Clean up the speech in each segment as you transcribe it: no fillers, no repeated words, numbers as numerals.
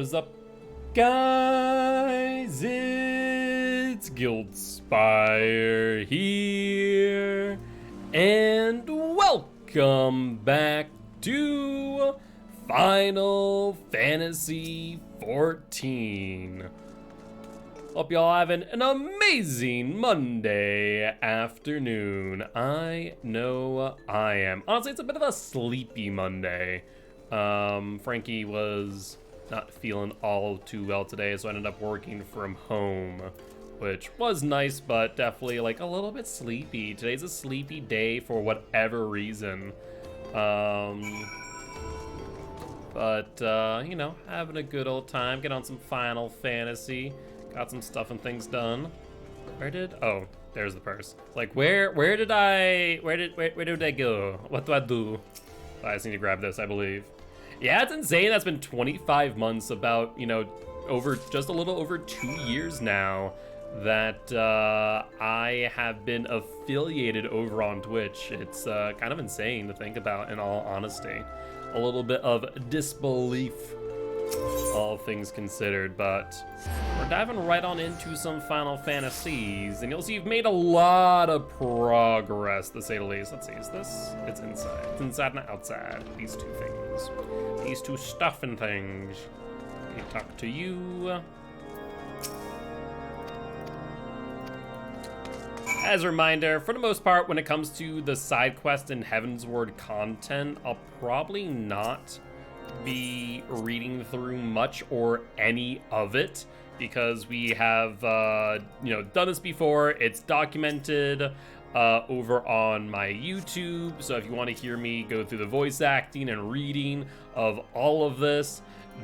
is up, guys? It's Guildspire here, and welcome back to Final Fantasy XIV. Hope y'all having an amazing Monday afternoon. I know I am. Honestly, it's a bit of a sleepy Monday. Frankie was not feeling all too well today, so I ended up working from home, which was nice, but definitely like a little bit sleepy. Today's a sleepy day for whatever reason. You know, having a good old time, get on some Final Fantasy. Got some stuff and things done. Oh, there's the purse. Like, where did I go? What do I do? I just need to grab this, I believe. Yeah, it's insane. That's been 25 months, about, you know, just a little over 2 years now that I have been affiliated over on Twitch. It's kind of insane to think about, in all honesty. A little bit of disbelief, all things considered, but we're diving right on into some Final Fantasies, and you'll see you've made a lot of progress, to say the least. Let's see, is this? It's inside. It's inside and outside. These two things. These two stuffing things. Let me talk to you. As a reminder, for the most part, when it comes to the side quest and Heavensward content, I'll probably not be reading through much or any of it, because we have you know, done this before. It's documented over on my YouTube, so if you want to hear me go through the voice acting and reading of all of this,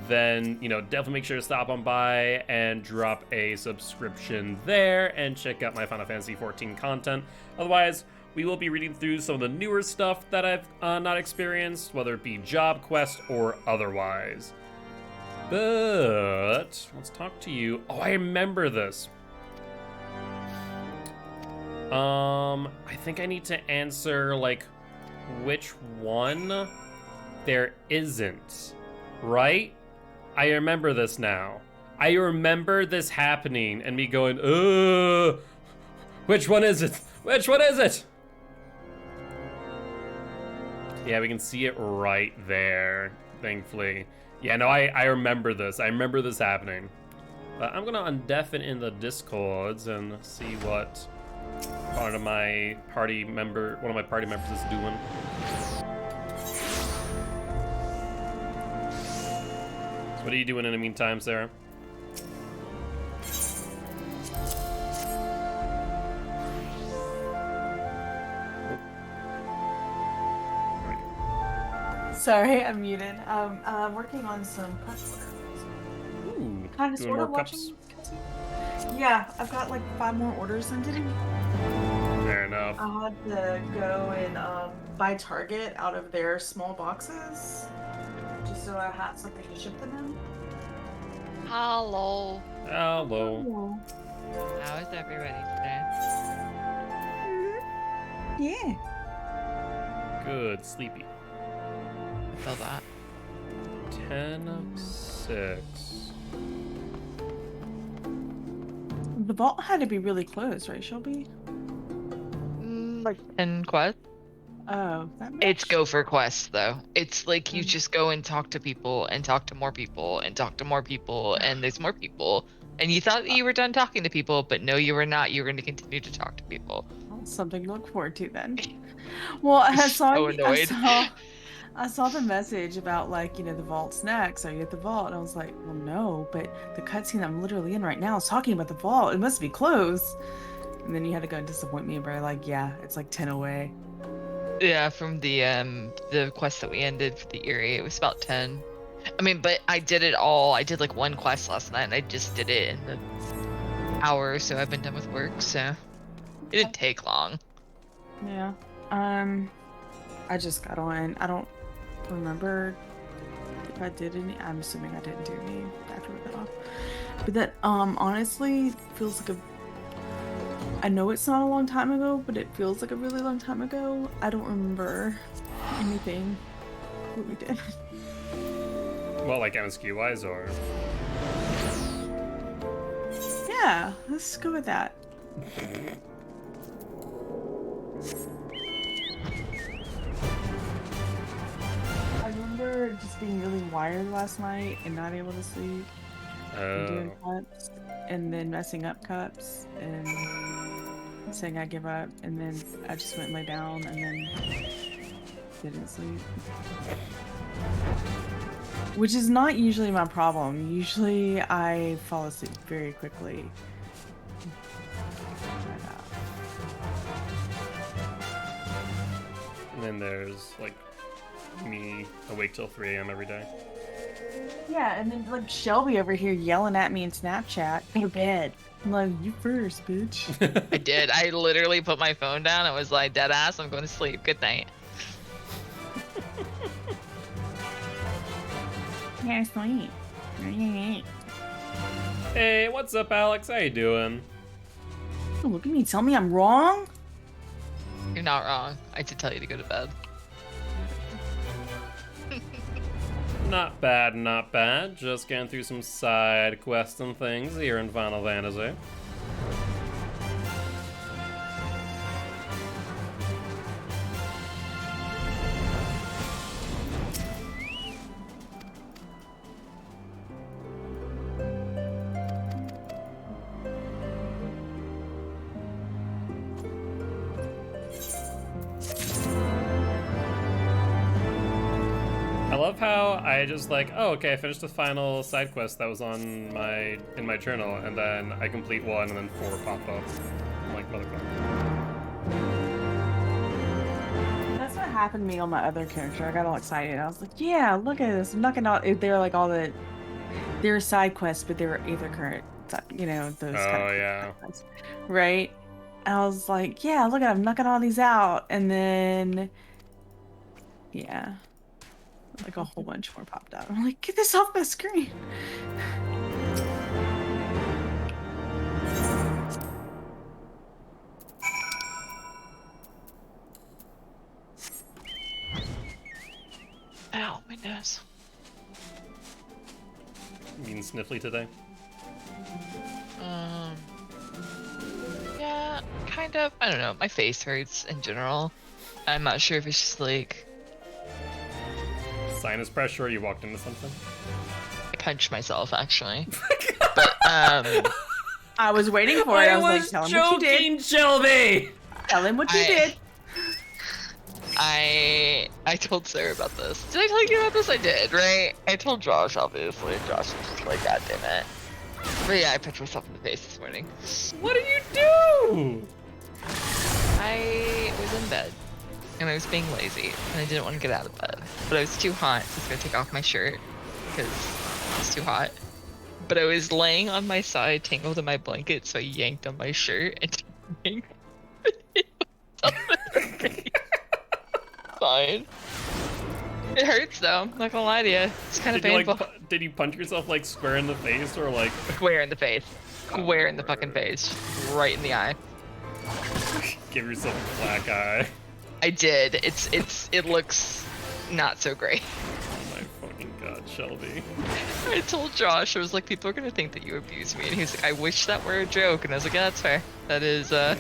then, you know, definitely make sure to stop on by and drop a subscription there and check out my Final Fantasy XIV content. Otherwise, we will be reading through some of the newer stuff that I've not experienced, whether it be job quest or otherwise. But let's talk to you. Oh, I remember this. I think I need to answer, like, which one there isn't, right? I remember this now. I remember this happening and me going, which one is it? Which one is it? Yeah, we can see it right there, thankfully. Yeah, no, I remember this. I remember this happening. But I'm gonna undeafen in the Discords and see what one of my party members is doing. So what are you doing in the meantime, Sarah? Sorry, I'm muted. Working on some cuts. Ooh, Kind of doing sort more of cups? watching. Yeah, I've got like 5 more orders in today. Fair enough. I had to go and buy Target out of their small boxes, just so I had something to ship them in. Hello. Hello. How is everybody today? Yeah. Good, sleepy. I feel that. 10-6. The vault had to be really close, right, Shelby? Like 10 quests? Oh, that It's go for quests, though. It's like you just go and talk to people and talk to more people and talk to more people, and there's more people. And you thought that you were done talking to people, but no, you were not. You were going to continue to talk to people. Well, something to look forward to then. Well, I So annoyed. I saw the message about, like, you know, the vault's next. Are you at the vault? And I was like, well, no, but the cutscene I'm literally in right now is talking about the vault. It must be close. And then you had to go and disappoint me by, like, yeah, it's like 10 away. Yeah, from the quest that we ended for the Erie, it was about 10. I mean, but I did it all. I did like one quest last night, and I just did it in the hour or so I've been done with work, so it didn't take long. Yeah. I just got on. I don't remember if I did any. I'm assuming I didn't do any after we got off. But that honestly feels like I know it's not a long time ago, but it feels like a really long time ago. I don't remember anything that we did. Well, like MSQ wise, or Yeah, let's go with that. I remember just being really wired last night and not able to sleep and doing cups and then messing up cups and saying I give up, and then I just went and lay down and then didn't sleep. Which is not usually my problem. Usually I fall asleep very quickly. And then there's like me awake till 3 a.m. every day. Yeah, and then like Shelby over here yelling at me in Snapchat, go to bed. I'm like, you first, bitch. I did. I literally put my phone down. I was like, dead ass, I'm going to sleep. Good night. Yeah, sleep. Hey, what's up, Alex? How you doing? Look at me, tell me I'm wrong. You're not wrong. I did tell you to go to bed. Not bad, not bad. Just getting through some side quests and things here in Final Fantasy. I love how I just like, oh, okay, I finished the final side quest that was on in my journal, and then I complete one, and then 4 pop up. I'm like, motherfucker. That's what happened to me on my other character. I got all excited. I was like, yeah, look at this. I'm knocking out. They're like all the. They were side quests, but they were Aether Current. You know, those kind of yeah. quests. Right? And I was like, yeah, look at I'm knocking all these out. And then. Yeah. Like a whole bunch more popped out. I'm like, get this off my screen. Ow, my nose. You mean sniffly today? Yeah, kind of. I don't know. My face hurts in general. I'm not sure if it's just like Sinus pressure, or you walked into something? I punched myself actually. But I was waiting for it. I was like, tell him what you did. Shelby! Tell him what you did. I told Sarah about this. Did I tell you about this? I did, right? I told Josh, obviously. Josh was just like, God damn it. But yeah, I punched myself in the face this morning. What did you do? I was in bed, and I was being lazy, and I didn't want to get out of bed. But I was too hot, so I was going to take off my shirt, because it's too hot. But I was laying on my side, tangled in my blanket, so I yanked on my shirt, and yanked Fine. It hurts though, I'm not gonna lie to you. It's kind of painful. Did you punch yourself like square in the face, or like Square in the face. Square in the fucking face. Right in the eye. give yourself a black eye? I did. It looks not so great. Oh my fucking god, Shelby. I told Josh, I was like, people are gonna think that you abuse me, and he was like, I wish that were a joke, and I was like, yeah, that's fair. That is I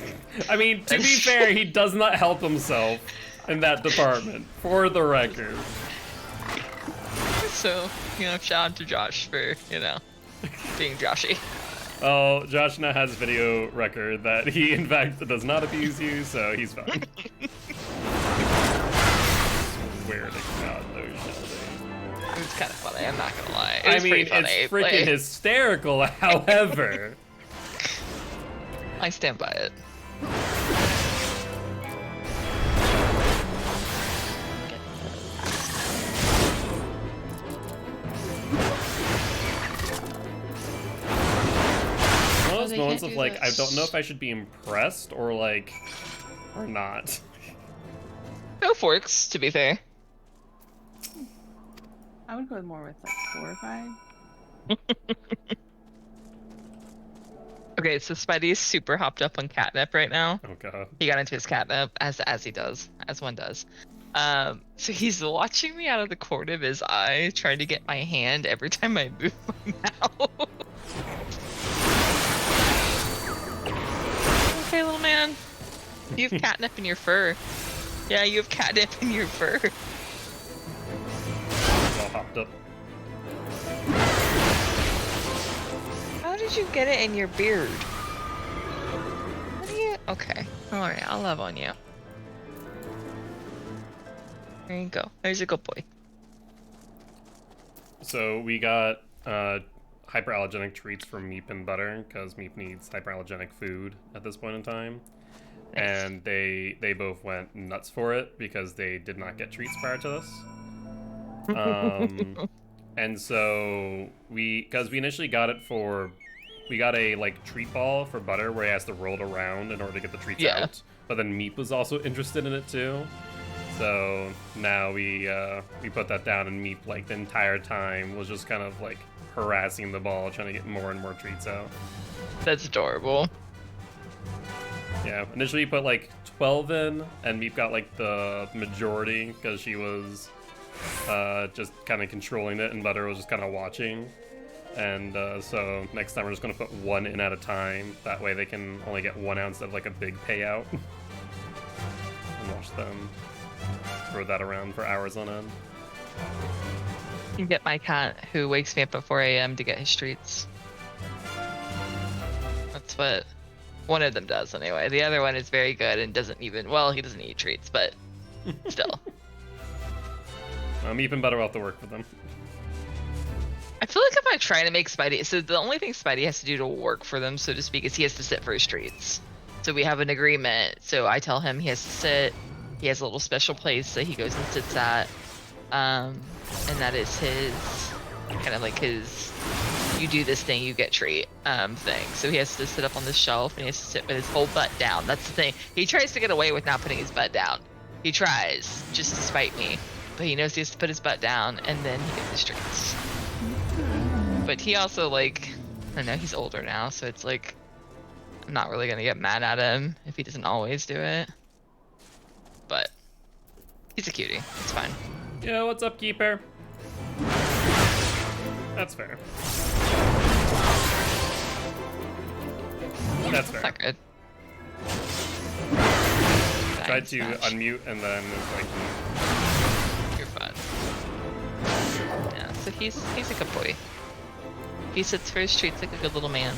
mean, to be fair, he does not help himself in that department, for the record. So, shout out to Josh for, being Joshy. Oh, Josh now has video record that he, in fact, does not abuse you, so he's fine. Swear to God, no, Shelby. It was kind of funny, I'm not gonna lie. I mean, it's freaking hysterical, however. I stand by it. One of those moments of like, I don't know if I should be impressed or like, or not. No forks, to be fair. I would go more with like 4 or 5. Okay, so Spidey is super hopped up on catnip right now. Oh god. He got into his catnip, as he does, as one does. So he's watching me out of the corner of his eye, trying to get my hand every time I move my mouth. You have catnip in your fur. Yeah, you have catnip in your fur. All hopped up. How did you get it in your beard? What are you? Okay. Alright, I'll love on you. There you go. There's a good boy. So we got hyperallergenic treats from Meep and Butter because Meep needs hyperallergenic food at this point in time. Nice. And they both went nuts for it because they did not get treats prior to this. And so because we initially got it for, we got a like treat ball for Butter where he has to roll it around in order to get the treats out. But then Meep was also interested in it too. So now we put that down, and Meep like the entire time was just kind of like harassing the ball, trying to get more and more treats out. That's adorable. Yeah, initially we put like 12 in, and Meep got like the majority because she was just kind of controlling it, and Butter was just kind of watching. And so next time we're just gonna put 1 in at a time. That way they can only get 1 ounce of like a big payout. And watch them throw that around for hours on end. You can get my cat who wakes me up at 4 a.m. to get his treats. That's what one of them does anyway. The other one is very good and doesn't even, well, he doesn't eat treats, but still. Meep and Butter will have to work with them. I feel like if I try to make Spidey, so the only thing Spidey has to do to work for them, so to speak, is he has to sit for his treats. So we have an agreement. So I tell him he has to sit. He has a little special place that he goes and sits at. And that is his, kind of like his, you do this thing, you get treat thing. So he has to sit up on the shelf and he has to sit with his whole butt down. That's the thing. He tries to get away with not putting his butt down. He tries, just to spite me. But he knows he has to put his butt down and then he gets his treats. But he also, like, I don't know, he's older now, so it's like, I'm not really gonna get mad at him if he doesn't always do it. But he's a cutie. It's fine. Yeah, what's up, Keeper? That's fair. That's fair. Not good. Tried to unmute and then it's like, You're fine. Yeah, so he's a good boy. He sits for his treats like a good little man.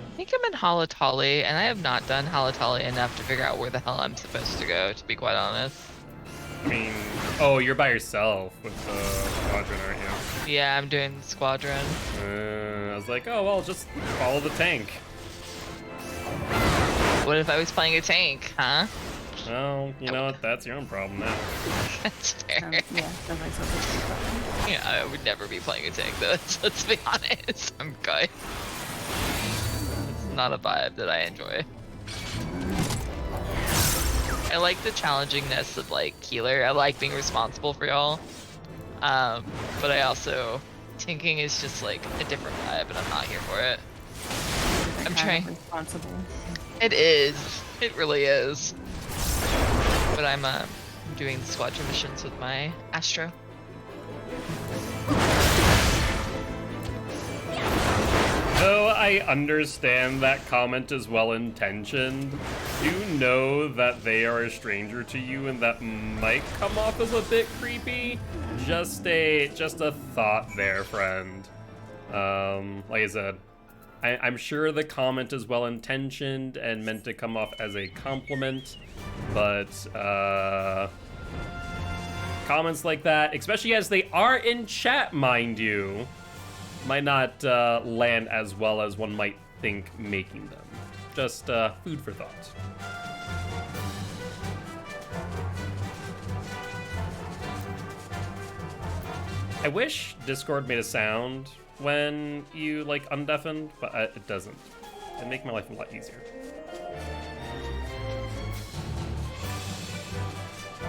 I think I'm in Halatali, and I have not done Halatali enough to figure out where the hell I'm supposed to go, to be quite honest. I mean, oh, you're by yourself with the squadron, aren't you? Yeah, I'm doing the squadron. I was like, oh, well, just follow the tank. What if I was playing a tank, huh? Well, you know what? That's your own problem now. That's fair. Yeah, that makes sense. Yeah, I would never be playing a tank though, let's be honest. I'm good. It's not a vibe that I enjoy. I like the challengingness of like healer. I like being responsible for y'all. But I also, tanking is just like a different vibe and I'm not here for it. I'm trying. Responsible. It is. It really is. But I'm doing squadron missions with my Astro. Though I understand that comment is well-intentioned, do know that they are a stranger to you and that might come off as a bit creepy. Just a thought there, friend. Like I said, I'm sure the comment is well-intentioned and meant to come off as a compliment, but comments like that, especially as they are in chat, mind you, might not land as well as one might think making them. Just food for thought. I wish Discord made a sound when you like undeafened, but it doesn't. It'd make my life a lot easier.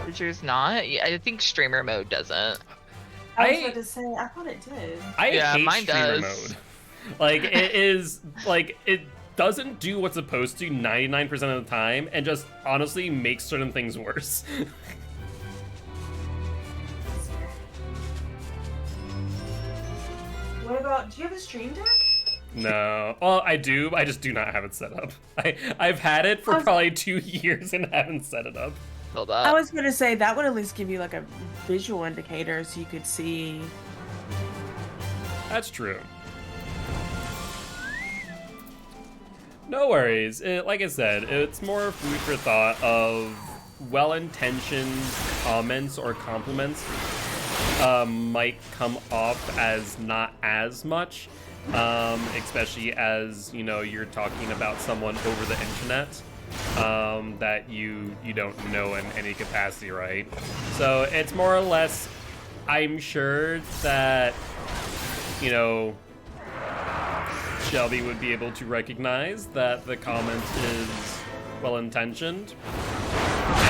Is yours not? Yeah, I think streamer mode doesn't. I was about to say, I thought it did. I Yeah, hate mine streamer does. mode. Like it is like it doesn't do what's supposed to 99% of the time and just honestly makes certain things worse. What about, do you have a stream deck? No. Well, I do. I just do not have it set up. I've had it for probably 2 years and haven't set it up. Hold I up. was gonna say that would at least give you like a visual indicator so you could see. That's true. No worries. Like I said, it's more food for thought of well-intentioned comments or compliments might come off as not as much, especially as, you know, you're talking about someone over the internet that you don't know in any capacity, right? So it's more or less, I'm sure that, you know, Shelby would be able to recognize that the comment is well-intentioned.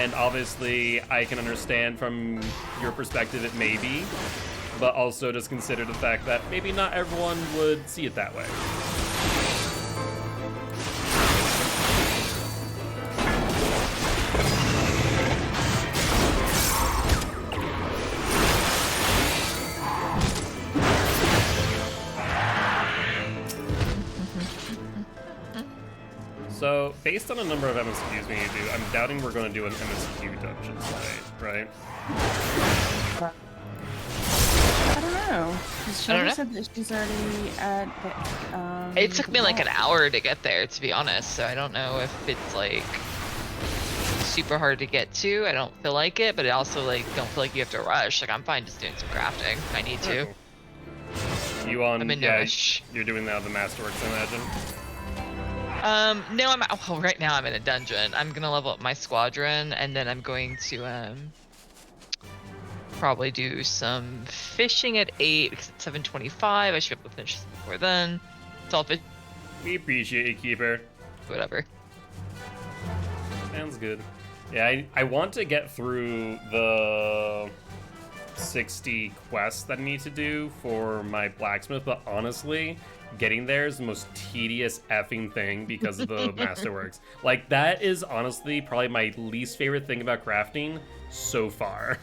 And obviously, I can understand from your perspective it may be, but also just consider the fact that maybe not everyone would see it that way. So, based on a number of MSQs we need to do, I'm doubting we're going to do an MSQ dungeon tonight, right? I don't know. 'Cause Shelby said that she's already at the, It took me like an hour to get there, to be honest, so I don't know if it's like super hard to get to. I don't feel like it, but I also like don't feel like you have to rush. Like I'm fine just doing some crafting. I need to. You on? I'm in no Yeah, rush. you're doing now the Masterworks, I imagine. No, well, right now I'm in a dungeon. I'm gonna level up my squadron, and then I'm going to probably do some fishing at 8 because it's 7:25. I should be able to finish this before then. It's all fish, We appreciate you, Keeper. whatever. Sounds good. Yeah, I want to get through the 60 quests that I need to do for my blacksmith, but honestly, getting there is the most tedious effing thing because of the Masterworks. Like, that is honestly probably my least favorite thing about crafting so far.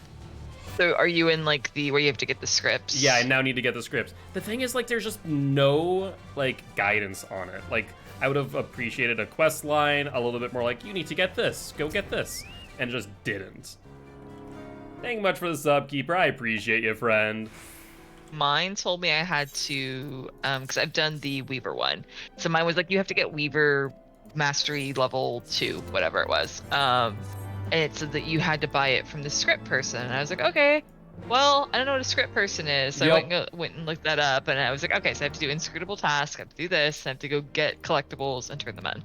So are you in like the where you have to get the scripts? Yeah, I now need to get the scripts. The thing is, like, there's just no, like, guidance on it. Like, I would have appreciated a quest line, a little bit more like, you need to get this, go get this, and just didn't. Thank you much for the sub, Keeper. I appreciate you, friend. Mine told me I had to, because I've done the Weaver one. So mine was like, you have to get Weaver Mastery level 2, whatever it was. And it said that you had to buy it from the script person. And I was like, okay, well, I don't know what a script person is. So Yep. I went and looked that up. And I was like, okay, so I have to do inscrutable tasks. I have to do this. I have to go get collectibles and turn them in.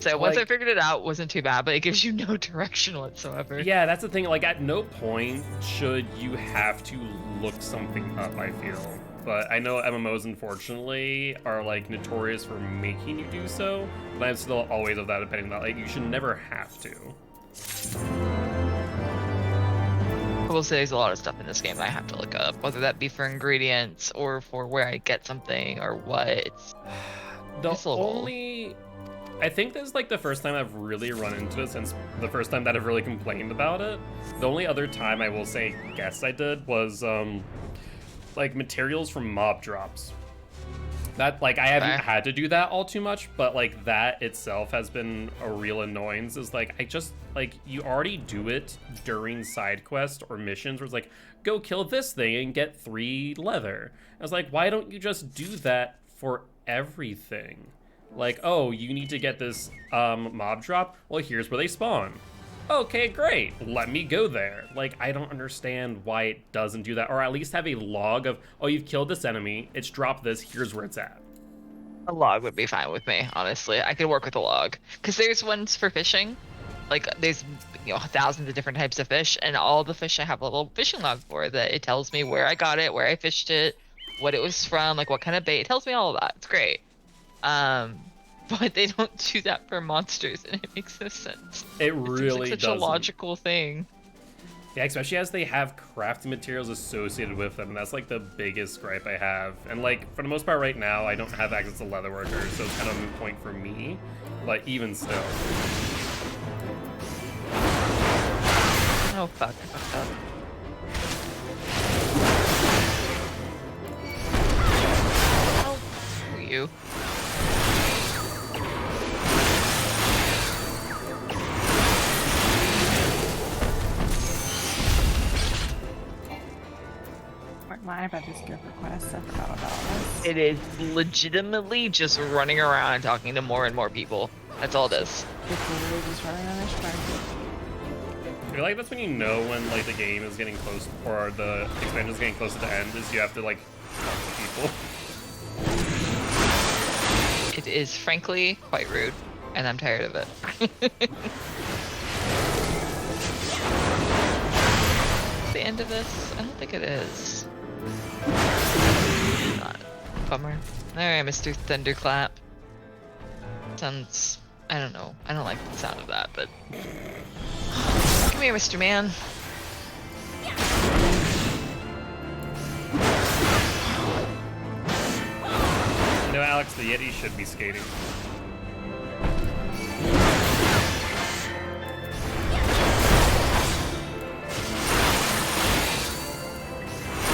So once I Like- figured it out, it wasn't too bad, but it gives you no direction whatsoever. Yeah, that's the thing. Like, at no point should you have to look something up, I feel. But I know MMOs, unfortunately, are, like, notorious for making you do so. But I'm still always of that opinion that, like, you should never have to. I will say there's a lot of stuff in this game that I have to look up, whether that be for ingredients or for where I get something or what. It's The a little- only... I think this is, like, the first time I've really run into it since the first time that I've really complained about it. The only other time I will say, guess I did, was, like, materials from mob drops. That, like, I haven't Okay. had to do that all too much, but, like, that itself has been a real annoyance. Is, like, I just, like, you already do it during side quests or missions where it's like, go kill this thing and get 3 leather. I was like, why don't you just do that for everything? Like, oh, you need to get this mob drop? Well, here's where they spawn. Okay, great. Let me go there. Like, I don't understand why it doesn't do that. Or at least have a log of, oh, you've killed this enemy. It's dropped this. Here's where it's at. A log would be fine with me, honestly. I could work with a log. Because there's ones for fishing. Like, there's, you know, thousands of different types of fish, and all the fish I have a little fishing log for that it tells me where I got it, where I fished it, what it was from, like what kind of bait. It tells me all of that. It's great. But they don't do that for monsters, and it makes no sense. It It seems really like such doesn't. a logical thing. Yeah, especially as they have crafting materials associated with them. That's like the biggest gripe I have. And like for the most part right now, I don't have access to leatherworkers, so it's kind of a moot point for me. But even still. Oh fuck, I fucked up. Oh, screw you. Why about this gift request? I forgot about this. It is legitimately just running around and talking to more and more people. That's all it is. It's literally just running on this track. I feel like that's when you know when like the game is getting close or the expansion is getting close to the end, is you have to like talk to people. It is frankly quite rude, and I'm tired of it. The end of this? I don't think it is. Not. Bummer. Alright, Mr. Thunderclap. Sounds... I don't know. I don't like the sound of that, but... Come here, Mr. Man. You know, Alex, the Yeti should be skating.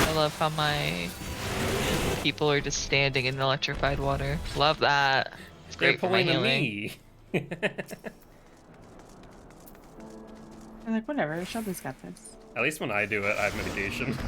I love how my people are just standing in electrified water. Love that. It's They're great for my pulling a healing. me. I'm like, whatever, Shelby's got this. At least when I do it, I have mitigation.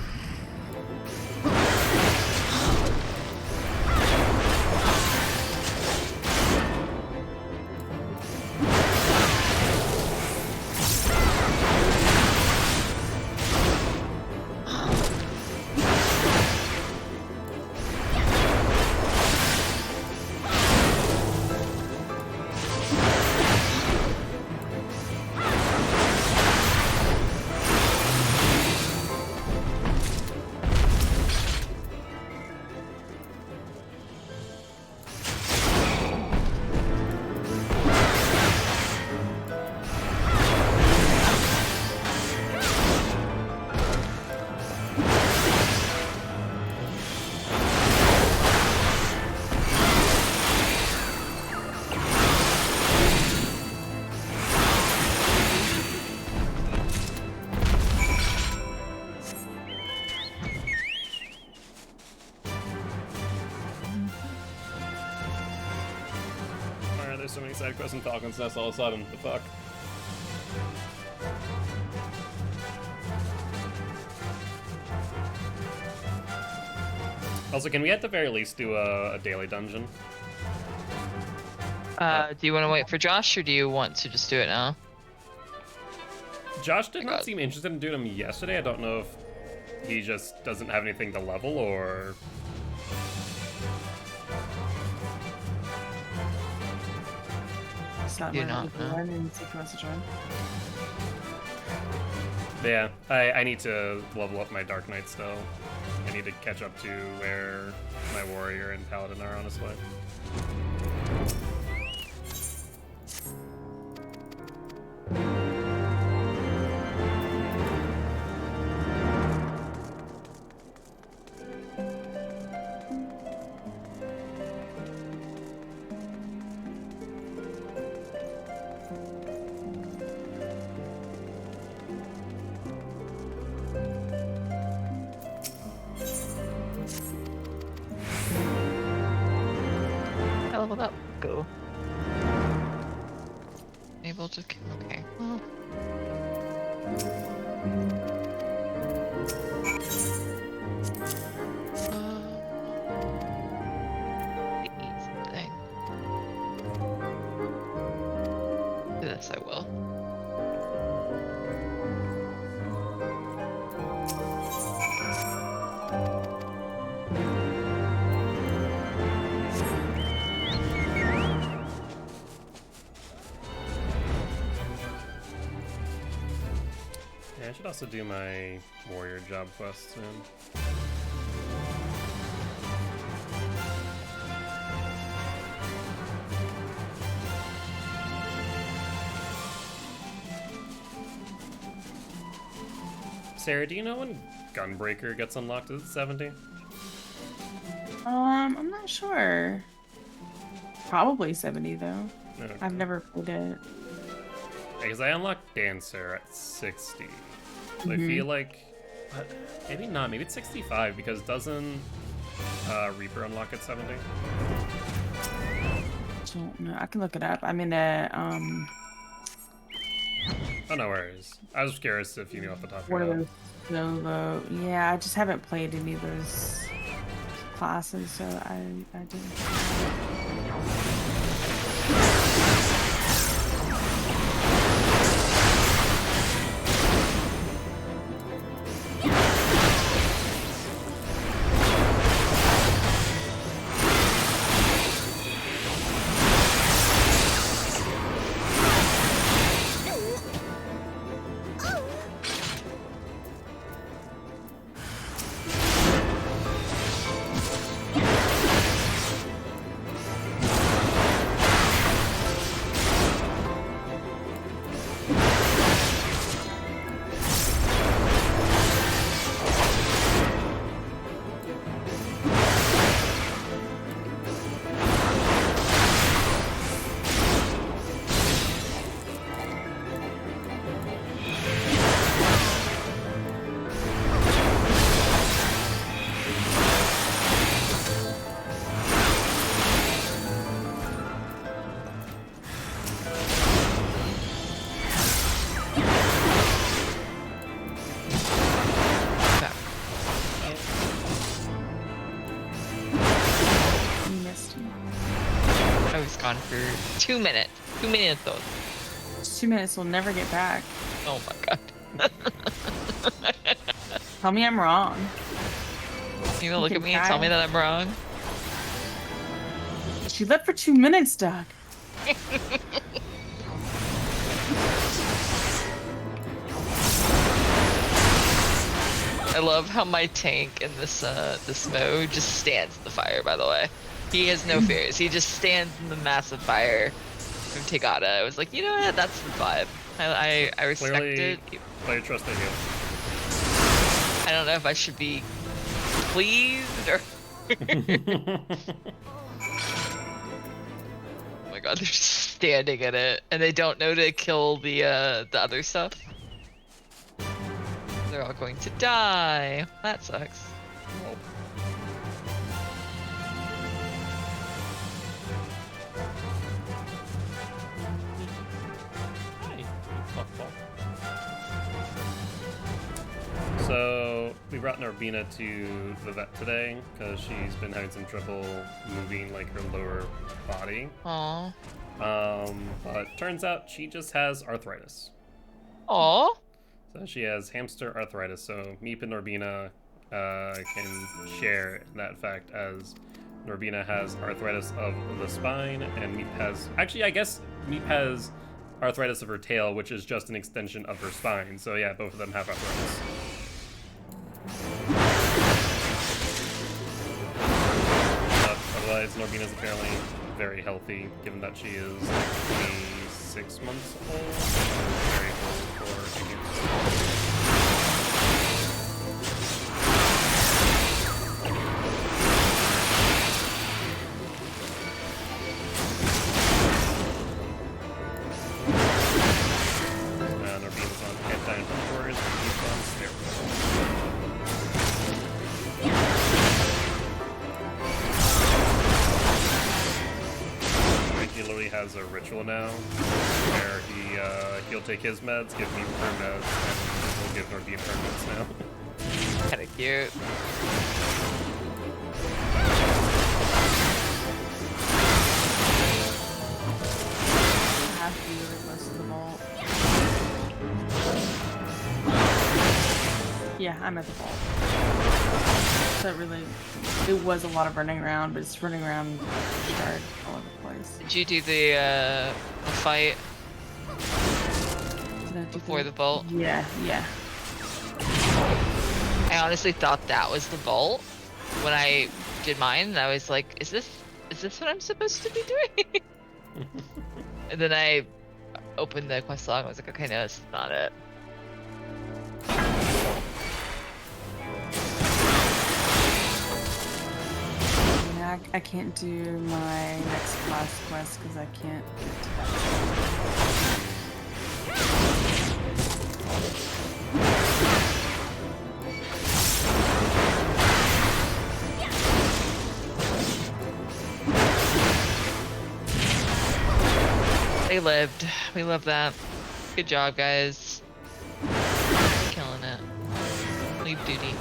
There's so many side quests in Falcon's Nest all of a sudden. The fuck? Also, can we at the very least do a daily dungeon? Do you want to wait for Josh, or do you want to just do it now? Josh did My not God. seem interested in doing them yesterday. I don't know if he just doesn't have anything to level or... Stop You my not, huh? one and see if he wants to join. Yeah, I need to level up my Dark Knight still. I need to catch up to where my Warrior and Paladin are, honestly. I leveled up. Go. Able to. Okay. Well. The easy thing. This I will. Yeah, I should also do my Warrior job quest soon. Sarah, do you know when Gunbreaker gets unlocked? Is it 70? I'm not sure. Probably 70 though. Okay. I've never played it. Because I unlocked Dancer at 60. So I feel like... maybe not. Maybe it's 65, because doesn't Reaper unlock at 70? Don't know. I can look it up. I'm in Oh, no worries. I was curious if you knew off the top of one your of head. those solo. Yeah, I just haven't played any of those classes, so I didn't. You missed me. I was gone for 2 minutes. 2 minutes though. 2 minutes. We'll never get back. Oh my god. Tell me I'm wrong. You gonna look at me and tell me that I'm wrong? She left for 2 minutes, Doug. I love how my tank in this mode just stands in the fire, by the way. He has no fears. He just stands in the massive fire from Tagada. I was like, you know what? That's the vibe. I respect Clearly, it. player trust the heal. I don't know if I should be pleased or... Oh my god, they're just standing in it, and they don't know to kill the other stuff. They're all going to die. That sucks. Oh. Hi, puffball. So we brought Norbina to the vet today because she's been having some trouble moving like her lower body. Aww. But turns out she just has arthritis. Aww. So she has hamster arthritis. So Meep and Norbina can share that fact, as Norbina has arthritis of the spine, and Meep has... Actually, I guess Meep has arthritis of her tail, which is just an extension of her spine. So yeah, both of them have arthritis. Otherwise, Norbina's apparently very healthy, given that she is 26 months old. Very old for a hamster. Norbina's on anti-inflammatories, and he's on steroids. Regularly has a ritual now where he'll take his meds, give me her meds, and we'll give Norbina her meds now. Kinda cute. I have to be really close to the vault. Yeah, I'm at the vault. So it was a lot of running around, but it's running around shard all over the place. Did you do the fight Did I do before the vault? Yeah. I honestly thought that was the vault when I did mine, and I was like, is this what I'm supposed to be doing? And then I opened the quest log and I was like, okay, no, this is not it. I can't do my next class quest because I can't get to that. They lived. We love that. Good job, guys. Killing it. Leave duty.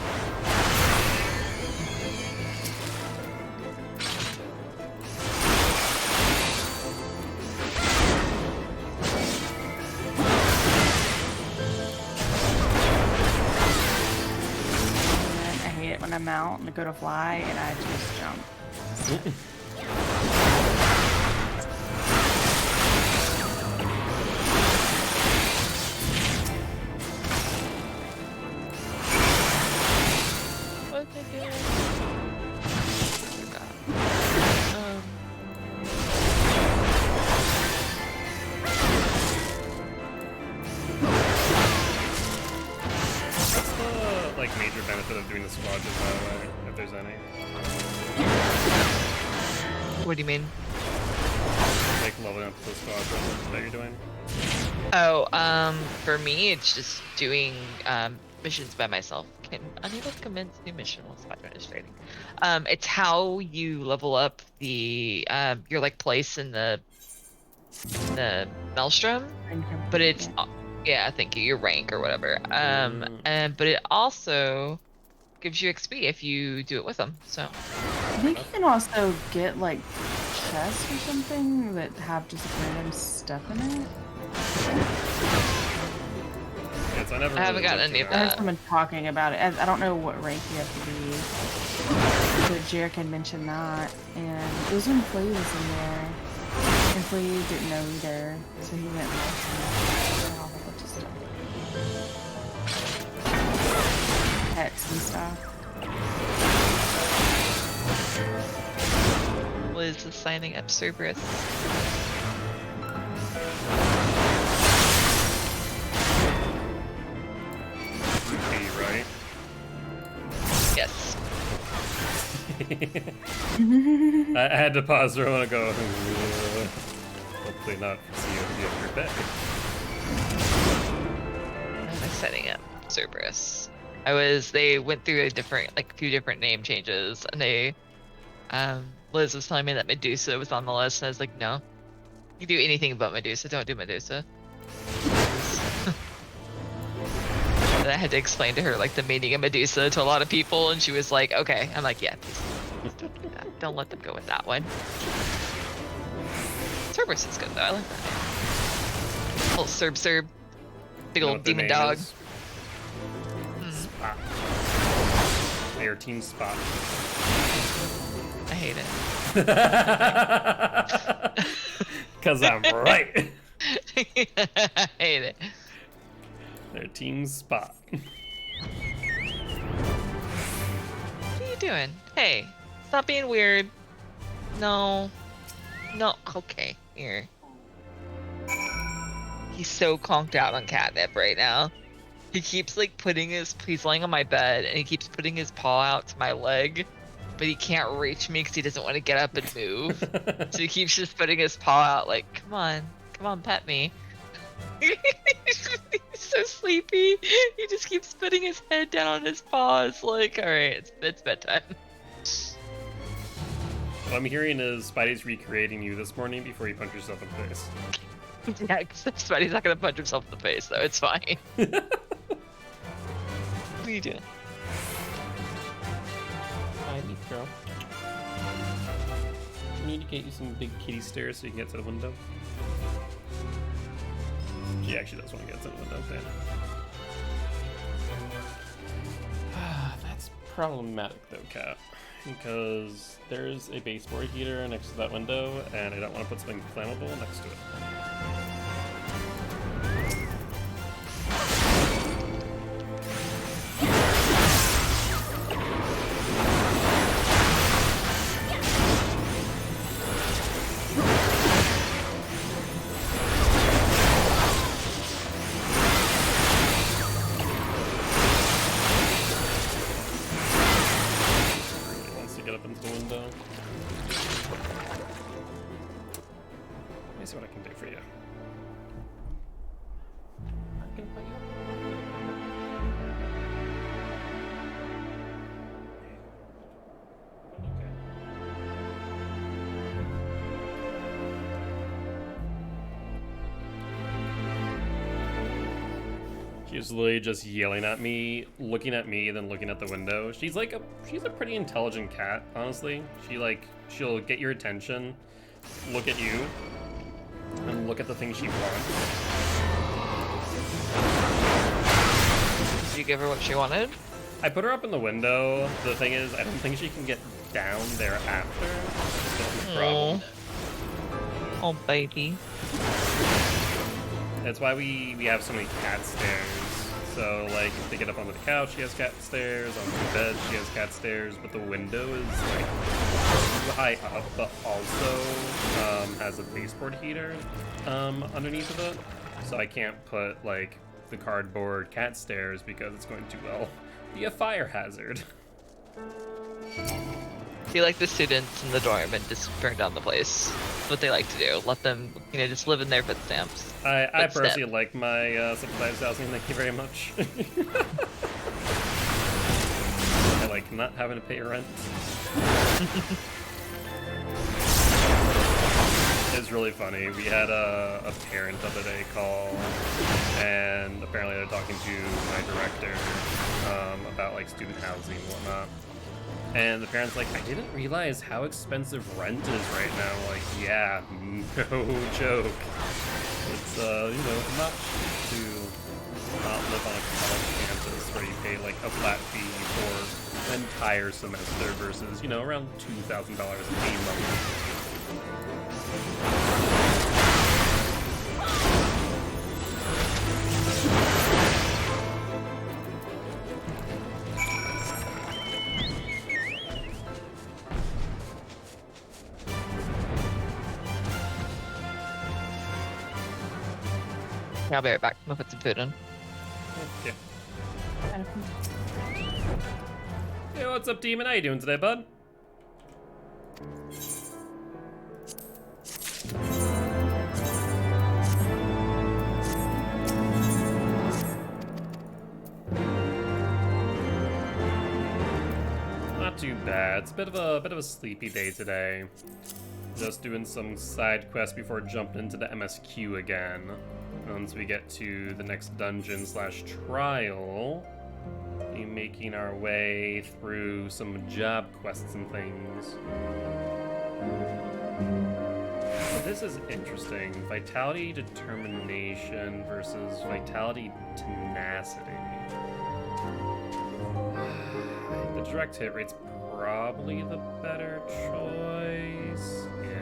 I hate it when I'm out and I go to fly and I just jump. What they doing? Forgot. What's the like major benefit of doing the squadrons that way, if there's any? What do you mean? Like leveling up the squadron that you're doing? Oh, for me, it's just doing missions by myself. Unable to commence new mission while squad administrating. It's how you level up the your like place in the maelstrom, but it's yeah, thank you, your rank or whatever. But it also gives you XP if you do it with them. So I think you can also get like chests or something that have just random stuff in it. Yes, I never I haven't really gotten looked any at of I heard that. someone talking about it. I don't know what rank you have to be, but Jarek had mentioned that, and it was when Flea was in there, and Flea didn't know either, so he went and looked and a whole bunch of stuff, pets and stuff. Liz is signing up Cerberus. B, right? Yes. I had to pause for a moment and go, hopefully not COD of your bed. I'm setting up Cerberus. They went through a few different name changes, and Liz was telling me that Medusa was on the list, and I was like, no. You do anything but Medusa, don't do Medusa. And I had to explain to her like the meaning of Medusa to a lot of people, and she was like, okay. I'm like, yeah, please don't do that. Don't let them go with that one. Cerberus is good though, I like that name. Little Serb. Big You know old what their demon name dog. is? Spot. They are Team Spot. I hate it. Cause I'm right. I hate it. They're Team Spot. What are you doing? Hey, stop being weird. No. No, okay, here. He's so conked out on catnip right now. He keeps like he's laying on my bed and he keeps putting his paw out to my leg, but he can't reach me because he doesn't want to get up and move. So he keeps just putting his paw out like, come on, pet me. He's so sleepy. He just keeps putting his head down on his paws like, all right, it's bedtime. What I'm hearing is Spidey's recreating you this morning before you punch yourself in the face. Yeah, except Spidey's not gonna punch himself in the face though. It's fine. What are you doing? Hi, neat girl. I need to get you some big kitty stairs so you can get to the window. She actually does want to get to the window, okay. That's problematic though, Cat. Because there's a baseboard heater next to that window, and I don't want to put something flammable next to it. Really wants to get up into the window. Let me see what I can do for you. I can put you. She's literally just yelling at me, looking at me, then looking at the window. She's a pretty intelligent cat, honestly. She'll get your attention, look at you, and look at the thing she wants. Did you give her what she wanted? I put her up in the window. The thing is, I don't think she can get down there after. That's the problem. Oh, baby. That's why we have so many cat stairs. So, like, if they get up onto the couch, she has cat stairs. On the bed, she has cat stairs. But the window is, like, too high up, but also has a baseboard heater underneath of it. So I can't put, like, the cardboard cat stairs because it's going to, well, be a fire hazard. Be like the students in the dorm and just burn down the place. That's what they like to do. Let them, just live in their footsteps. I personally like my subsidized housing, thank you very much. I like not having to pay rent. It's really funny. We had a parent the other day call, and apparently they're talking to my director about like student housing and whatnot. And the parent's like, I didn't realize how expensive rent is right now. Like, yeah, no joke. It's, not to not live on a college campus where you pay like a flat fee for an entire semester versus, around $2,000 a month. I'll be right back. I'm gonna put some food in. Yeah. Hey, what's up, Demon? How you doing today, bud? Not too bad. It's a bit of a sleepy day today. Just doing some side quests before jumping into the MSQ again. Once we get to the next dungeon / trial, be making our way through some job quests and things. So this is interesting. Vitality determination versus vitality tenacity. The direct hit rate's probably the better choice. Yeah.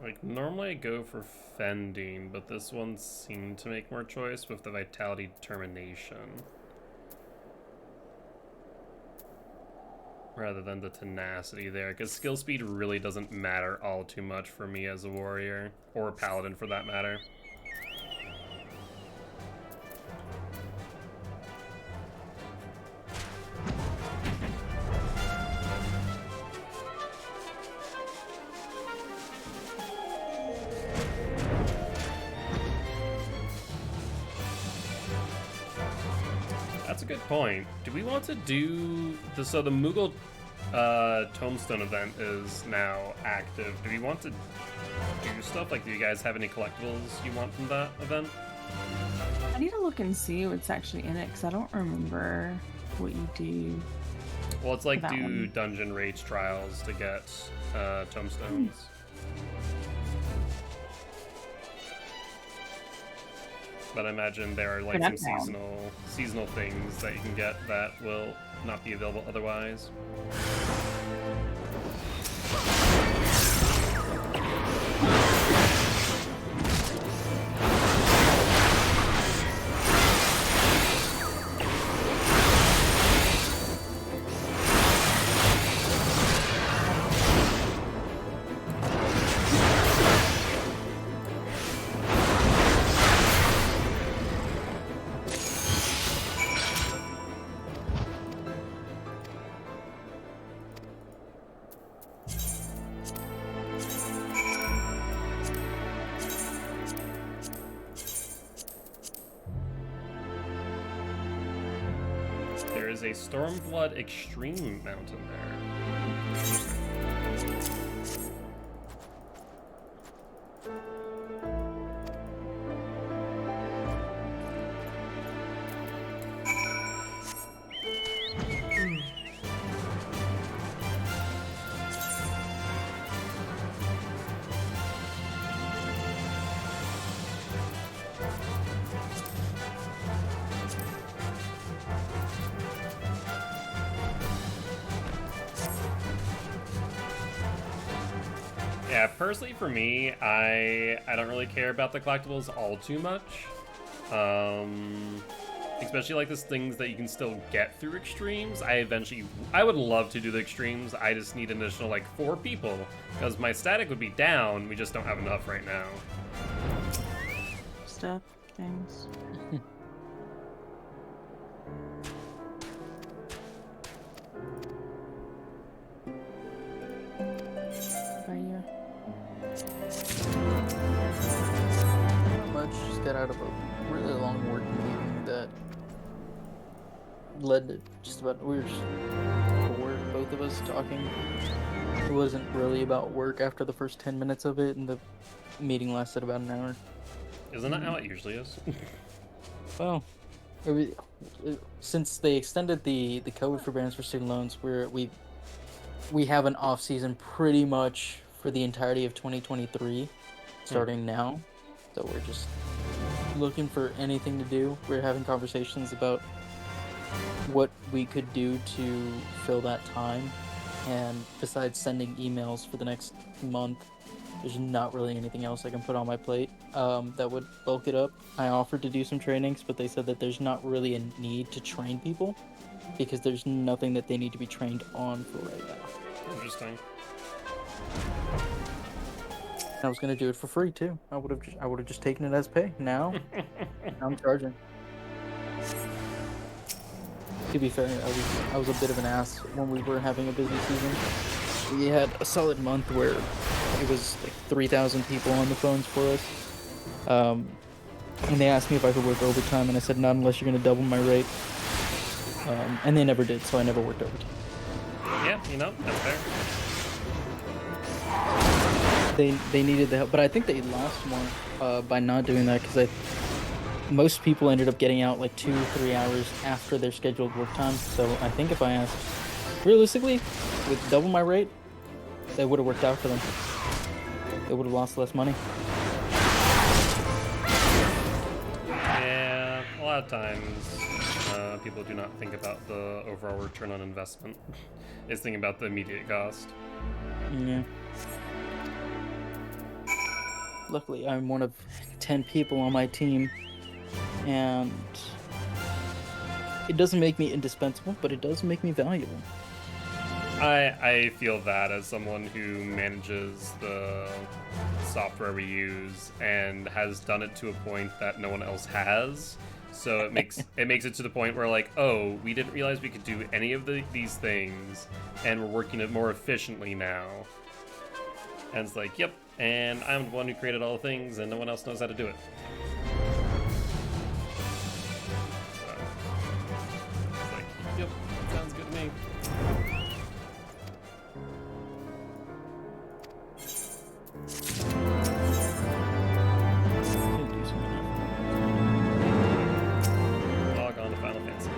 Like, normally I go for fending, but this one seemed to make more choice with the vitality determination. Rather than the tenacity there, because skill speed really doesn't matter all too much for me as a warrior, or a paladin for that matter. That's a good point. Do we want to do the Moogle Tombstone event is now active. Do we want to do stuff? Like, do you guys have any collectibles you want from that event? I need to look and see what's actually in it because I don't remember what you do. Well, it's like do dungeon raids trials to get tombstones. But I imagine there are like some seasonal things that you can get that will not be available otherwise. is a Stormblood Extreme mountain there. Yeah, personally for me, I don't really care about the collectibles all too much. Especially like these things that you can still get through extremes. I would love to do the extremes. I just need an additional like 4 people because my static would be down. We just don't have enough right now. Stuff, things. Are you? Not much. Just got out of a really long work meeting that led to just about we were just bored, both of us talking. It wasn't really about work after the first 10 minutes of it, and the meeting lasted about an hour. Isn't that how it usually is? Well, since they extended the COVID forbearance for student loans, we have an off season pretty much for the entirety of 2023, starting now. So we're just looking for anything to do. We're having conversations about what we could do to fill that time, and besides sending emails for the next month, there's not really anything else I can put on my plate that would bulk it up. I offered to do some trainings, but they said that there's not really a need to train people because there's nothing that they need to be trained on for right now. Interesting. I was gonna do it for free too. I would have just taken it as pay. Now I'm charging. To be fair, I was a bit of an ass when we were having a busy season. We had a solid month where it was like 3,000 people on the phones for us. And they asked me if I could work overtime, and I said not unless you're gonna double my rate. And they never did, so I never worked overtime. Yeah, that's fair. They needed the help, but I think they lost more by not doing that because most people ended up getting out like 2-3 hours after their scheduled work time. So I think if I asked, realistically, with double my rate, that would have worked out for them. They would have lost less money. Yeah, a lot of times people do not think about the overall return on investment. It's thinking about the immediate cost. Yeah. Luckily, I'm one of 10 people on my team, and it doesn't make me indispensable, but it does make me valuable. I feel that as someone who manages the software we use and has done it to a point that no one else has. So it makes it to the point where like, oh, we didn't realize we could do any of these things, and we're working it more efficiently now. And it's like, yep, and I'm the one who created all the things, and no one else knows how to do it. So, it's like, yep, sounds good to me. Log on to Final Fantasy.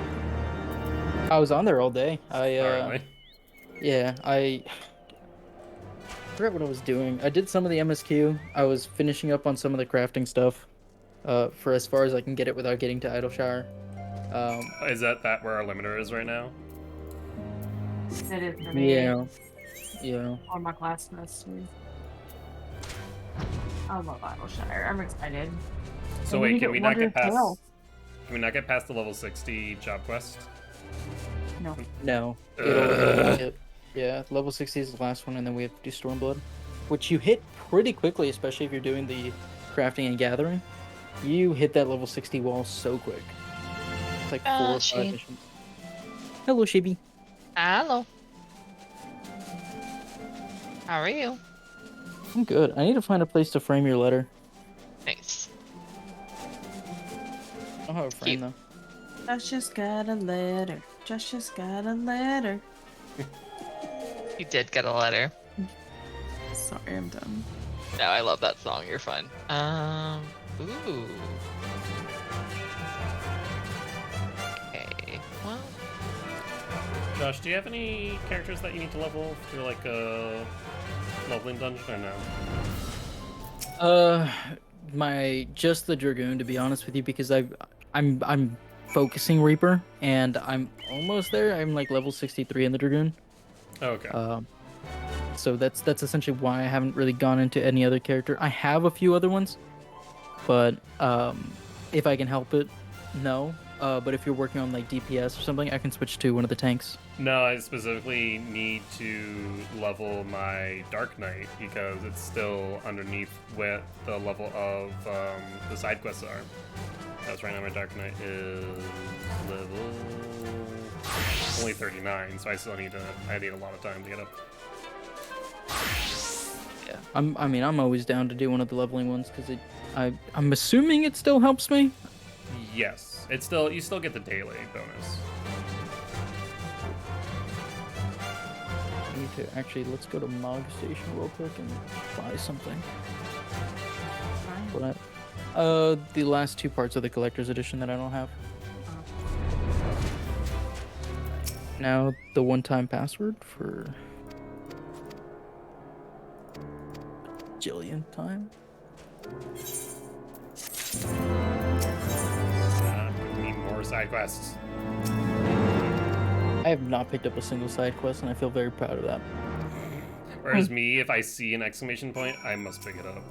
I was on there all day. Really? Yeah, I forgot what I was doing. I did some of the MSQ. I was finishing up on some of the crafting stuff, for as far as I can get it without getting to Idleshire. Is that where our limiter is right now? It is for me. Yeah. On my class semester. I love Idleshire. I'm excited. So wait, can we not get past? Can we not get past the level 60 job quest? No. No. Yeah, level 60 is the last one, and then we have to do Stormblood, which you hit pretty quickly, especially if you're doing the crafting and gathering. You hit that level 60 wall so quick. It's like 4 or 5 missions. Hello, Shibi. Hello. How are you? I'm good. I need to find a place to frame your letter. Nice. I don't have a frame, though. I just got a letter. Josh just got a letter. You did get a letter. Sorry, I'm done. No, I love that song. You're fun. Ooh. Okay. Well, Josh, do you have any characters that you need to level through like a leveling dungeon or no? Just the Dragoon, to be honest with you, because I'm focusing Reaper, and I'm almost there. I'm like level 63 in the Dragoon. Okay. So that's essentially why I haven't really gone into any other character. I have a few other ones, but if I can help it, no. But if you're working on like DPS or something, I can switch to one of the tanks. No, I specifically need to level my Dark Knight because it's still underneath what the level of the side quests are. That's right now my Dark Knight is level only 39, so I still need a lot of time to get up. Yeah, I'm always down to do one of the leveling ones because I'm assuming it still helps me. Yes, you still get the daily bonus. I need to actually let's go to Mog Station real quick and buy something. What? The last two parts of the collector's edition that I don't have. Now the one-time password for Jillion time. Need more side quests. I have not picked up a single side quest, and I feel very proud of that. Whereas me, if I see an exclamation point, I must pick it up.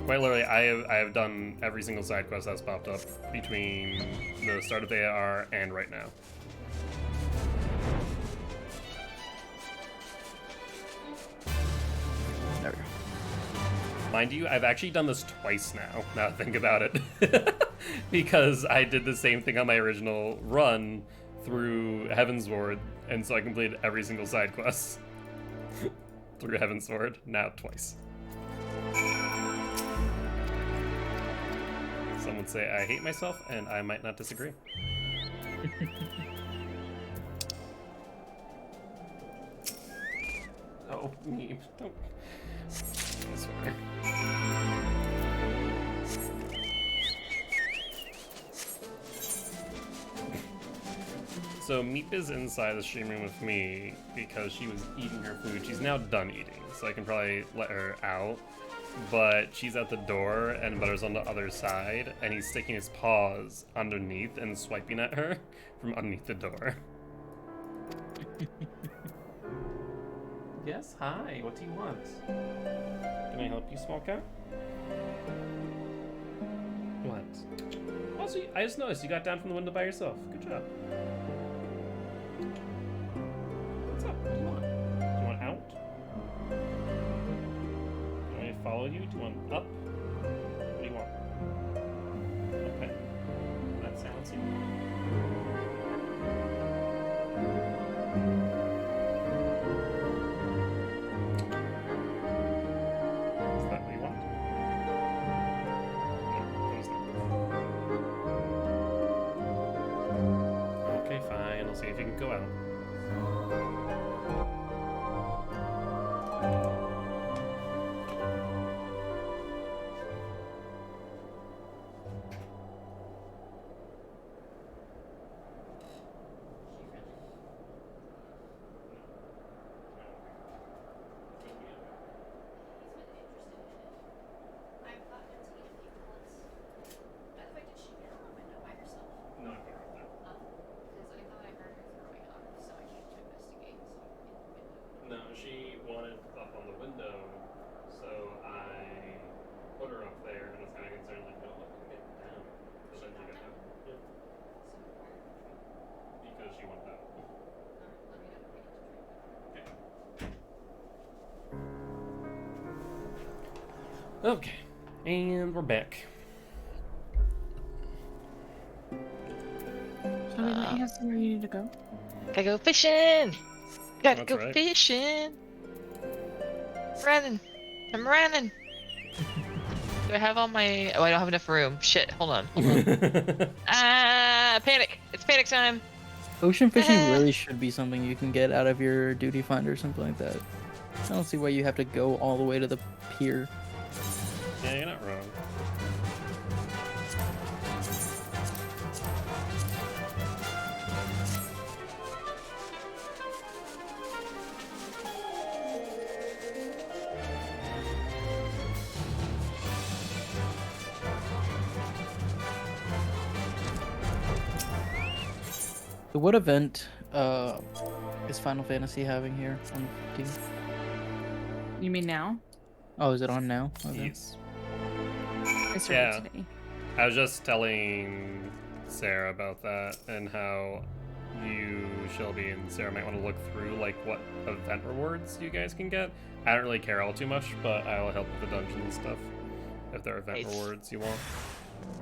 Quite literally, I have done every single side quest that's popped up between the start of the AR and right now. There we go. Mind you, I've actually done this twice now I think about it. Because I did the same thing on my original run through Heaven's Ward, and so I completed every single side quest through Heaven's Ward, now twice. Some would say I hate myself, and I might not disagree. Oh, me. Don't. I swear. So Meep is inside the stream room with me because she was eating her food. She's now done eating, so I can probably let her out. But she's at the door and Butter's on the other side, and he's sticking his paws underneath and swiping at her from underneath the door. Yes, hi, what do you want? Can I help you, small cat? What? Also, I just noticed you got down from the window by yourself. Good job. What's up? What do you want? Do you want out? Do you want me to follow you? Do you want up? What do you want? Okay. That sounds you. Is that what you want? No, that was not. Okay, fine. I'll see if you can go out. No, I put her up there. No, she wanted up on the window, so I put her up there and was kind of concerned, like, no, look, get down. So then she got down. Yeah. Because she wanted out. Okay. Okay, and we're back. So we let you have somewhere you need to go. gotta go fishing. Gotta That's go right. fishing. Running. I'm running. Do I have all my? Oh, I don't have enough room. Shit. Hold on. Panic! It's panic time. Ocean fishing really should be something you can get out of your duty finder or something like that. I don't see why you have to go all the way to the pier. Yeah, you're not wrong. So what event is Final Fantasy having here on 15? You mean now? Oh, is it on now? Okay. Yes. I started Yeah. today. I was just telling Sarah about that and how you, Shelby, and Sarah might want to look through like what event rewards you guys can get. I don't really care all too much, but I'll help with the dungeon and stuff if there are event Nice. rewards you want.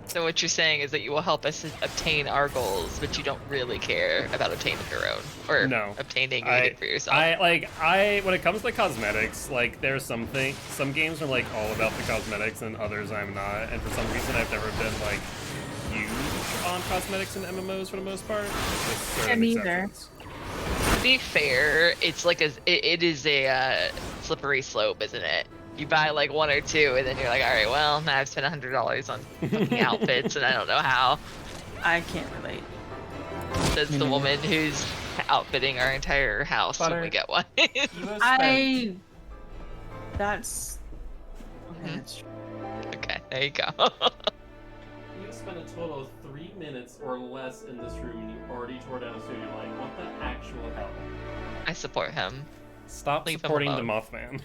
So what you're saying is that you will help us obtain our goals, but you don't really care about obtaining your own, or No. obtaining anything for yourself. When it comes to cosmetics, like there's some games are like all about the cosmetics and others I'm not, and for some reason I've never been like huge on cosmetics in MMOs for the most part. With certain Me either. exceptions. To be fair, it's like it is a slippery slope, isn't it? You buy like one or two, and then you're like, all right, well, now I've spent $100 on fucking outfits, and I don't know how. I can't relate. That's the woman who's outfitting our entire house when we Butter. get one. That's. Okay, Mhm. that's true. Okay, there you go. You spent a total of 3 minutes or less in this room, and you already tore down a studio. Like, what the actual hell? I support him. Stop Leave him supporting the alone. Mothman.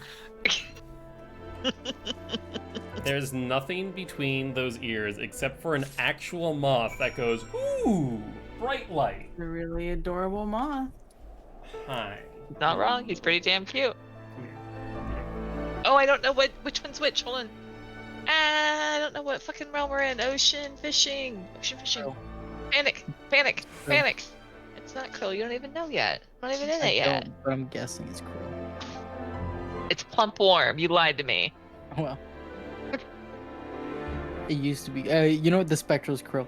There's nothing between those ears except for an actual moth that goes, ooh, bright light. A really adorable moth. Hi. He's not wrong. He's pretty damn cute. Come here. Oh, I don't know which one's which. Hold on. I don't know what fucking realm we're in. Ocean fishing. Ocean fishing. Krill. Panic. Panic. Krill. Panic. It's not Krill. You don't even know yet. I'm not even in I it yet. don't, but I'm guessing it's Krill. It's plump warm. You lied to me. Oh well. It used to be. You know what? The Spectral's Krill.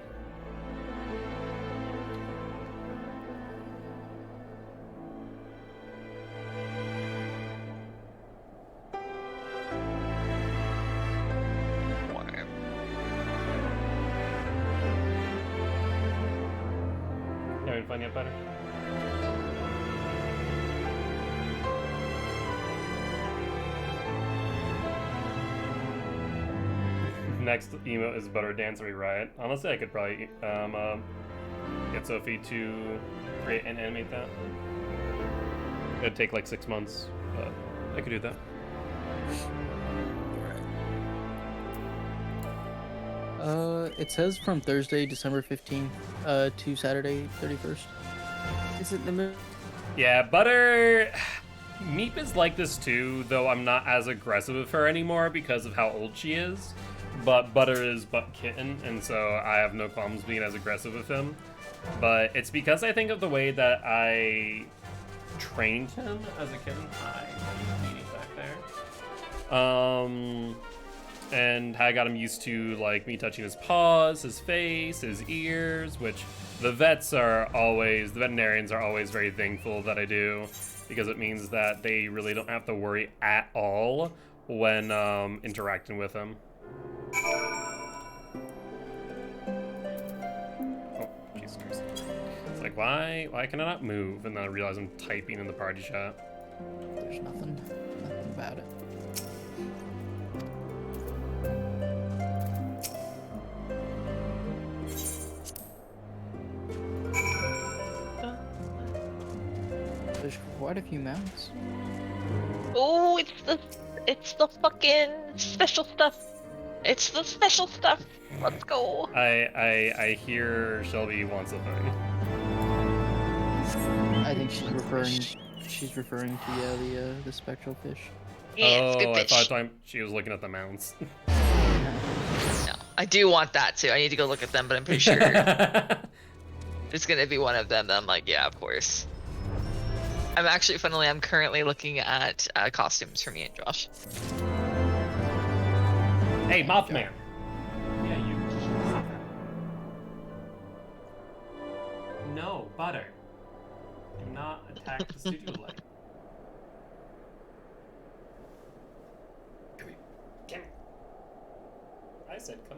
Warm. Never find yet better. Next emote is Butter Dancery Riot. Honestly, I could probably get Sophie to create and animate that. It'd take like 6 months, but I could do that. It says from Thursday, December 15th, to Saturday, 31st. Is it the movie? Yeah, Butter. Meep is like this too, though I'm not as aggressive with her anymore because of how old she is. But Butter is Butt Kitten, and so I have no qualms being as aggressive with him. But it's because I think of the way that I trained him as a kitten. Hi, eating back there. And how I got him used to like me touching his paws, his face, his ears, which the veterinarians are always very thankful that I do, because it means that they really don't have to worry at all when interacting with him. Oh, Jesus Christ. It's like, why can I not move? And then I realize I'm typing in the party chat. There's nothing about it. There's quite a few mounts. Oh, it's the fucking special stuff. It's the special stuff. Let's go. I hear Shelby wants a thing. I think she's referring to the spectral fish. Yeah, it's good I fish. thought she was looking at the mounts. No, I do want that too. I need to go look at them, but I'm pretty sure it's gonna be one of them that I'm like, yeah, of course. I'm currently looking at costumes for me and Josh. Hey, Mothman. Yeah, you. No, Butter. Do not attack the studio light. Come here. Come here. I said come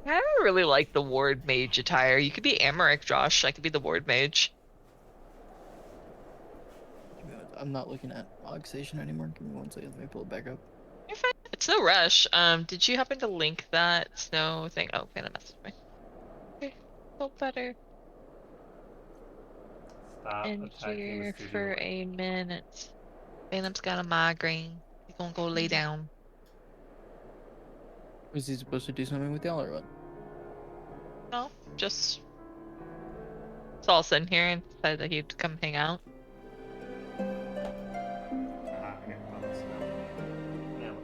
here. I don't really like the ward mage attire. You could be Amaric, Josh. I could be the ward mage. I'm not looking at Log Station anymore. Give me 1 second. Let me pull it back up. You're fine. It's no rush. Did you happen to link that snow thing? Oh, Phantom messaged me. Okay, feel better. Stop In attacking here the studio for light. a minute. Phantom's got a migraine. He's gonna go lay down. Was he supposed to do something with y'all or what? No, just saw us in here and decided that he'd come hang out. Ah, okay, well, that's no. Now.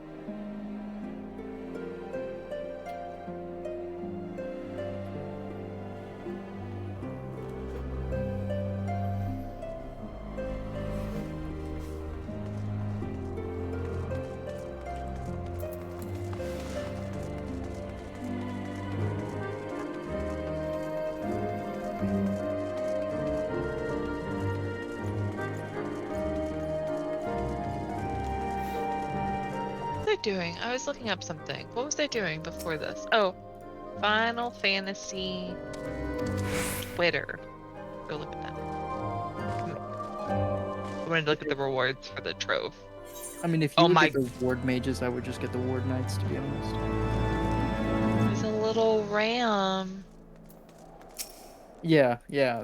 What was I doing? I was looking up something. What was I doing before this? Oh, Final Fantasy Twitter. Go look at that. I wanted to look at the rewards for the trove. I mean, if you Oh would my- get the Ward Mages, I would just get the Ward Knights, to be honest. There's a little ram. Yeah,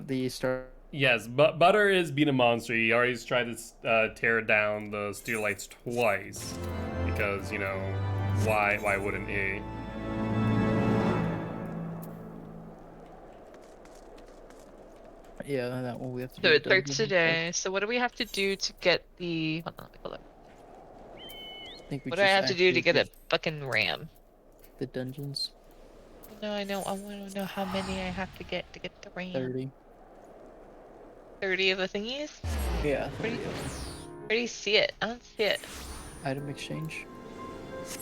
the star. Yes, but Butter is being a monster. He already tried to tear down the studio lights twice. Because, you know, why wouldn't he? Yeah, that one we have to So do. it the starts dungeon today. So what do we have to do to get the? Hold on, let me pull up. I think we What do I just have to do to actually get a did fucking ram? the dungeons. No, I know. I want to know how many I have to get the ram. 30. 30 of the thingies? Yeah, Where do 30 you- of them. Where do you see it? I don't see it. Item exchange.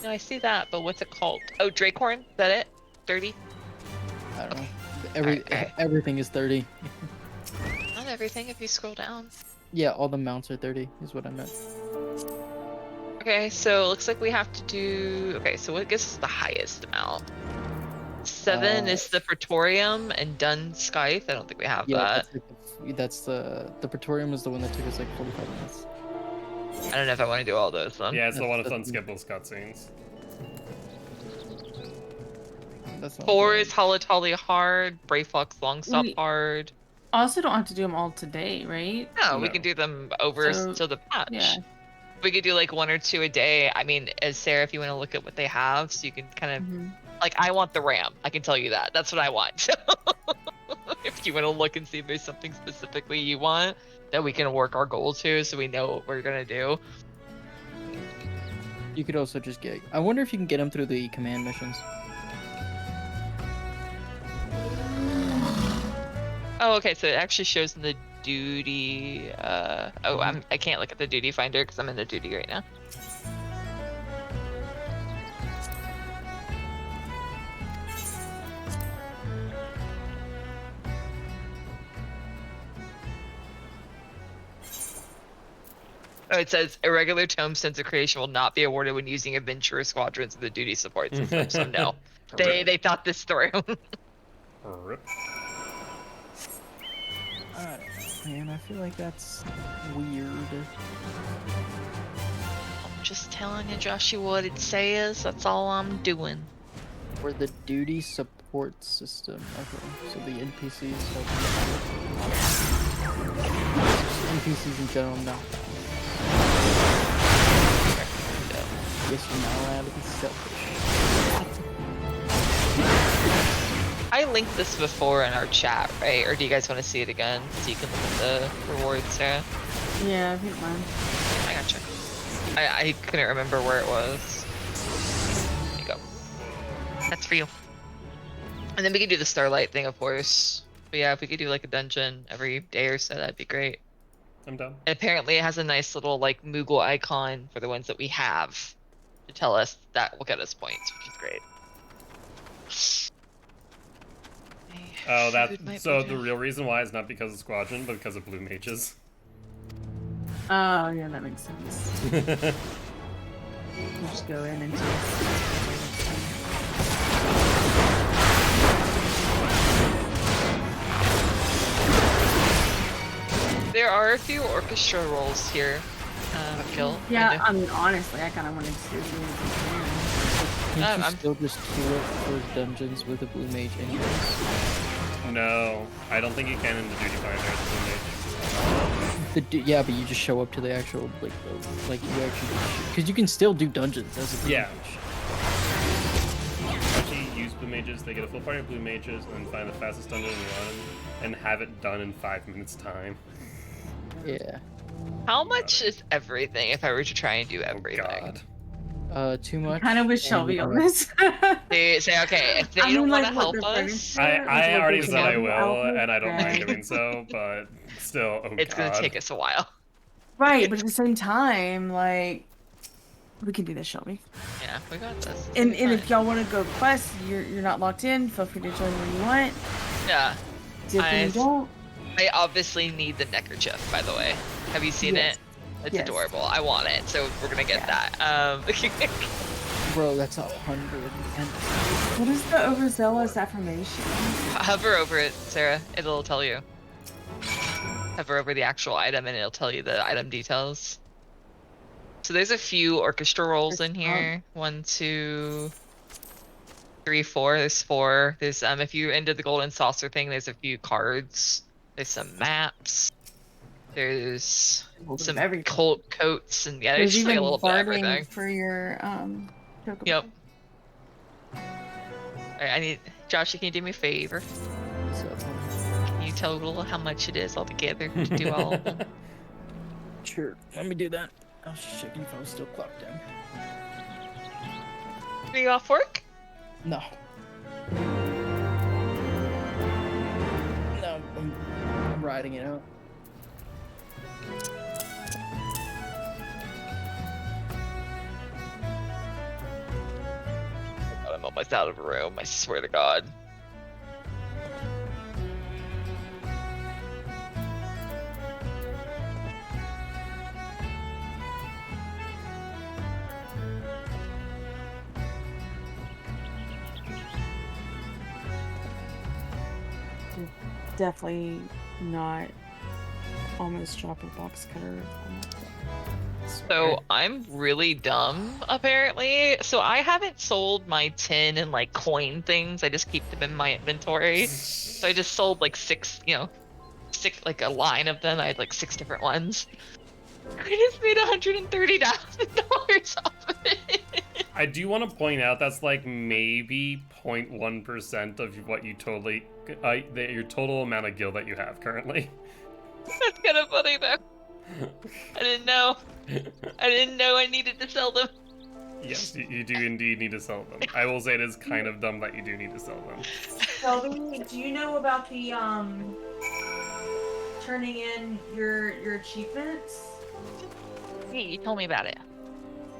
No, I see that, but what's it called? Oh, Dracorn? Is that it? 30? I don't know. Alright. Everything is 30. Not everything if you scroll down. Yeah, all the mounts are 30, is what I meant. Okay, so it looks like we have to do. Okay, so what gives us the highest amount? 7 is the Praetorium and Dun Scythe. I don't think we have that. That's the Praetorium is the one that took us like 45 minutes. I don't know if I want to do all those then. Yeah, it's the one with That's- unskippable cutscenes. That's not 4 bad. is Holotolly hard, Brayfox Longstop We- hard. Also, don't have to do them all today, right? No, we No. can do them over So, till the patch. Yeah. We could do like 1 or 2 a day. I mean, as Sarah, if you want to look at what they have, so you can kind of Mhm. like, I want the RAM. I can tell you that. That's what I want. If you want to look and see if there's something specifically you want that we can work our goal to, so we know what we're gonna do. You could also just get. I wonder if you can get them through the command missions. Oh, okay. So it actually shows in the duty. I can't look at the duty finder because I'm in the duty right now. Oh, it says irregular tombstones of creation will not be awarded when using adventurer squadrons of the duty support system. So no, they thought this through. Rip. I don't know, man. I feel like that's weird. I'm just telling you, Joshy, what it says. That's all I'm doing. For the duty support system. Okay, so the NPCs. NPCs in general, no. Guess you're not allowed to be selfish. I linked this before in our chat, right? Or do you guys want to see it again so you can look at the rewards, Sarah? Yeah, if you don't mind. I gotcha. I couldn't remember where it was. There you go. That's for you. And then we can do the Starlight thing, of course. But yeah, if we could do like a dungeon every day or so, that'd be great. I'm done. And apparently it has a nice little like Moogle icon for the ones that we have. to tell us that will get us points, which is great. Oh, Food might so be the real reason why is not because of Squadron, but because of blue mages. Oh, yeah, that makes sense. We'll just go in and do There are a few orchestra roles here. Gil. Yeah, I mean, honestly, I kind of wanted to see if Can't you I'm- still just queue up for dungeons with a blue mage anyways? No, I don't think you can in the duty finder as a blue mage. Yeah, but you just show up to the actual you actually, because you can still do dungeons as a blue Yeah. mage. Actually, use blue mages. They get a full party of blue mages, and then find the fastest dungeon and run, and have it done in 5 minutes time. Yeah. How much is everything if I were to try and do Oh everything? God. Too much. kind of with and, Shelby on uh, this. They say, okay, if they I mean, don't want like, to what help the us, furniture, I like, already location said I of the will, outfit, and I don't mind right. doing so, but still, oh it's God. gonna take us a while. Right, but at the same time, like, we can do this, Shelby. Yeah, we got this. It's And gonna be if fine. y'all want to go quest, you're not locked in. Feel free to join when you want. Yeah, Dip when you don't. I obviously need the neckerchief, by the way. Have you seen Yes. it? It's Yes. adorable. I want it, so we're gonna get Yeah. that. Bro, that's 100. What is the overzealous affirmation? Hover over it, Sarah. It'll tell you. Hover over the actual item, and it'll tell you the item details. So there's a few orchestra rolls in here. 1, 2, 3, 4. There's 4. There's if you're into the golden saucer thing, there's a few cards. There's some maps. There's some everything. cult coats, and yeah, There's there's just like even a little bit of barding everything. for your chocobo. Yep. I need Josh. Can you do me a favor? So, Can you total how much it is altogether to do all of them? sure. Let me do that. I was just checking if I was still clocked in. Are you off work? No. No, I'm riding it out. God, I'm almost out of room. I swear to God. Definitely not almost drop a box cutter on that. So I'm really dumb, apparently. So I haven't sold my tin and like coin things. I just keep them in my inventory. So I just sold like 6, like a line of them. I had like 6 different ones. I just made $130,000 off of it. I do want to point out that's like maybe 0.1% of what you totally, your total amount of gil that you have currently. That's kind of funny though. I didn't know. I didn't know I needed to sell them. Yes, you do indeed need to sell them. I will say it is kind of dumb that you do need to sell them. Shelby, do you know about the turning in your achievements? Hey, you told me about it.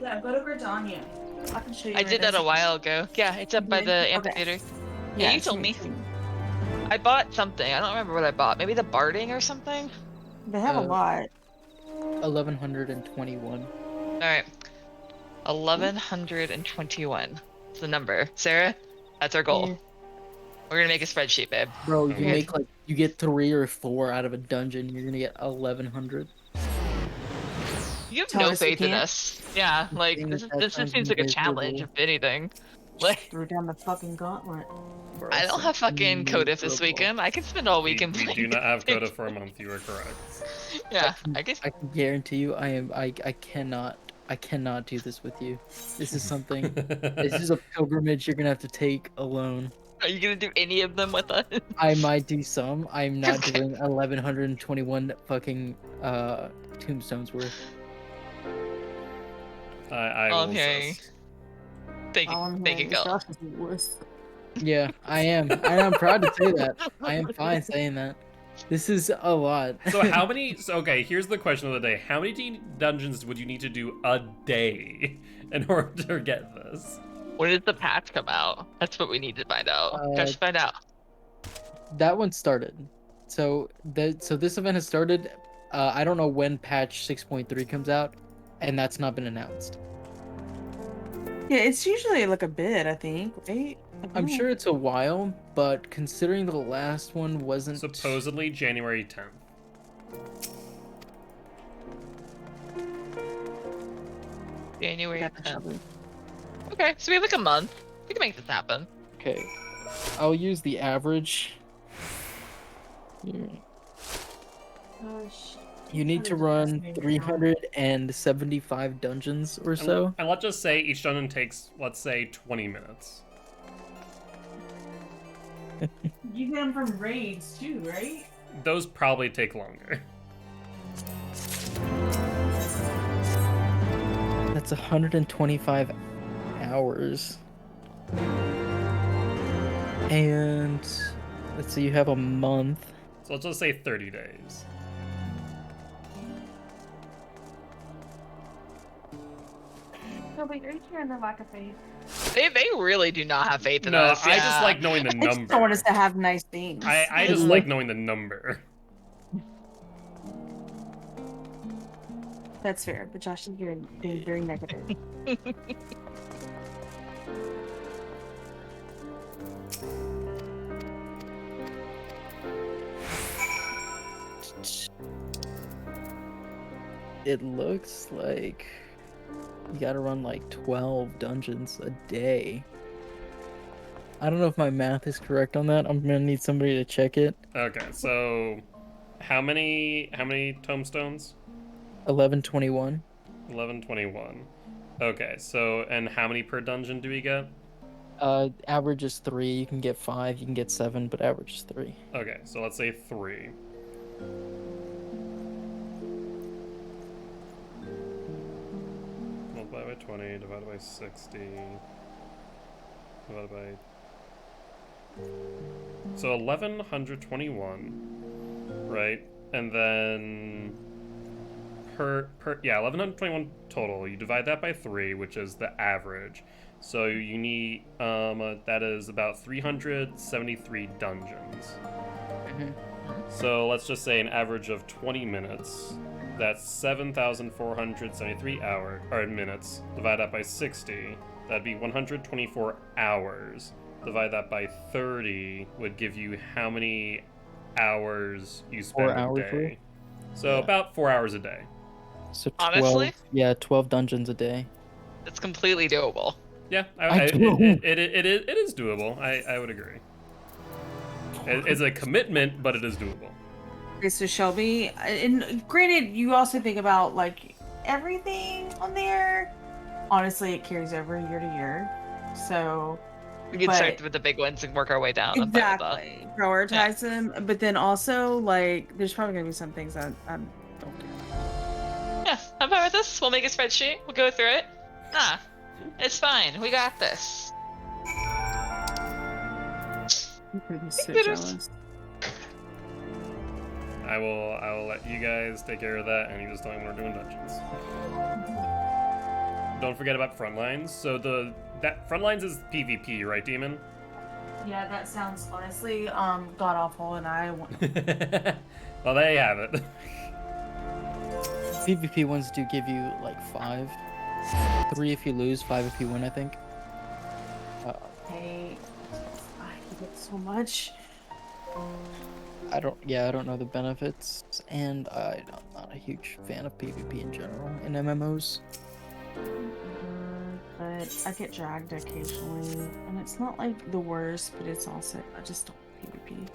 Yeah, go to Gridania. I can show you. I did that a while ago. Yeah, it's up by did? the Okay. amphitheater. Yeah, you told me. I bought something. I don't remember what I bought. Maybe the barding or something? They have a lot. 1121. Alright. 1121. It's the number. Sarah, that's our goal. Yeah. We're gonna make a spreadsheet, babe. Bro, you Okay. make you get 3 or 4 out of a dungeon, you're gonna get 1100. You have Tell no us you faith in can't. us. Yeah, like Dang, this that just sounds seems like a miserable. challenge, if anything. Like Threw down the fucking gauntlet. Bro, I don't have fucking Coda this weekend. I can spend all weekend We playing. do not have this Coda thing. for a month, you are correct. Yeah, I guess. I can guarantee you, I cannot do this with you. This is something. This is a pilgrimage you're gonna have to take alone. Are you gonna do any of them with us? I might do some. I'm not Okay. doing 1121 fucking tombstones worth. I All will I'm hearing. assist. Thank All you, I'm thank you, hearing is girl. Josh is the worst. Yeah, I am. And I'm proud to say that. I am fine saying that. This is a lot. So how many? So okay, here's the question of the day: how many dungeons would you need to do a day in order to get this? When did the patch come out? That's what we need to find out. Uh, Just find out. That one started. So this event has started. I don't know when patch 6.3 comes out, and that's not been announced. Yeah, it's usually like a bit, I think, right? I'm sure it's a while, but considering the last one wasn't Supposedly January 10th. January Got the 10th. shovel. Okay, so we have like a month. We can make this happen. Okay. I'll use the average. Here. Gosh. You need to run 375 dungeons or so. And let's just say each dungeon takes, let's say, 20 minutes. You get them from raids too, right? Those probably take longer. That's 125 hours. And let's see, you have a month. So let's just say 30 days. No, but you're hearing the lack of faith. They really do not have faith in No, us. I just yeah. like knowing the I just number. don't want us to have nice things. I just like knowing the number. That's fair, but Josh is being very negative. It looks like you gotta run like 12 dungeons a day. I don't know if my math is correct on that. I'm gonna need somebody to check it. Okay, so how many tombstones? 1121. 1121. Okay, so and how many per dungeon do we get? Average is 3. You can get 5, you can get 7, but average is 3. Okay, so let's say 3. Multiply by 20, divided by 60, divided by... So 1121, right? And then yeah, 1121 total. You divide that by 3, which is the average. So you need that is about 373 dungeons. So let's just say an average of 20 minutes. That's 7,473 minutes. Divide that by 60. That'd be 124 hours. Divide that by 30 would give you how many hours you spend 4 hours a day. worth? So Yeah. about 4 hours a day. So 12, Honestly? yeah, 12 dungeons a day. It's completely doable. Yeah, I know. it is doable. I would agree. It's a commitment, but it is doable. Okay, so Shelby, and granted, you also think about like everything on there. Honestly, it carries over year to year. So We can But- start with the big ones and work our way down. I'm fine with that. exactly, prioritize them. But then also, like, there's probably gonna be some things that I don't do. Yeah, I'm fine with this. We'll make a spreadsheet. We'll go through it. Nah, it's fine. We got this. I'm pretty so goodness. jealous. I will let you guys take care of that, and you just tell me when we're doing dungeons. Don't forget about frontlines. So that frontlines is PvP, right, Demon? Yeah, that sounds honestly god awful, and I want. Well, there you have it. PvP ones do give you like 5. 3 if you lose, 5 if you win, I think. Hey, I hate it so much. I don't know the benefits, and I'm not a huge fan of PvP in general in MMOs. But I get dragged occasionally, and it's not like the worst, but it's also I just don't PvP.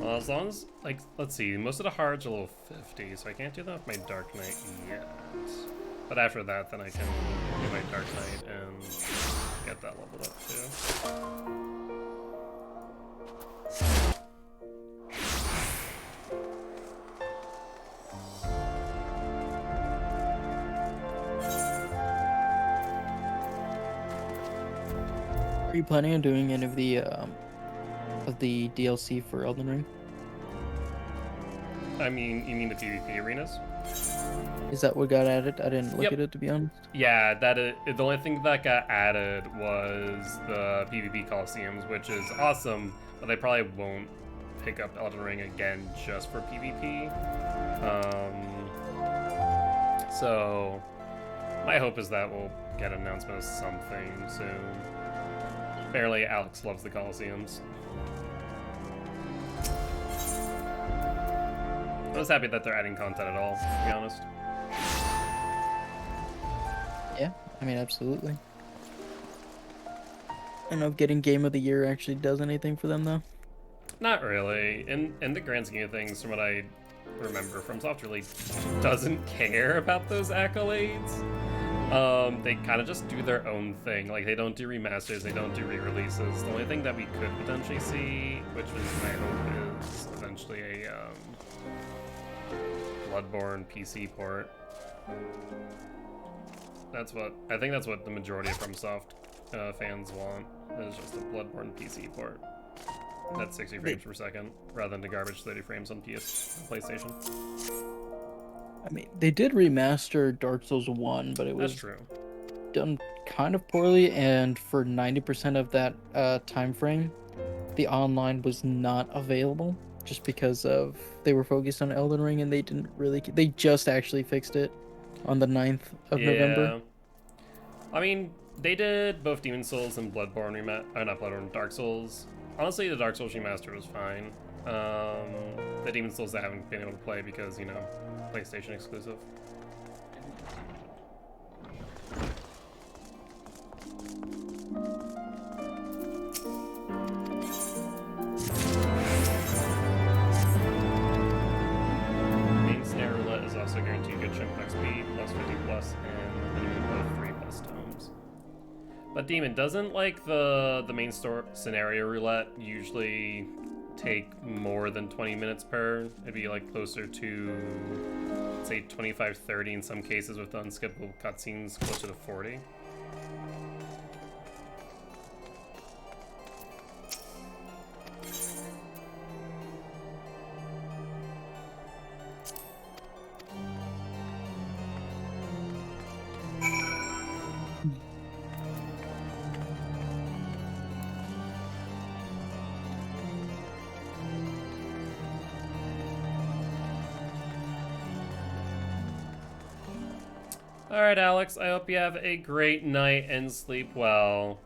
Well, as long as, like, let's see, most of the hards are level 50, so I can't do that with my Dark Knight yet. But after that, then I can do my Dark Knight and get that leveled up too. Are you planning on doing any of the DLC for Elden Ring? I mean, you mean the PvP arenas? Is that what got added? I didn't look Yep. at it, to be honest. Yeah, the only thing that got added was the PvP Coliseums, which is awesome, but they probably won't pick up Elden Ring again just for PvP. So my hope is that we'll get an announcement of something soon. Apparently, Alex loves the Coliseums. I was happy that they're adding content at all, to be honest. Yeah, I mean, absolutely. I don't know if getting Game of the Year actually does anything for them, though. Not really. In the grand scheme of things, from what I remember, FromSoft really doesn't care about those accolades. They kind of just do their own thing. Like, they don't do remasters, they don't do re-releases. The only thing that we could potentially see, which is my hope, is eventually a Bloodborne PC port. I think that's what the majority of FromSoft fans want. Is just a Bloodborne PC port. That's 60 frames per second, rather than the garbage 30 frames on PlayStation. I mean, they did remaster Dark Souls 1, but it That's was true. done kind of poorly, and for 90% of that time frame, the online was not available, just because of they were focused on Elden Ring, and they didn't really... They just actually fixed it on the 9th of November. I mean, they did both Demon Souls and Bloodborne not Bloodborne, Dark Souls. Honestly, the Dark Souls remaster was fine. The Demon Souls I haven't been able to play because, you know, PlayStation exclusive. Main snare roulette is also guaranteed good chunk XP, plus 50 plus, and minimum of 3 plus tomes. But Demon, doesn't like the main scenario roulette usually take more than 20 minutes per? It'd be like closer to, say, 25-30 in some cases, with unskippable cutscenes closer to 40. Alright, Alex, I hope you have a great night and sleep well.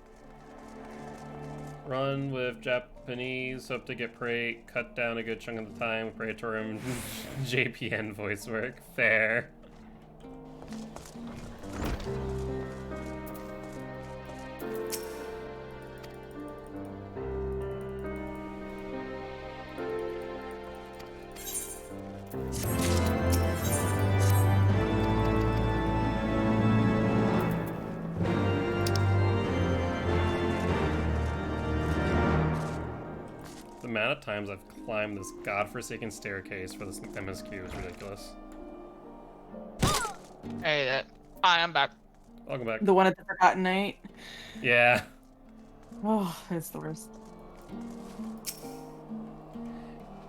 Run with Japanese, hope to get cut down a good chunk of the time with Praetorium JPN voice work. Fair. The amount of times I've climbed this godforsaken staircase for this MSQ is ridiculous. Hey, hi, I'm back. Welcome back. The one at the Forgotten Night. Yeah. Oh, it's the worst.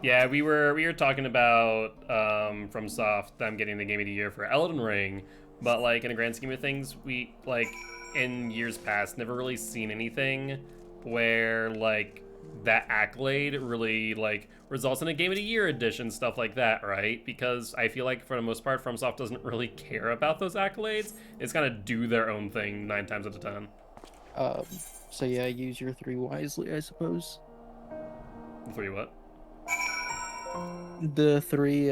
Yeah, we were talking about FromSoft them getting the Game of the Year for Elden Ring, but like in the grand scheme of things, we like in years past never really seen anything where like that accolade really like results in a Game of the Year edition, stuff like that, right? Because I feel like for the most part, FromSoft doesn't really care about those accolades. It's kind of do their own thing 9 times out of 10. So yeah, use your 3 wisely, I suppose. 3 what? The 3,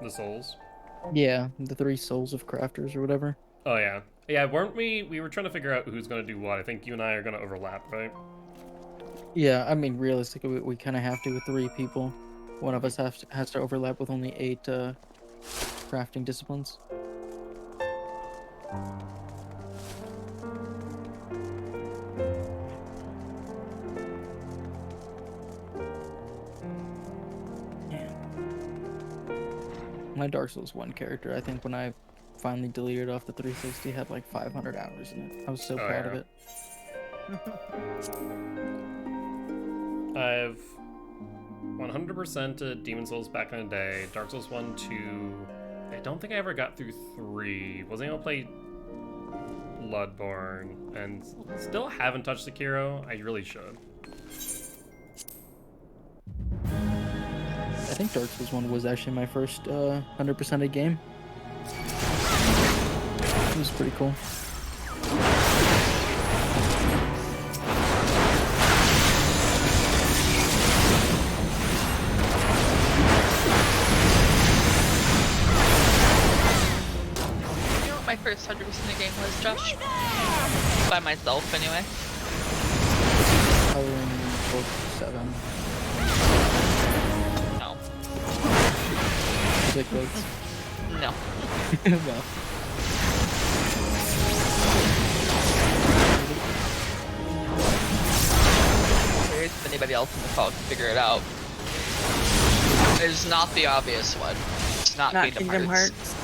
The souls. yeah, the 3 souls of crafters or whatever. Oh yeah. Yeah, weren't we were trying to figure out who's gonna do what. I think you and I are gonna overlap, right? Yeah, I mean, realistically, we kind of have to with 3 people. One of us has to overlap with only 8 crafting disciplines. Yeah. My Dark Souls 1 character, I think when I finally deleted off the 360, had like 500 hours in it. I was so Oh, proud of yeah. it. I've 100%ed Demon Souls back in the day. Dark Souls 1, 2. I don't think I ever got through 3. Wasn't able to play Bloodborne. And still haven't touched Sekiro. I really should. I think Dark Souls 1 was actually my first 100%ed game. It was pretty cool. You know what my first 100% of game was, Josh? By myself, anyway. Probably in book 7. No. 6 books. No. Well. If anybody else in the call can figure it out. It's not the obvious one. It's not Kingdom Hearts.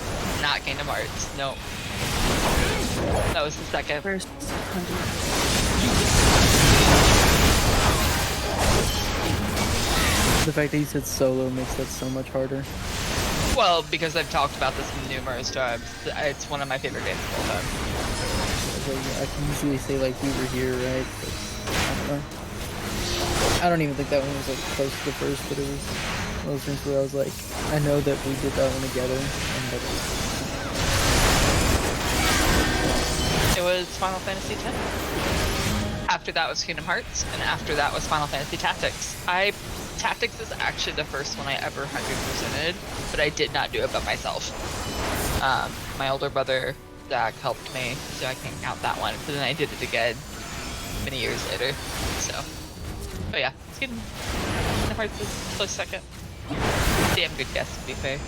Not Kingdom Hearts. No. That was the second. First 100. The fact that you said solo makes that so much harder. Well, because I've talked about this numerous times. It's one of my favorite games of all time. I can easily say like we were here, right? But I don't know. I don't even think that one was like close to the first, but it was one of those things where I was like, I know that we did that one together, and that It was Final Fantasy X. After that was Kingdom Hearts, and after that was Final Fantasy Tactics. Tactics is actually the first one I ever 100%ed, but I did not do it by myself. My older brother, Zach, helped me, so I can't count that one, but then I did it again many years later, so. But yeah, Kingdom Hearts is close second. Damn good guess, to be fair.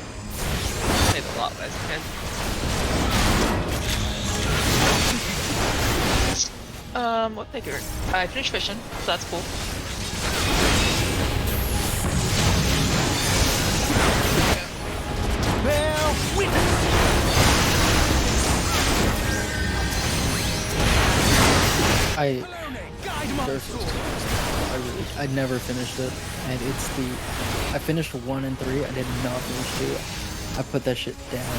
Played a lot when I was a kid. What did I do? I finished fishing, so that's cool. I never finished it, and I finished 1 and 3. I did not finish 2. I put that shit down.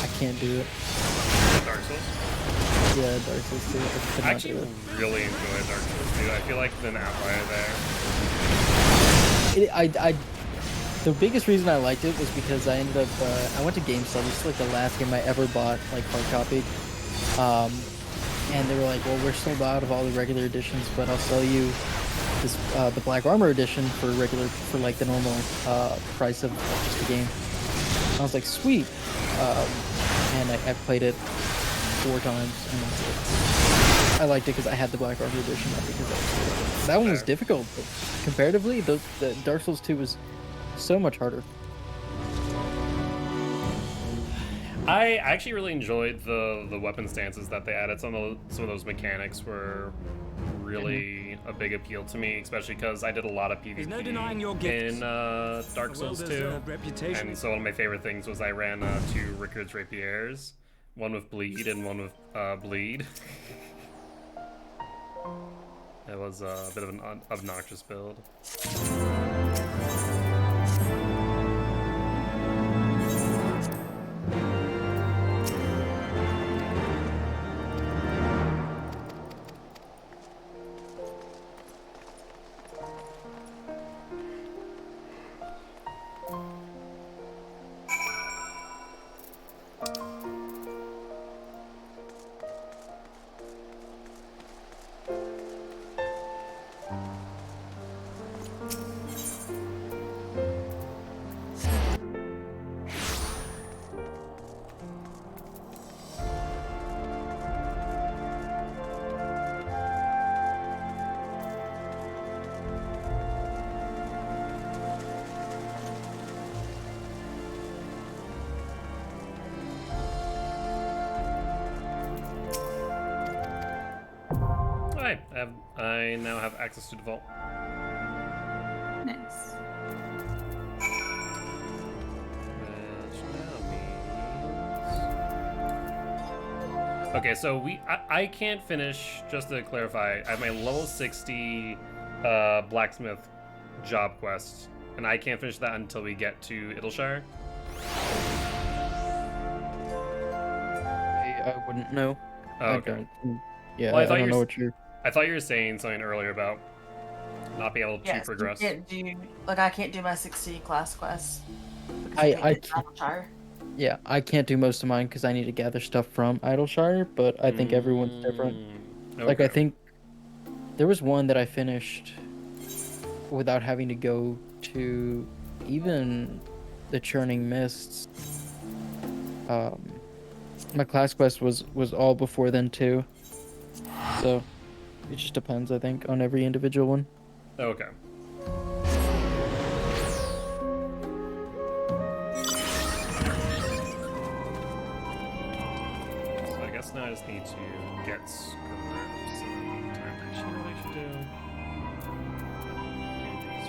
I can't do it. Dark Souls? Yeah, Dark Souls 2. I actually really enjoy Dark Souls 2. I feel like an outlier there. The biggest reason I liked it was because I ended up I went to GameStop. This is like the last game I ever bought, like hard copy. And they were like, "Well, we're sold out of all the regular editions, but I'll sell you this the Black Armor edition for like the normal price of just the game." And I was like, "Sweet," and I played it 4 times, and that's it. I liked it because I had the Black Armor edition, not because that one was difficult, but comparatively, the Dark Souls 2 was so much harder. I actually really enjoyed the weapon stances that they added. Some of those mechanics were really a big appeal to me, especially because I did a lot of PvP in Dark Souls 2. And so one of my favorite things was I ran 2 Rickard's Rapiers, one with bleed and one with bleed. It was a bit of an obnoxious build. Hi, I now have access to the vault. Nice. Which now means... Okay, so I can't finish, just to clarify, I have my level 60 blacksmith job quest, and I can't finish that until we get to Idleshire. I wouldn't know. Oh, okay. I don't. Yeah, Well, I I thought don't you know were- what you're. I thought you were saying something earlier about not being able to Yes, progress. you can't do I can't do my 60 class quests. Because I can't get can't- Idleshire. Yeah, I can't do most of mine because I need to gather stuff from Idleshire, but I think everyone's different. Like, I Okay. think there was one that I finished without having to go to even the Churning Mists. My class quest was all before then too. So it just depends, I think, on every individual one. Okay. So I guess now I just need to get scripts in the meantime. Actually, what I should do? Do these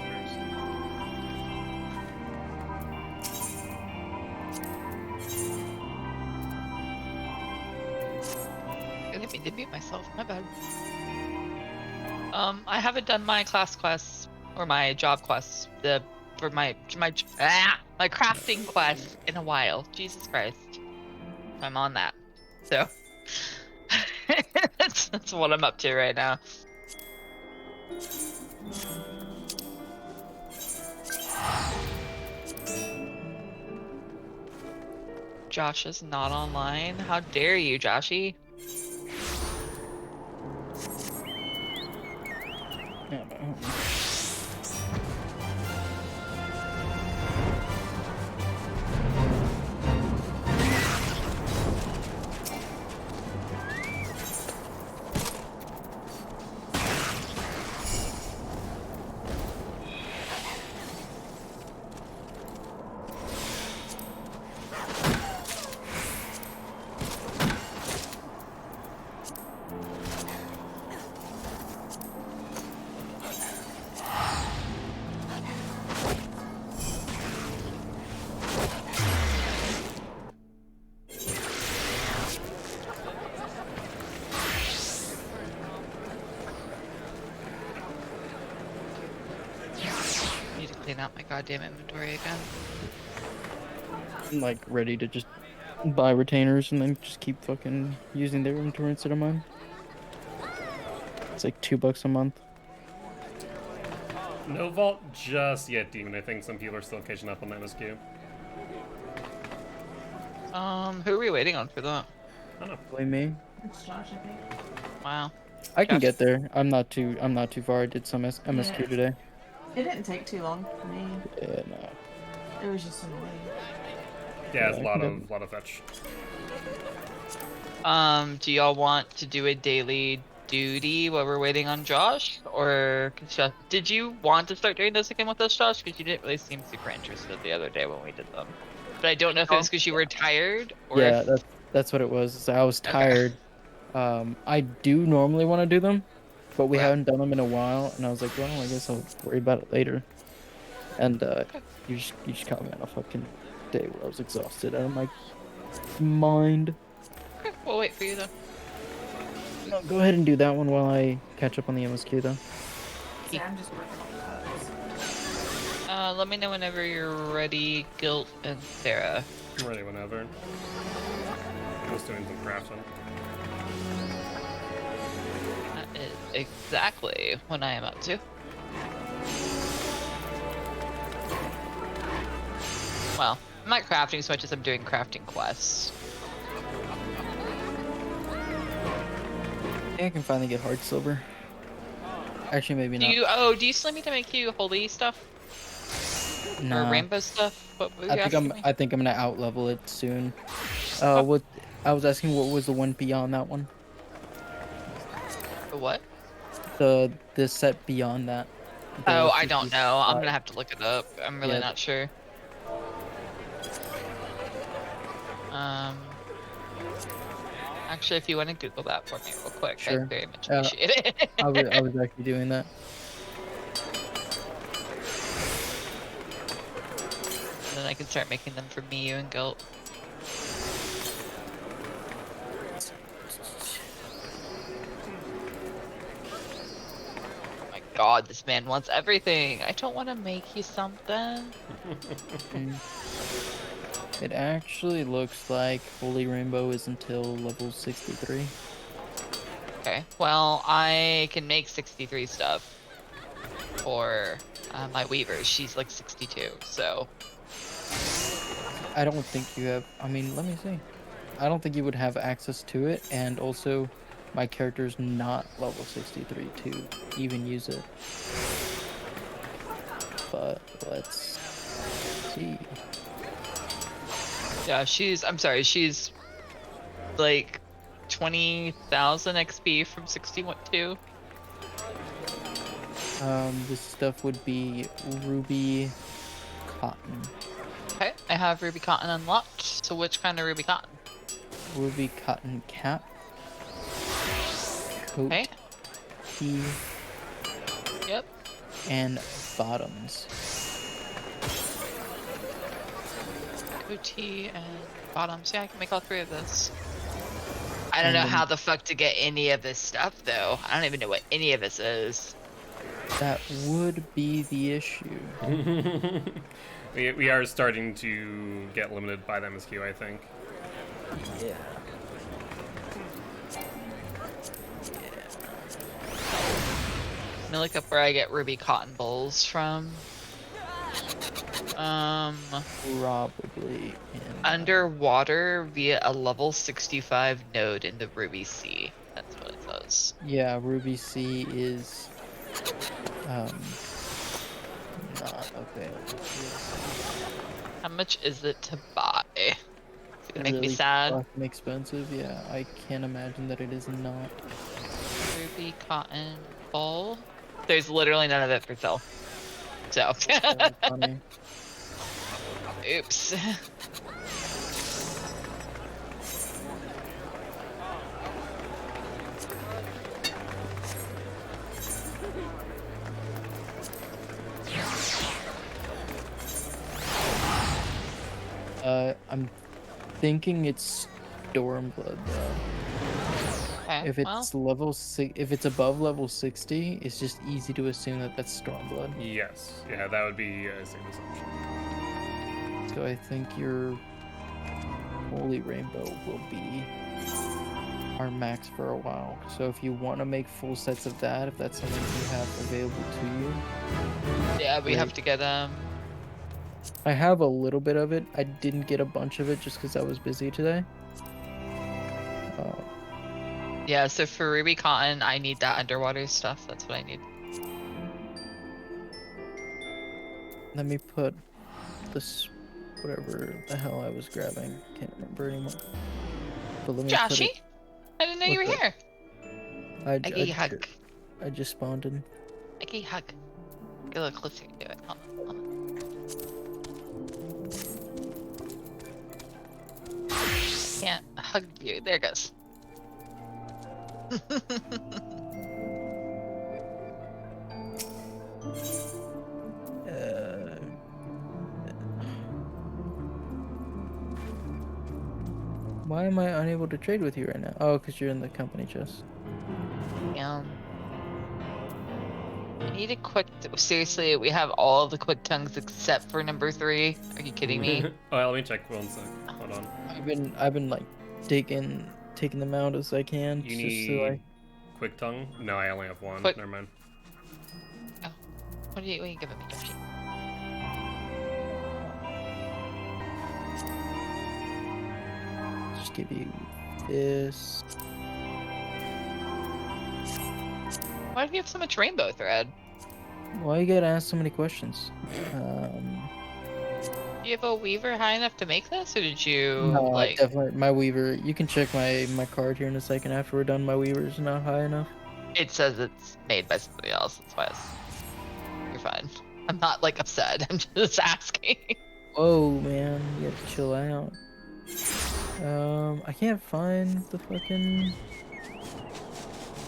I didn't mean to mute myself. My bad. I haven't done my class quests or my job quests for my crafting quest in a while. Jesus Christ, I'm on that. So that's what I'm up to right now. Josh is not online. How dare you, Joshy? Yeah, no. Need to clean out my goddamn inventory again. I'm like ready to just buy retainers and then just keep fucking using their inventory instead of mine. It's like $2 a month. No vault just yet, Demon. I think some people are still catching up on that MSQ. Who are we waiting on for that? I don't know. Blame me. It's Josh, I think. Wow. I can Gotcha. get there. I'm not too far. I did some MSQ Yeah. today. It didn't take too long for me. Yeah, no. It was just annoying. Yeah, it's Yeah, a I lot can of fetch. Do y'all want to do a daily duty while we're waiting on Josh? Or did you want to start doing this again with us, Josh? Because you didn't really seem super interested the other day when we did them. But I don't know if it was because you were tired or Yeah, if... that's what it was. is I was Okay. tired. I do normally want to do them, but we Okay. haven't done them in a while, and I was like, well, I guess I'll worry about it later. And you just caught me on a fucking day where I was exhausted out of my mind. Okay, we'll wait for you then. No, go ahead and do that one while I catch up on the MSQ though. See, I'm just working on cuts. Let me know whenever you're ready, Gilt and Sarah. I'm ready whenever. I was doing some crafting. That is exactly what I am up to. Well, I'm not crafting so much as I'm doing crafting quests. I think I can finally get hard silver. Actually, maybe not. Do you still need to make you holy stuff? Nah. Or rainbow stuff? What were you asking me? I think I'm gonna out level it soon. What I was asking, what was the one beyond that one? The what? The set beyond that. Oh, The I don't know. I'm 55. gonna have to look it up. I'm really Yeah. not sure. Actually, if you want to Google that for me real quick, Sure. I'd very much appreciate it. I was actually doing that. And then I can start making them for me, you, and Guilt. Oh my god, this man wants everything. I don't want to make you something. Mm. It actually looks like Holy Rainbow is until level 63. Okay, well, I can make 63 stuff for my Weaver. She's like 62, so. I don't think you have. I mean, let me see. I don't think you would have access to it, and also, my character's not level 63 to even use it. But let's see. Yeah, I'm sorry, she's like 20,000 XP from 61 This stuff would be Ruby Cotton. Okay, I have Ruby Cotton unlocked. So which kind of Ruby Cotton? Ruby Cotton cap. Coat. Okay. Tee. Yep. And bottoms. Goatee and bottoms. Yeah, I can make all three of those. I don't know And how the fuck to get any of this stuff though. I don't even know what any of this is. That would be the issue. We are starting to get limited by the MSQ, I think. Yeah. Let me look up where I get Ruby Cotton bowls from. Probably in Underwater via a level 65 node in the Ruby Sea. That's what it says. Yeah, Ruby C is not available. How much is it to buy? It's gonna make me Really sad. fucking expensive. Yeah, I can't imagine that it is not. Ruby Cotton bowl. There's literally none of it for sale. So. That's funny. Oops. I'm thinking it's Stormblood though. Okay, If it's if it's above level 60, it's just easy to assume that that's Stormblood. Yes. Yeah, that would be a safe assumption. So I think your Holy Rainbow will be our max for a while. So if you want to make full sets of that, if that's something you have available to you. yeah, we have to get I have a little bit of it. I didn't get a bunch of it just because I was busy today. yeah, so for Ruby Cotton, I need that underwater stuff. That's what I need. Let me put this, whatever the hell I was grabbing. Can't remember anymore. But let me put Joshy? it. I didn't know you were What the- here. I I get you a hug. I just spawned in. I get you a hug. Get a little closer to it. Hold on, hold on. Can't hug you. There it goes. Why am I unable to trade with you right now? Oh, because you're in the company chest. I need a quick. Seriously, we have all of the quick tongues except for number 3. Are you kidding me? Oh, let me check 1 sec. Hold on. I've been like taking them out as I can. You just need so I... quick tongue? No, I only have 1. Quick- Never mind. What are you giving me, Yoshi? just give you this. Why do you have so much rainbow thread? Why you gotta ask so many questions? Do you have a weaver high enough to make this, or did you No, I like? definitely my weaver. You can check my card here in a second after we're done. My weaver's not high enough. It says it's made by somebody else. That's why you're fine. I'm not like upset. I'm just asking. Whoa, man, you have to chill out. I can't find the fucking.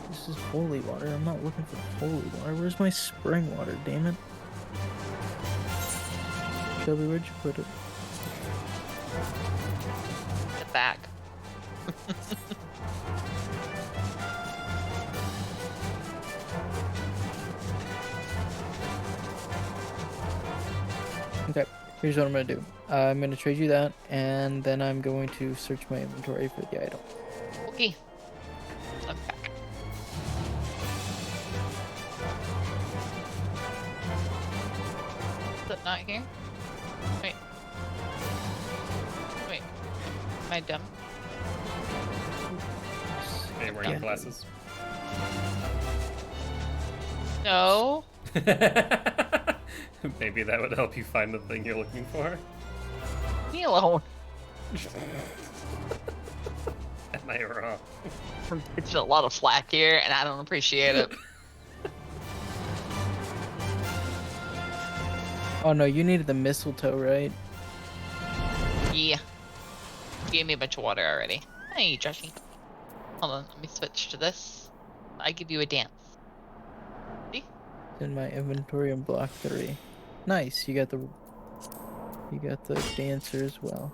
This is holy water. I'm not looking for holy water. Where's my spring water? Damn it. Shelby, where'd you put it? Get back. Okay, here's what I'm gonna do. I'm gonna trade you that, and then I'm going to search my inventory for the item. Okay. I'm back. Is it not here? Wait. Wait. Am I dumb? Are you wearing Yeah. glasses? No. Maybe that would help you find the thing you're looking for. Leave me alone. Am I wrong? It's a lot of flack here, and I don't appreciate it. Oh no, you needed the mistletoe, right? Yeah. You gave me a bunch of water already. Hey, Joshy. Hold on, let me switch to this. I give you a dance. See? It's in my inventory on block 3. Nice, you got the dancer as well.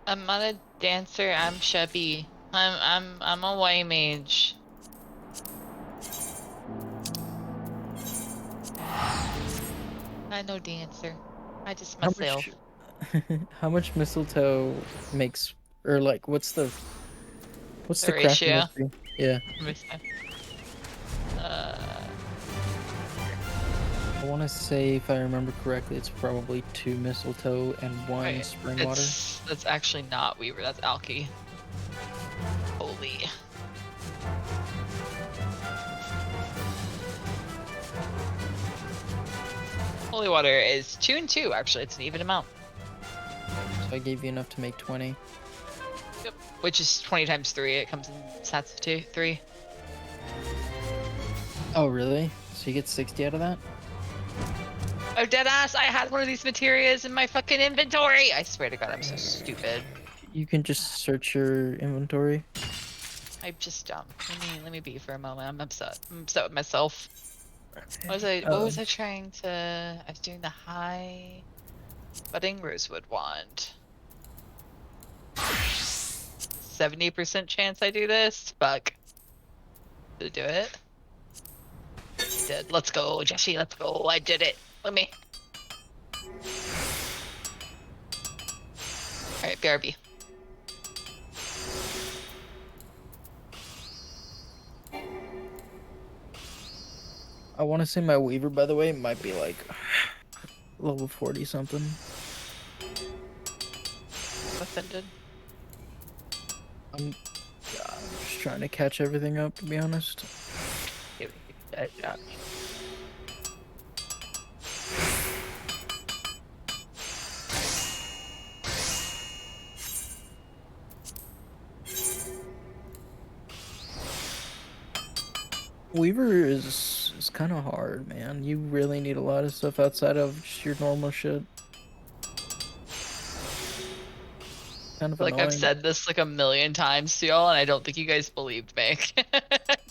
I'm not a dancer, I'm chubby. I'm a white mage. I'm no dancer. I just How myself. much, how much mistletoe makes, or like, what's the The crafting ratio? recipe? Yeah, Let me see. I want to say, if I remember correctly, it's probably 2 mistletoe and 1 Wait, spring water. that's actually not Weaver, that's Alki. Holy. Holy water is 2 and 2, actually. It's an even amount. So I gave you enough to make 20. Yep. Which is 20 times 3. It comes in sets of 2, 3. Oh, really? So you get 60 out of that? Oh, deadass, I had one of these materials in my fucking inventory! I swear to god, I'm so stupid. You can just search your inventory. I'm just dumb. Let me be for a moment. I'm upset. I'm upset with myself. What was I trying to... I was doing the high... budding rosewood wand. 70% chance I do this? Fuck. Did I do it? Did. Let's go, Jesse, let's go. I did it. Let me. Alright, BRB. I want to say my weaver, by the way, might be like level 40 something. Offended. I'm just trying to catch everything up, to be honest. Weaver is kind of hard, man. You really need a lot of stuff outside of just your normal shit. Kind of Like annoying. I've said this like a million times to y'all, and I don't think you guys believed me.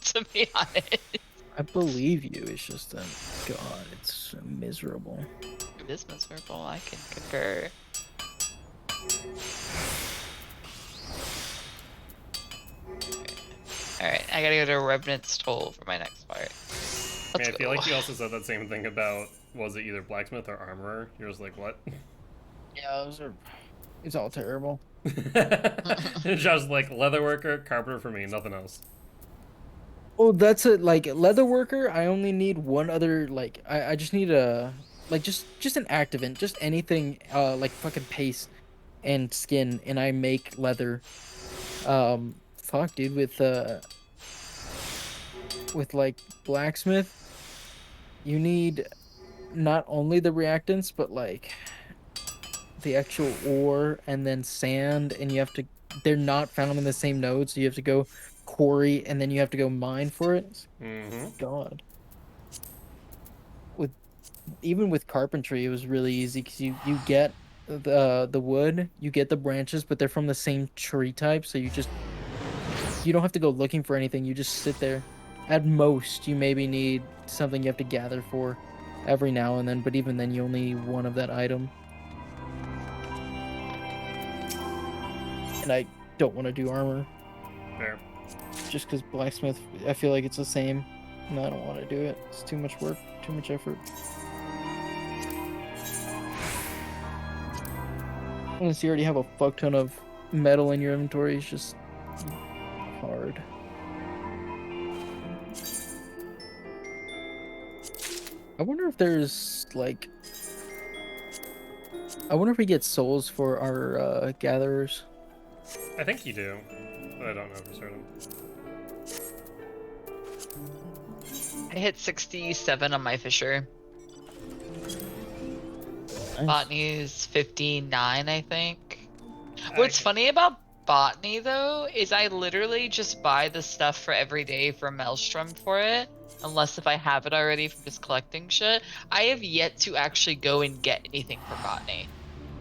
To be honest. I believe you. It's just that, God, it's miserable. It is miserable, I can concur. Alright, I gotta go to Revenant's Toll for my next part. I mean, I feel like you also said that same thing about, was it either blacksmith or armorer? You're just like, what? Yeah, it's all terrible. Just like leatherworker, carpenter for me, nothing else. Oh, that's it. Like leatherworker, I only need one other. Like I just need a like just an activant, just anything. Like fucking paste and skin, and I make leather. Fuck, dude, with like blacksmith, you need not only the reactants, but like the actual ore and then sand, and you have to. They're not found in the same node, so you have to go quarry and then you have to go mine for it. Mm-hmm. God. Even with carpentry, it was really easy because you get the wood. You get the branches, but they're from the same tree type, so you don't have to go looking for anything. You just sit there. At most, you maybe need something you have to gather for every now and then, but even then, you only need one of that item. And I don't want to do armor. Fair. Just because blacksmith, I feel like it's the same. And I don't want to do it. It's too much work, too much effort. Unless you already have a fuck ton of metal in your inventory, it's just hard. I wonder if there's like... I wonder if we get souls for our gatherers. I think you do, but I don't know for certain. I hit 67 on my Fisher. Nice. Botany is 59, I think. What's funny about Botany, though, is I literally just buy the stuff for every day for Maelstrom for it. Unless if I have it already from just collecting shit. I have yet to actually go and get anything for Botany.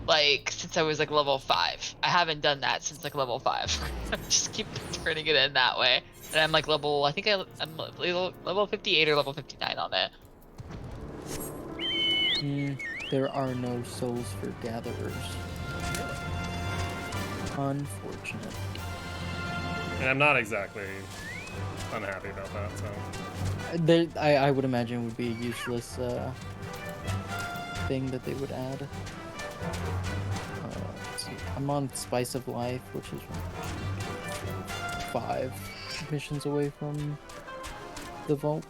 Like, since I was like level 5. I haven't done that since like level 5. I just keep turning it in that way. And I'm like level, I think I'm level 58 or level 59 on it. There are no souls for gatherers. Unfortunate. And I'm not exactly unhappy about that, so. I would imagine would be a useless thing that they would add. Let's see. I'm on Spice of Life, which is 5 missions away from the vault.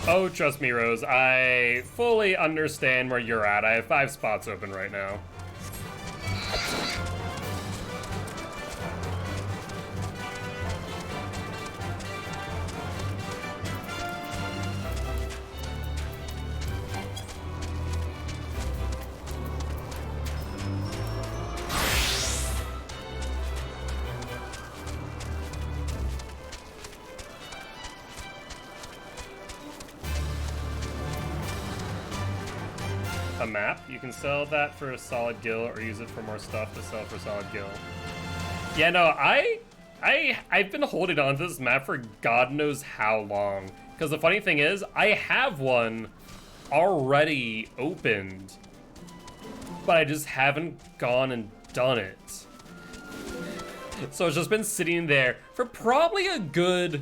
Oh, trust me, Rose. I fully understand where you're at. I have 5 spots open right now. A map? You can sell that for a solid gil or use it for more stuff to sell for solid gil. Yeah, no, I've been holding on to this map for God knows how long. Because the funny thing is, I have one already opened, but I just haven't gone and done it. So it's just been sitting there for probably a good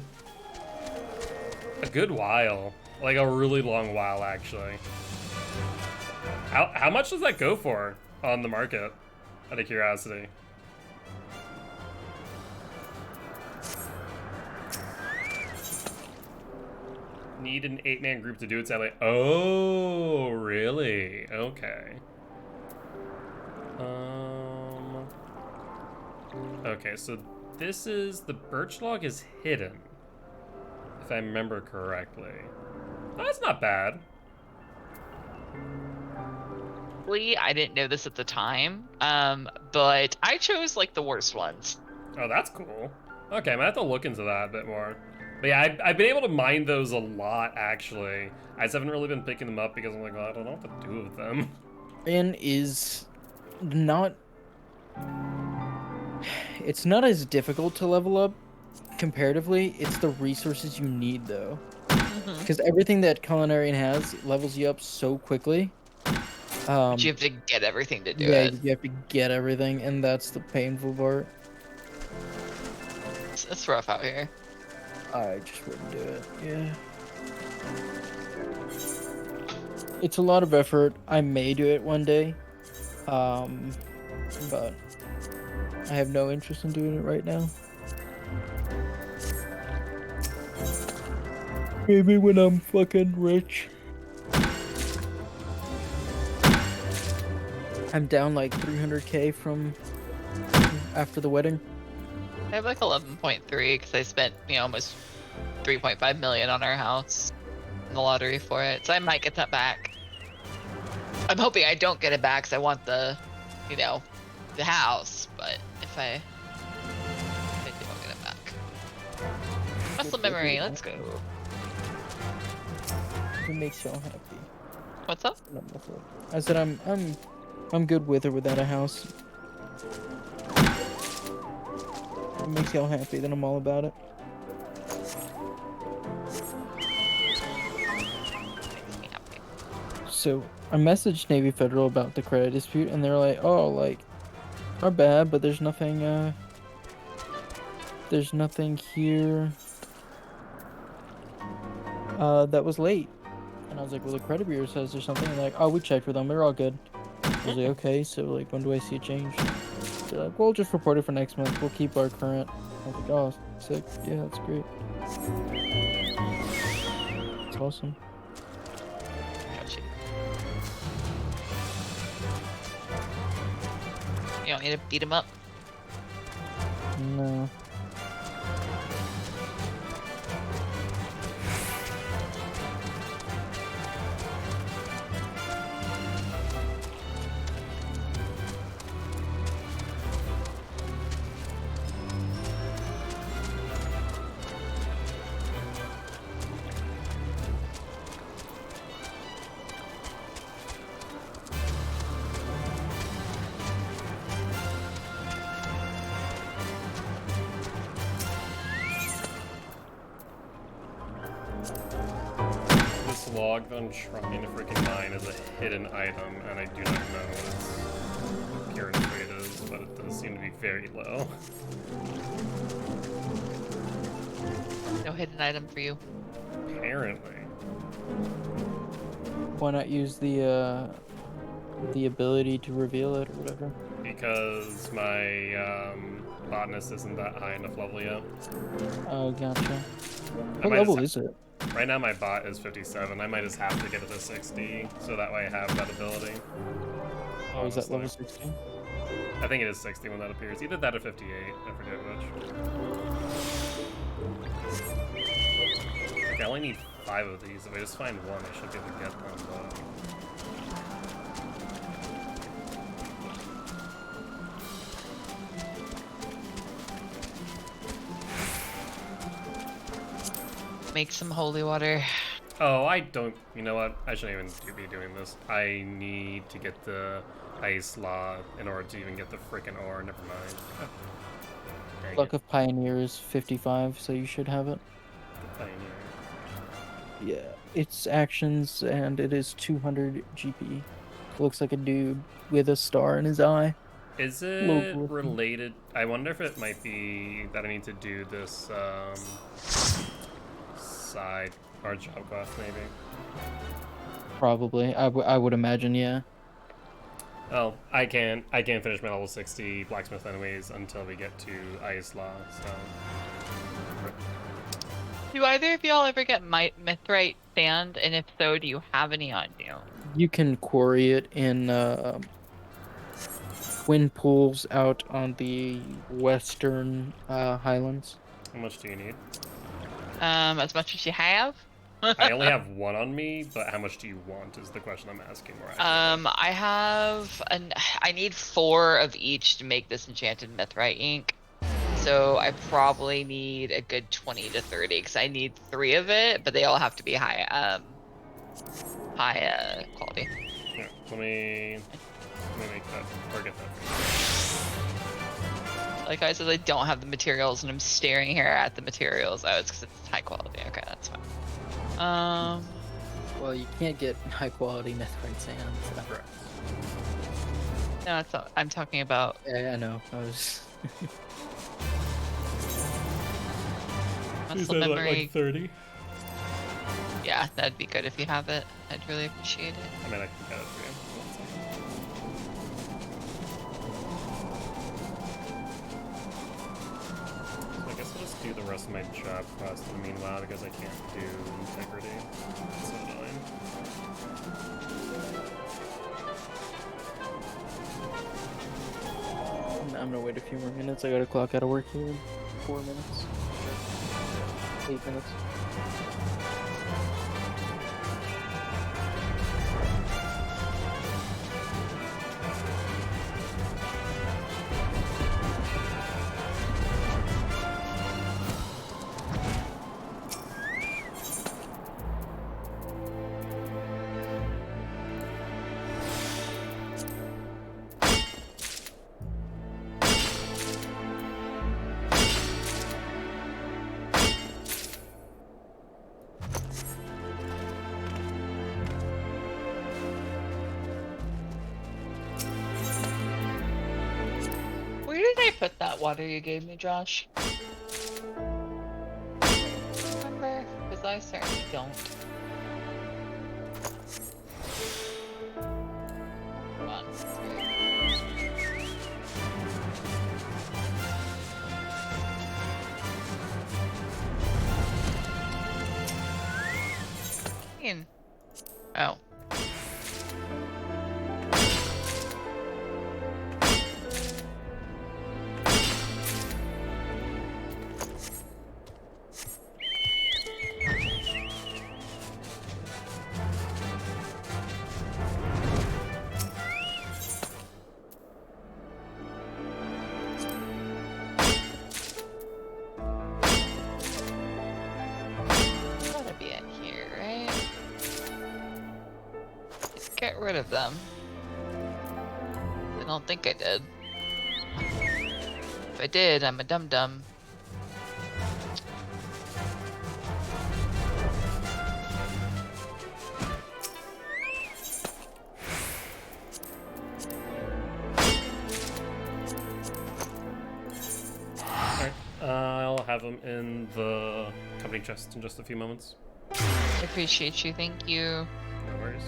while. Like a really long while, actually. How much does that go for on the market, out of curiosity? Need an 8-man group to do it, sadly. Oh, really? Okay. Okay, so this is, the birch log is hidden, if I remember correctly. Oh, that's not bad. I didn't know this at the time, but I chose like the worst ones. Oh, that's cool. Okay, I'm gonna have to look into that a bit more. But yeah, I've been able to mine those a lot, actually. I just haven't really been picking them up because I'm like, well, I don't know what to do with them. And is not... It's not as difficult to level up comparatively. It's the resources you need, though. Because everything that Culinarian has levels you up so quickly. But you have to get everything to do yeah, it. you have to get everything, and that's the painful part. It's rough out here. I just wouldn't do it, yeah. It's a lot of effort. I may do it one day. But I have no interest in doing it right now. Maybe when I'm fucking rich. I'm down like 300k from after the wedding. I have like 11.3 because I spent, almost 3.5 million on our house in the lottery for it. So I might get that back. I'm hoping I don't get it back because I want the house. But if I do, I'll get it back. Muscle memory, let's go. it makes y'all happy. What's up? No, that's it. I said I'm good with or without a house. It makes y'all happy, then I'm all about it. Makes me happy. So I messaged Navy Federal about the credit dispute, and they're like, "Oh, like, our bad, but there's nothing here that was late." And I was like, "Well, the credit bureau says there's something." And they're like, "Oh, we checked with them. They're all good." I was like, "Okay, so like, when do I see a change?" They're like, "We'll just report it for next month. We'll keep our current." I was like, "Oh, sick. Yeah, that's great. It's awesome." Gotcha. You want me to beat him up? No. This log that I'm trying to freaking mine is a hidden item, and I do not know what its purity rate is, but it does seem to be very low. No hidden item for you. Apparently. Why not use the ability to reveal it or whatever? Because my botanist isn't that high enough level yet. Oh, gotcha. I What might level just is it? Right now my bot is 57. I might just have to get it to 60, so that way I have that ability. Oh, is that Honestly. level 16? I think it is 60 when that appears. Either that or 58. I forget which. Like, I only need 5 of these. If I just find one, I should be able to get them, but... Make some holy water. Oh, I don't... You know what? I shouldn't even be doing this. I need to get the ice law in order to even get the frickin' ore. Never mind. Dang Luck it. of Pioneer is 55, so you should have it. Pioneer. Yeah, it's actions and it is 200 GP. Looks like a dude with a star in his eye. Is Low it glisten. related? I wonder if it might be that I need to do this side or job quest, maybe. Probably. I would imagine, yeah. Oh, I can't finish my level 60 blacksmith anyways until we get to Ice Law. So Do either of y'all ever get mithrite sand? And if so, do you have any on you? You can quarry it in wind pools out on the western highlands. how much do you need? As much as you have. I only have 1 on me, but how much do you want is the question I'm asking more accurately. I have I need 4 of each to make this enchanted mithrite ink. So I probably need a good 20 to 30 because I need 3 of it, but they all have to be high quality. Here, let me make that or get that. Like I said, I don't have the materials, and I'm staring here at the materials. Oh, it's because it's high quality. Okay, that's fine. Well, you can't get high quality netherite sand. So. Correct. No, it's not. I'm talking about. Yeah, I know. I was. Muscle memory. 30? Yeah, that'd be good if you have it. I'd really appreciate it. I mean, I can get it for you. So I guess I'll just do the rest of my job quest in the meanwhile because I can't do integrity. It's so annoying. I'm gonna wait a few more minutes. I gotta clock out of work here in 4 minutes. 8 minutes. did I put that water you gave me, Josh? Remember? Because I certainly don't. Come on. Oh. Gotta be in here, right? Get rid of them. I don't think I did. If I did, I'm a dum-dum. Alright, I'll have them in the company chest in just a few moments. I appreciate you, thank you. No worries.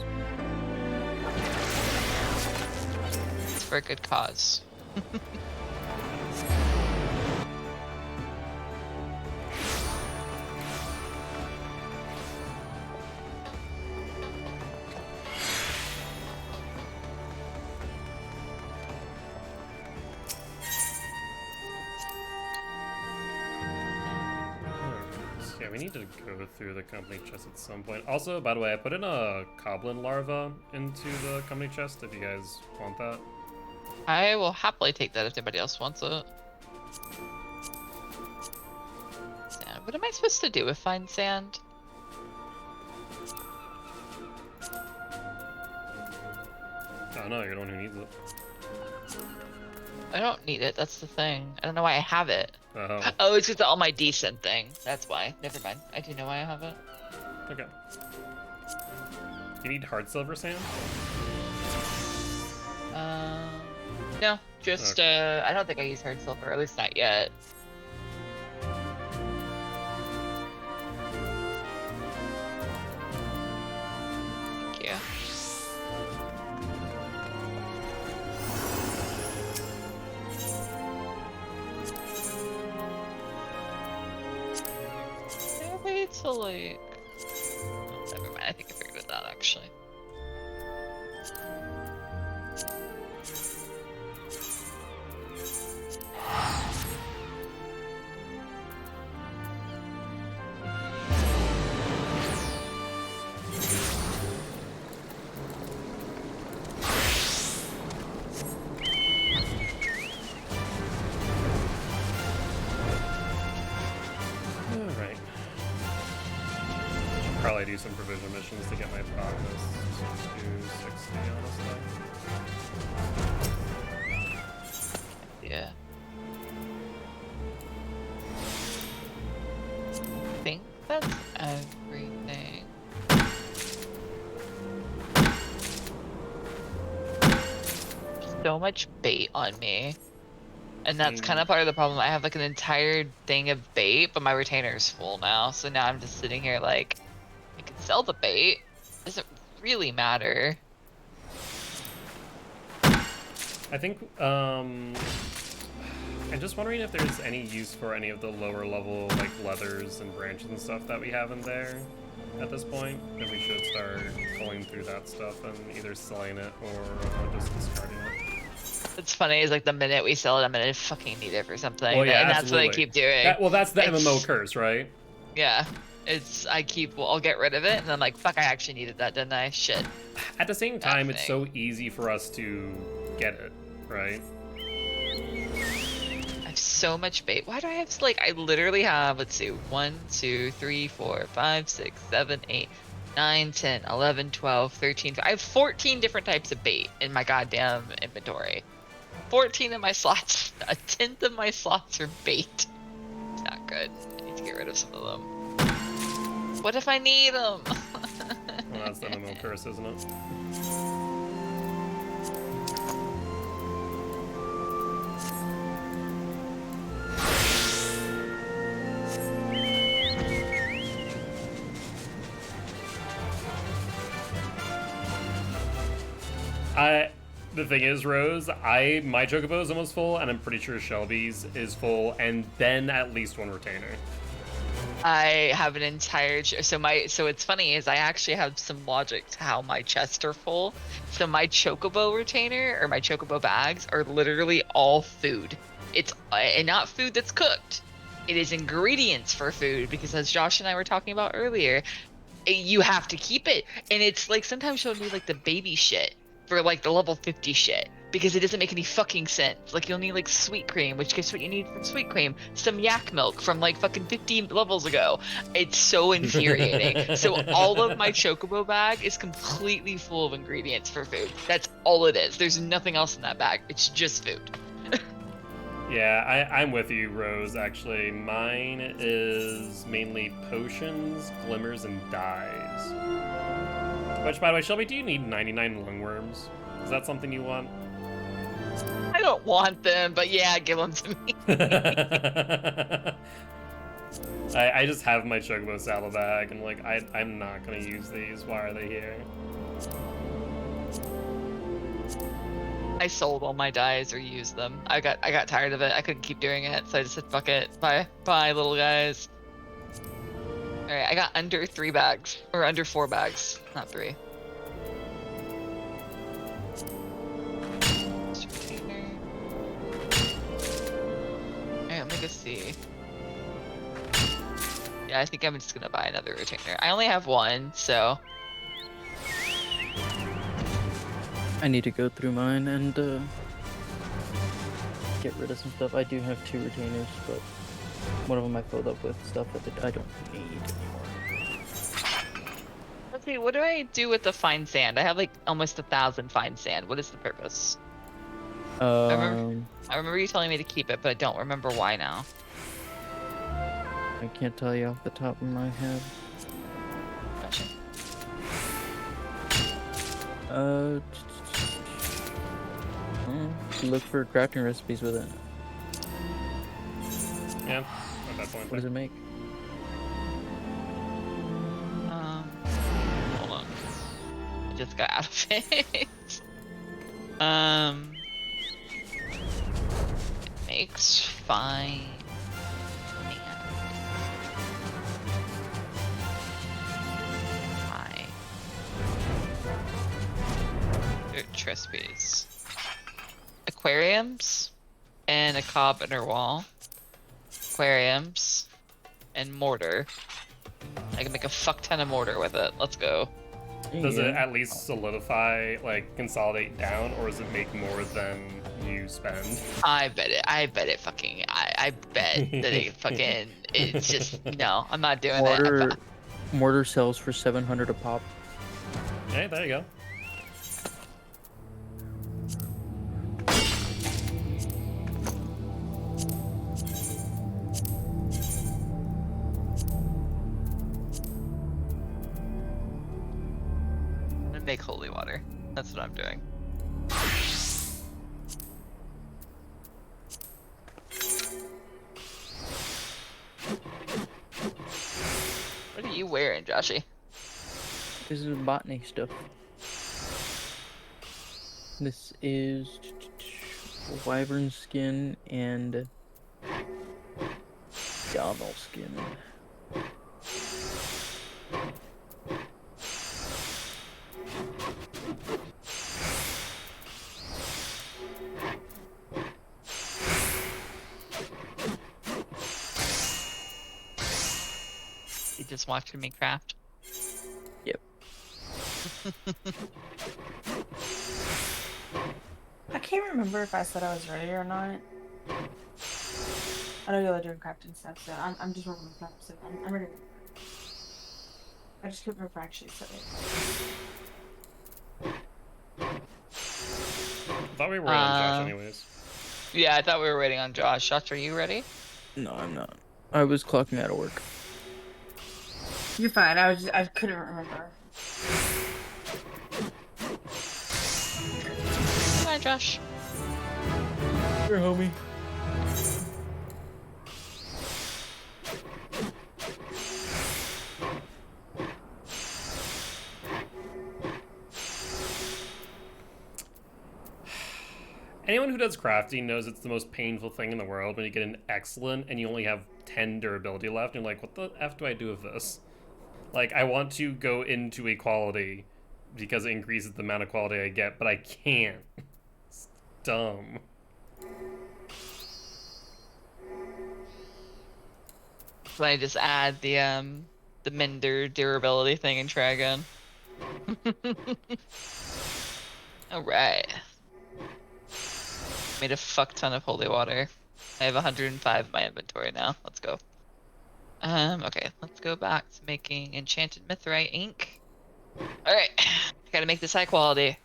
It's for a good cause. Yeah, we need to go through the company chest at some point. Also, by the way, I put in a goblin larva into the company chest if you guys want that. I will happily take that if anybody else wants it. Sand. What am I supposed to do with fine sand? Oh no, you're the one who needs it. I don't need it, that's the thing. I don't know why I have it. Oh, Oh, it's just all my decent thing. That's why. Never mind. I do know why I have it. okay. You need hard silver sand? No, just, I don't think I use hard silver, at least not yet. Thank you. Wait till like... Oh, never mind, I think I figured it out actually. Alright. Probably do some provision missions to get my progress to 60, honestly. Yeah. I think that's everything. So much bait on me. And that's kind of part of the problem. I have like an entire thing of bait, but my retainer is full now. So now I'm just sitting here like, I can sell the bait. Doesn't really matter. I think, I'm just wondering if there's any use for any of the lower level, like, leathers and branches and stuff that we have in there at this point. If we should start pulling through that stuff and either selling it or just discarding it. What's funny is like the minute we sell it, I'm gonna fucking need it for something. Well, yeah, and that's what I absolutely. keep doing. Well, that's the It's- MMO curse, right? Yeah. I'll get rid of it, and I'm like, fuck, I actually needed that, didn't I? Shit. At the same time, it's thing. so easy for us to get it, right? I have so much bait. Why do I have, like, I literally have, let's see, 1, 2, 3, 4, 5, 6, 7, 8, 9, 10, 11, 12, 13. I have 14 different types of bait in my goddamn inventory. 14 of my slots, a tenth of my slots are bait. It's not good. I need to get rid of some of them. What if I need them? Well, that's the MMO curse, isn't it? The thing is, Rose, my chocobo is almost full, and I'm pretty sure Shelby's is full, and then at least one retainer. I have an entire so it's funny is I actually have some logic to how my chests are full. So my chocobo retainer or my chocobo bags are literally all food. It's and not food that's cooked. It is ingredients for food because as Josh and I were talking about earlier, you have to keep it. And it's like sometimes you'll need like the baby shit for like the level 50 shit because it doesn't make any fucking sense. Like you'll need like sweet cream, which guess what you need from sweet cream? Some yak milk from like fucking 15 levels ago. It's so infuriating. So all of my chocobo bag is completely full of ingredients for food. That's all it is. There's nothing else in that bag. It's just food. Yeah, I'm with you, Rose, actually. Mine is mainly potions, glimmers, and dyes. Which, by the way, Shelby, do you need 99 lungworms? Is that something you want? I don't want them, but yeah, give them to me. I just have my chocobo saddlebag, and like, I'm not gonna use these. Why are they here? I sold all my dyes or used them. I got tired of it. I couldn't keep doing it, so I just said fuck it. Bye, little guys. All right, I got under 3 bags or under 4 bags, not 3. Alright, let me go see. Yeah, I think I'm just gonna buy another retainer. I only have 1, so. I need to go through mine and get rid of some stuff. I do have 2 retainers, but one of them I filled up with stuff that I don't need anymore. Let's see, what do I do with the fine sand? I have like almost 1,000 fine sand. What is the purpose? I remember you telling me to keep it, but I don't remember why now. I can't tell you off the top of my head. Gotcha. Look for crafting recipes with it. Yeah, at that point. What does it make? Hold on. I just got out of it. It makes fine. Recipes. Aquariums and a cob inner wall. Aquariums and mortar. I can make a fuck ton of mortar with it. Let's go. Does it at least solidify, like, consolidate down, or does it make more than you spend? I bet it fucking, I bet that it fucking, it's just, no, I'm not doing that. Mortar sells for 700 a pop. Hey, there you go. Make holy water. That's what I'm doing. What are you wearing, Joshy? This is botany stuff. This is wyvern skin and camel skin. Just watching me craft. Yep. I can't remember if I said I was ready or not. I know y'all are doing crafting stuff, so I'm just working with crafting stuff. I'm ready. I just couldn't remember if I actually said it. I thought we were on Josh anyways. Yeah, I thought we were waiting on Josh. Josh, are you ready? No, I'm not. I was clocking out of work. You're fine. I couldn't remember. Come on, Josh. Here, homie. does crafting knows it's the most painful thing in the world when you get an excellent and you only have 10 durability left. And you're like, what the F do I do with this? Like, I want to go into equality because it increases the amount of quality I get, but I can't. It's dumb. So I just add the Mender durability thing and try again. Alright. Made a fuck ton of holy water. I have 105 in my inventory now. Let's go. Okay, let's go back to making enchanted mithrite ink. Alright, gotta make this high quality.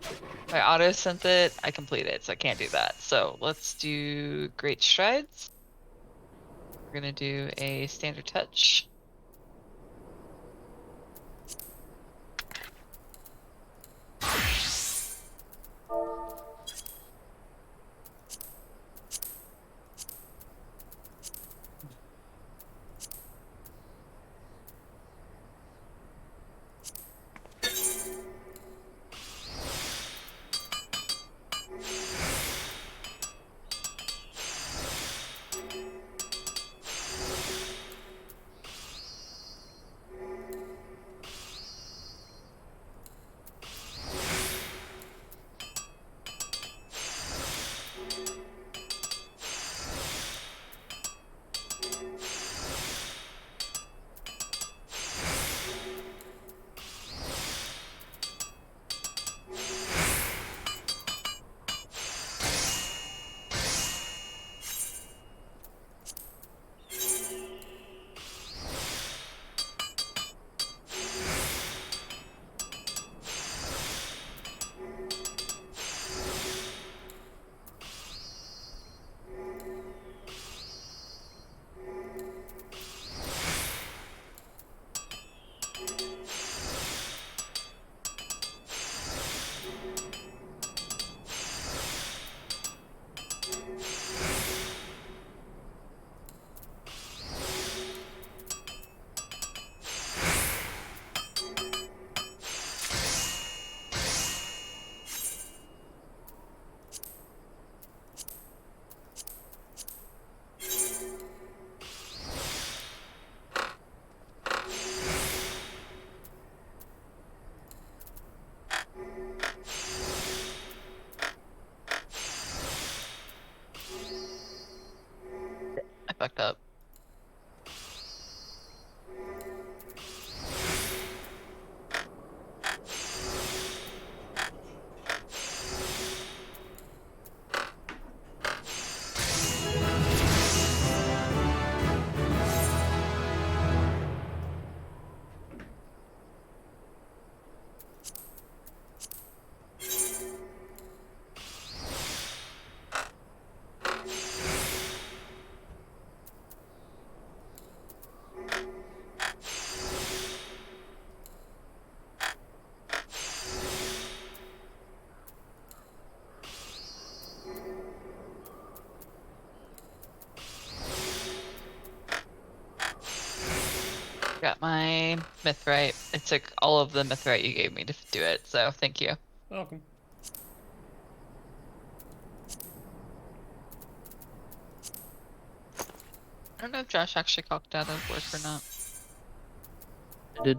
If I auto-synth it, I complete it, so I can't do that. So let's do great strides. We're gonna do a standard touch. I fucked up. Got my mithrite. It took all of the mithrite you gave me to do it, so thank you. Welcome. I don't know if Josh actually clocked out of work or not. I did.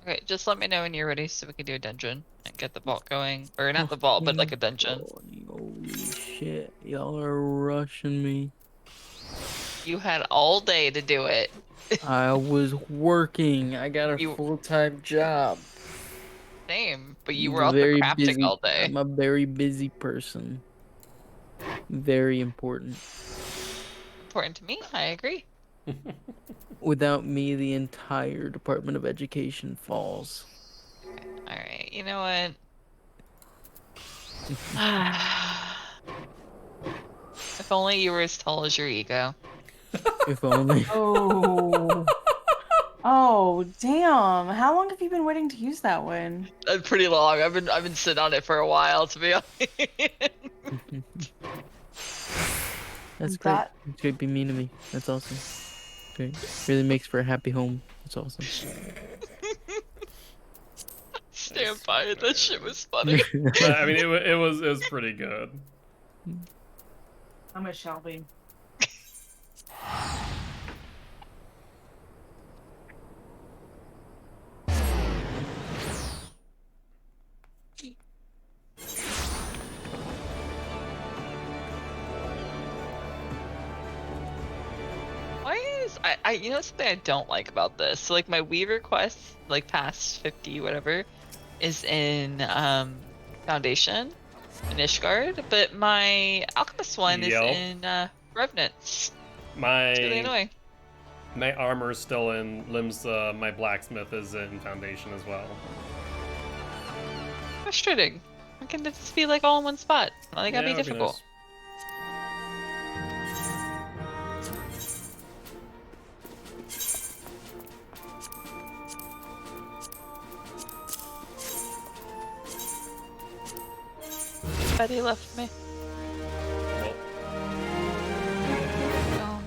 Okay, just let me know when you're ready so we can do a dungeon and get the vault going. Or not the vault, but like a dungeon. Holy shit. Y'all are rushing me. You had all day to do it. I was working. I got a You- full-time job. Same, but you I'm were also very crafting busy. all day. I'm a very busy person. Very important. Important to me, I agree. Without me, the entire Department of Education falls. Alright, you know what? If only you were as tall as your ego. If only. Oh. Oh, damn. How long have you been waiting to use that one? Pretty long. I've been sitting on it for a while, to be honest. That's great. That- It's great being mean to me. That's awesome. Great. Really makes for a happy home. That's awesome. Stand by it. That shit was funny. I mean, it was pretty good. I'm a Shelby. Why is I you know something I don't like about this? So like my Weaver quest, like past 50 whatever, is in Foundation in Ishgard, but my Alchemist one is Yep. in Revenant. It's really annoying. My armor is still in Limbs. My blacksmith is in Foundation as well. Frustrating. Why can't it just be like all in one spot? Why they gotta Yeah, be it would difficult? nice. Betty left me. Well, Oh.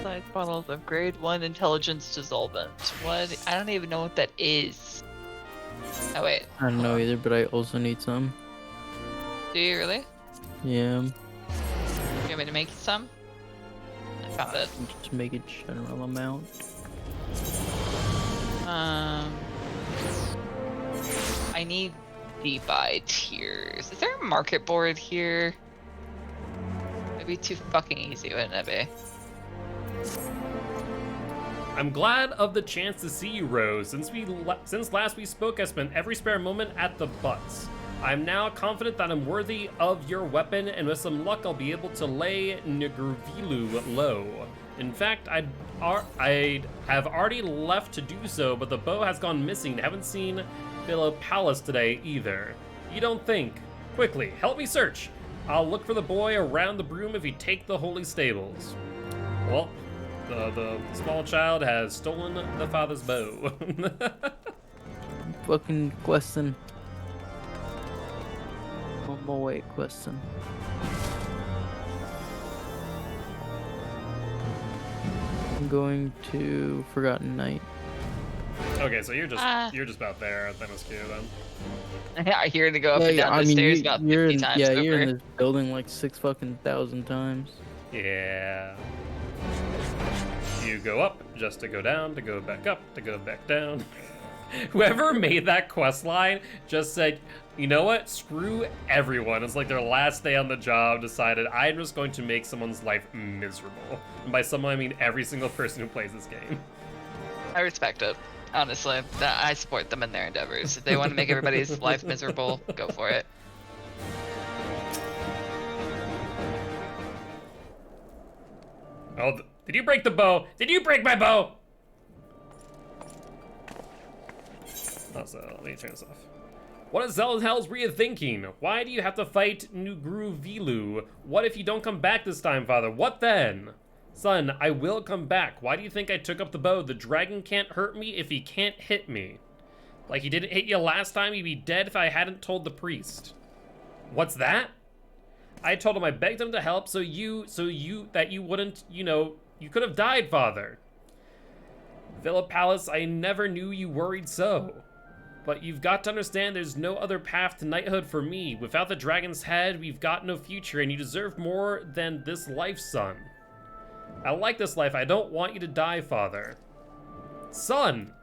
Side bottles of grade 1 intelligence dissolvent. What? I don't even know what that is. Oh wait. I don't know either, but I also need some. Do you really? Yeah, You want me to make you some? I found it. just make a general amount. I need debuy tiers. Is there a market board here? It'd be too fucking easy, wouldn't it be? I'm glad of the chance to see you, Rose. Since last we spoke, I spent every spare moment at the butts. I'm now confident that I'm worthy of your weapon, and with some luck, I'll be able to lay Ngurvilu low. In fact, I'd have already left to do so, but the bow has gone missing. Haven't seen Palace today either. You don't think? Quickly, help me search. I'll look for the boy around the broom if you take the holy stables. Well, the small child has stolen the father's bow. Fucking question. One more way question. I'm going to Forgotten Night. Okay, so you're just about there at MSQ then. Yeah, I hear to go up and down the stairs about 50 times yeah, over. you're in this building like 6,000 times. Yeah. You go up just to go down, to go back up, to go back down. Whoever made that quest line just said, you know what? Screw everyone. It's like their last day on the job decided I'm just going to make someone's life miserable. And by someone, I mean every single person who plays this game. I respect it. Honestly, I support them in their endeavors. If they want to make everybody's life miserable, go for it. Oh, did you break the bow? Did you break my bow? Also, let me turn this off. What the hell's were you thinking? Why do you have to fight Ngurvilu? What if you don't come back this time, father? What then? Son, I will come back. Why do you think I took up the bow? The dragon can't hurt me if he can't hit me. Like he didn't hit you last time, he'd be dead if I hadn't told the priest. What's that? I told him I begged him to help so you wouldn't, you could have died, father. Palace, I never knew you worried so. But you've got to understand there's no other path to knighthood for me. Without the dragon's head, we've got no future, and you deserve more than this life, son. I like this life. I don't want you to die, father. Son!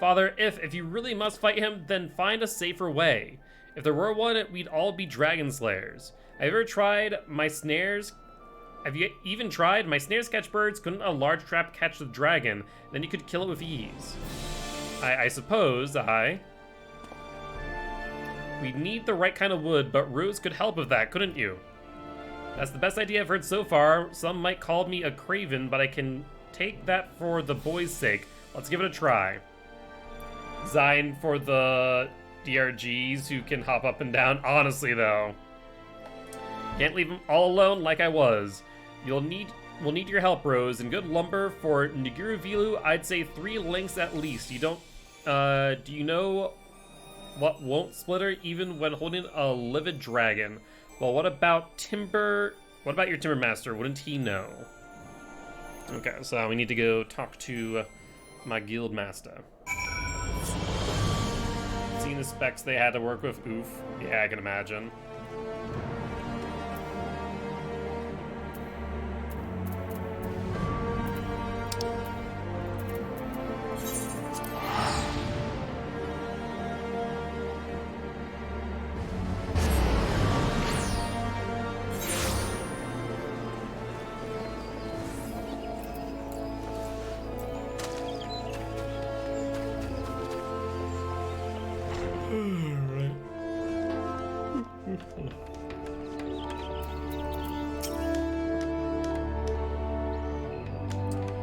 Father, if you really must fight him, then find a safer way. If there were one, we'd all be dragon slayers. Have you ever tried my snares? Have you even tried? My snares catch birds. Couldn't a large trap catch the dragon? Then you could kill it with ease. I suppose, We'd need the right kind of wood, but Rose could help with that, couldn't you? That's the best idea I've heard so far. Some might call me a craven, but I can take that for the boy's sake. Let's give it a try. Designed for the DRGs who can hop up and down. Honestly, though. Can't leave them all alone like I was. You'll need we'll need your help, Rose. And good lumber for Nigirivilu, I'd say 3 links at least. You don't, do you know what won't splitter even when holding a livid dragon? Well, what about timber? What about your timber master? Wouldn't he know? Okay, so we need to go talk to my guild master. Seeing the specs they had to work with, oof. Yeah, I can imagine.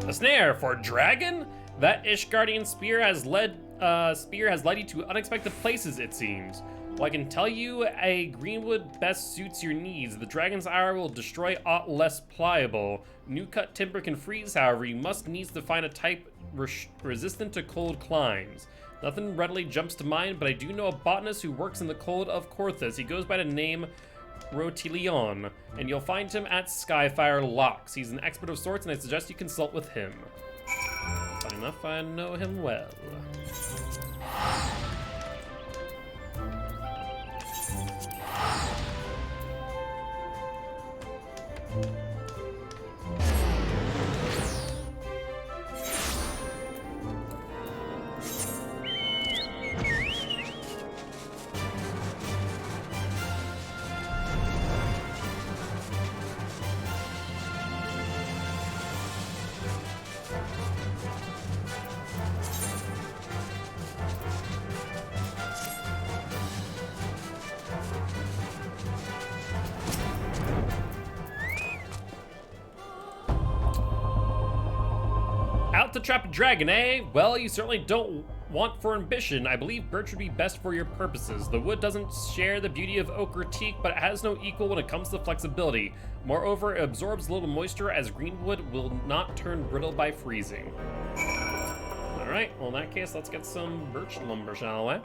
A snare for dragon? That Ishgardian spear has led you to unexpected places, it seems. Well, I can tell you a greenwood best suits your needs. The dragon's ire will destroy aught less pliable. New cut timber can freeze, however, you must needs to find a type resistant to cold climes. Nothing readily jumps to mind, but I do know a botanist who works in the cold of Corthus. He goes by the name Rotilion, and you'll find him at Skyfire Locks. He's an expert of sorts, and I suggest you consult with him. Funny enough, I know him well. Out to trap a dragon, eh? Well, you certainly don't want for ambition. I believe birch would be best for your purposes. The wood doesn't share the beauty of oak or teak, but it has no equal when it comes to flexibility. Moreover, it absorbs little moisture, as greenwood will not turn brittle by freezing. Alright, well in that case, let's get some birch lumber, shall we?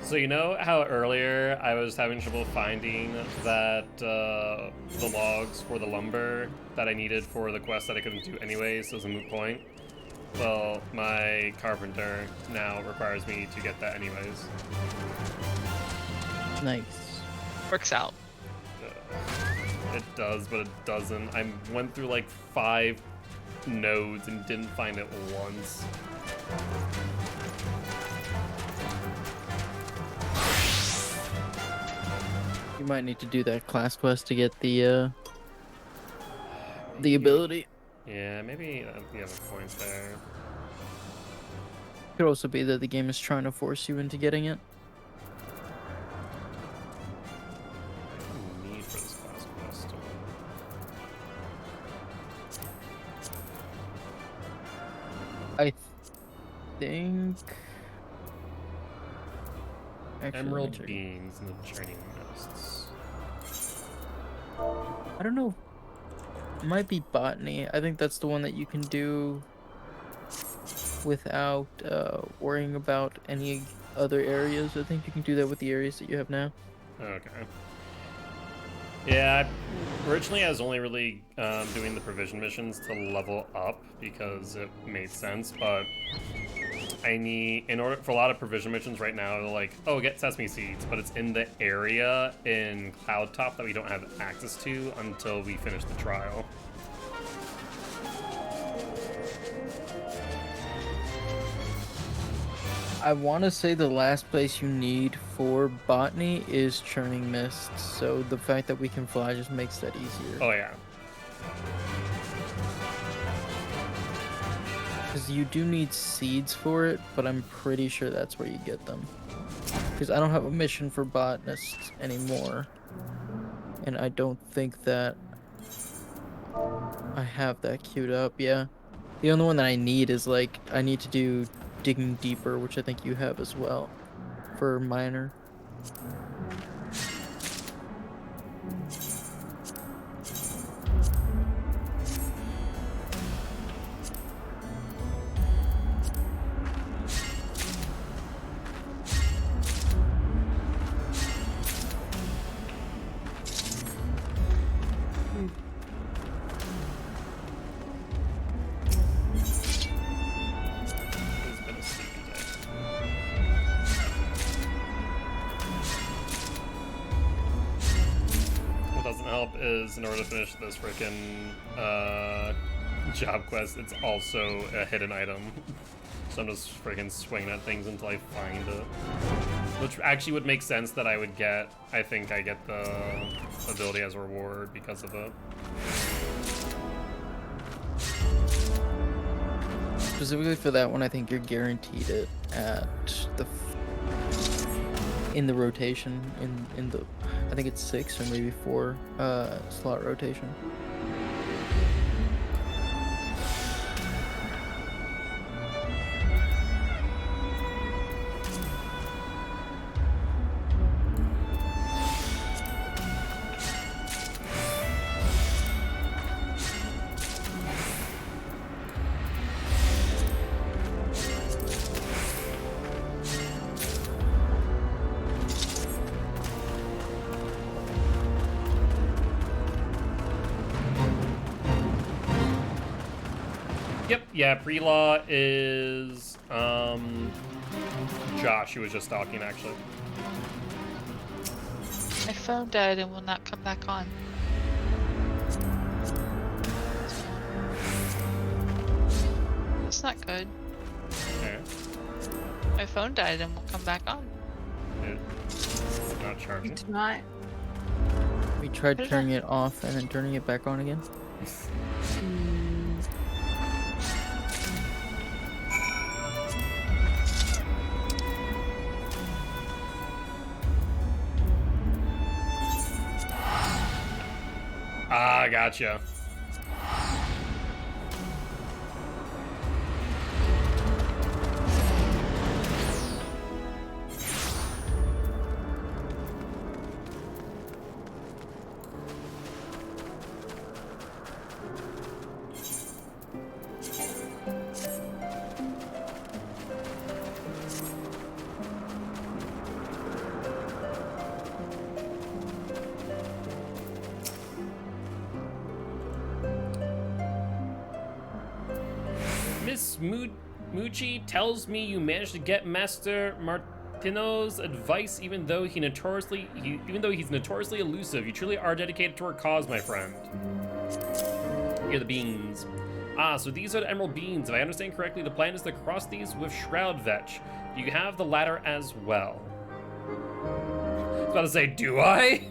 So you know how earlier I was having trouble finding that the logs for the lumber that I needed for the quest that I couldn't do anyway, so it was a moot point? Well, my carpenter now requires me to get that anyways. Nice. Works out. It does, but it doesn't. I went through like 5 nodes and didn't find it once. You might need to do that class quest to get the ability. Yeah, maybe you have a point there. Could also be that the game is trying to force you into getting it. What do you need for this class quest? I think. Actually, let me Emerald check. beans and the training nests. I don't know. It might be botany. I think that's the one that you can do without worrying about any other areas. I think you can do that with the areas that you have now. Okay. Yeah, originally I was only really doing the provision missions to level up because it made sense, but I need, in order for a lot of provision missions right now, they're like, oh, get sesame seeds, but it's in the area in Cloudtop that we don't have access to until we finish the trial. I want to say the last place you need for botany is churning mists, so the fact that we can fly just makes that easier. Oh yeah. Because you do need seeds for it, but I'm pretty sure that's where you get them. Because I don't have a mission for botanists anymore. And I don't think that I have that queued up, yeah. The only one that I need is like, I need to do digging deeper, which I think you have as well, for miner. It's been a sleepy day. What doesn't help is in order to finish this freaking job quest, it's also a hidden item. So I'm just freaking swinging at things until I find it. Which actually would make sense that I would get. I think I get the ability as a reward because of it. Specifically for that one, I think you're guaranteed it at the in the rotation in the I think it's 6 or maybe 4 slot rotation. Yep, yeah, pre-law is Josh, who was just talking actually. My phone died and will not come back on. That's not good. Okay. My phone died and will come back on. It's not charging. It's not. We tried Put it turning it off and then turning it back on again. Ah, gotcha. Miss Muji tells me you managed to get Master Martino's advice, even though he's notoriously elusive. You truly are dedicated to our cause, my friend. Here are the beans. Ah, so these are the emerald beans. If I understand correctly, the plan is to cross these with Shroud Vetch. Do you have the latter as well? I was about to say, do I?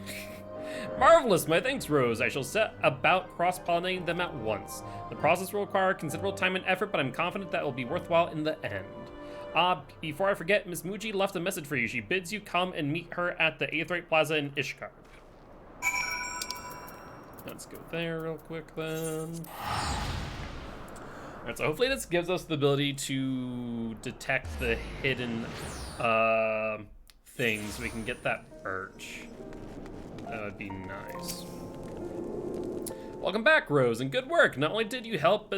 Marvelous, my thanks, Rose. I shall set about cross-pollinating them at once. The process will require considerable time and effort, but I'm confident that it will be worthwhile in the end. Before I forget, Miss Muji left a message for you. She bids you come and meet her at the Aetheryte Plaza in Ishgard. Let's go there real quick then. Alright, so hopefully this gives us the ability to detect the hidden things. We can get that birch. That would be nice. Welcome back, Rose, and good work. Not only did you help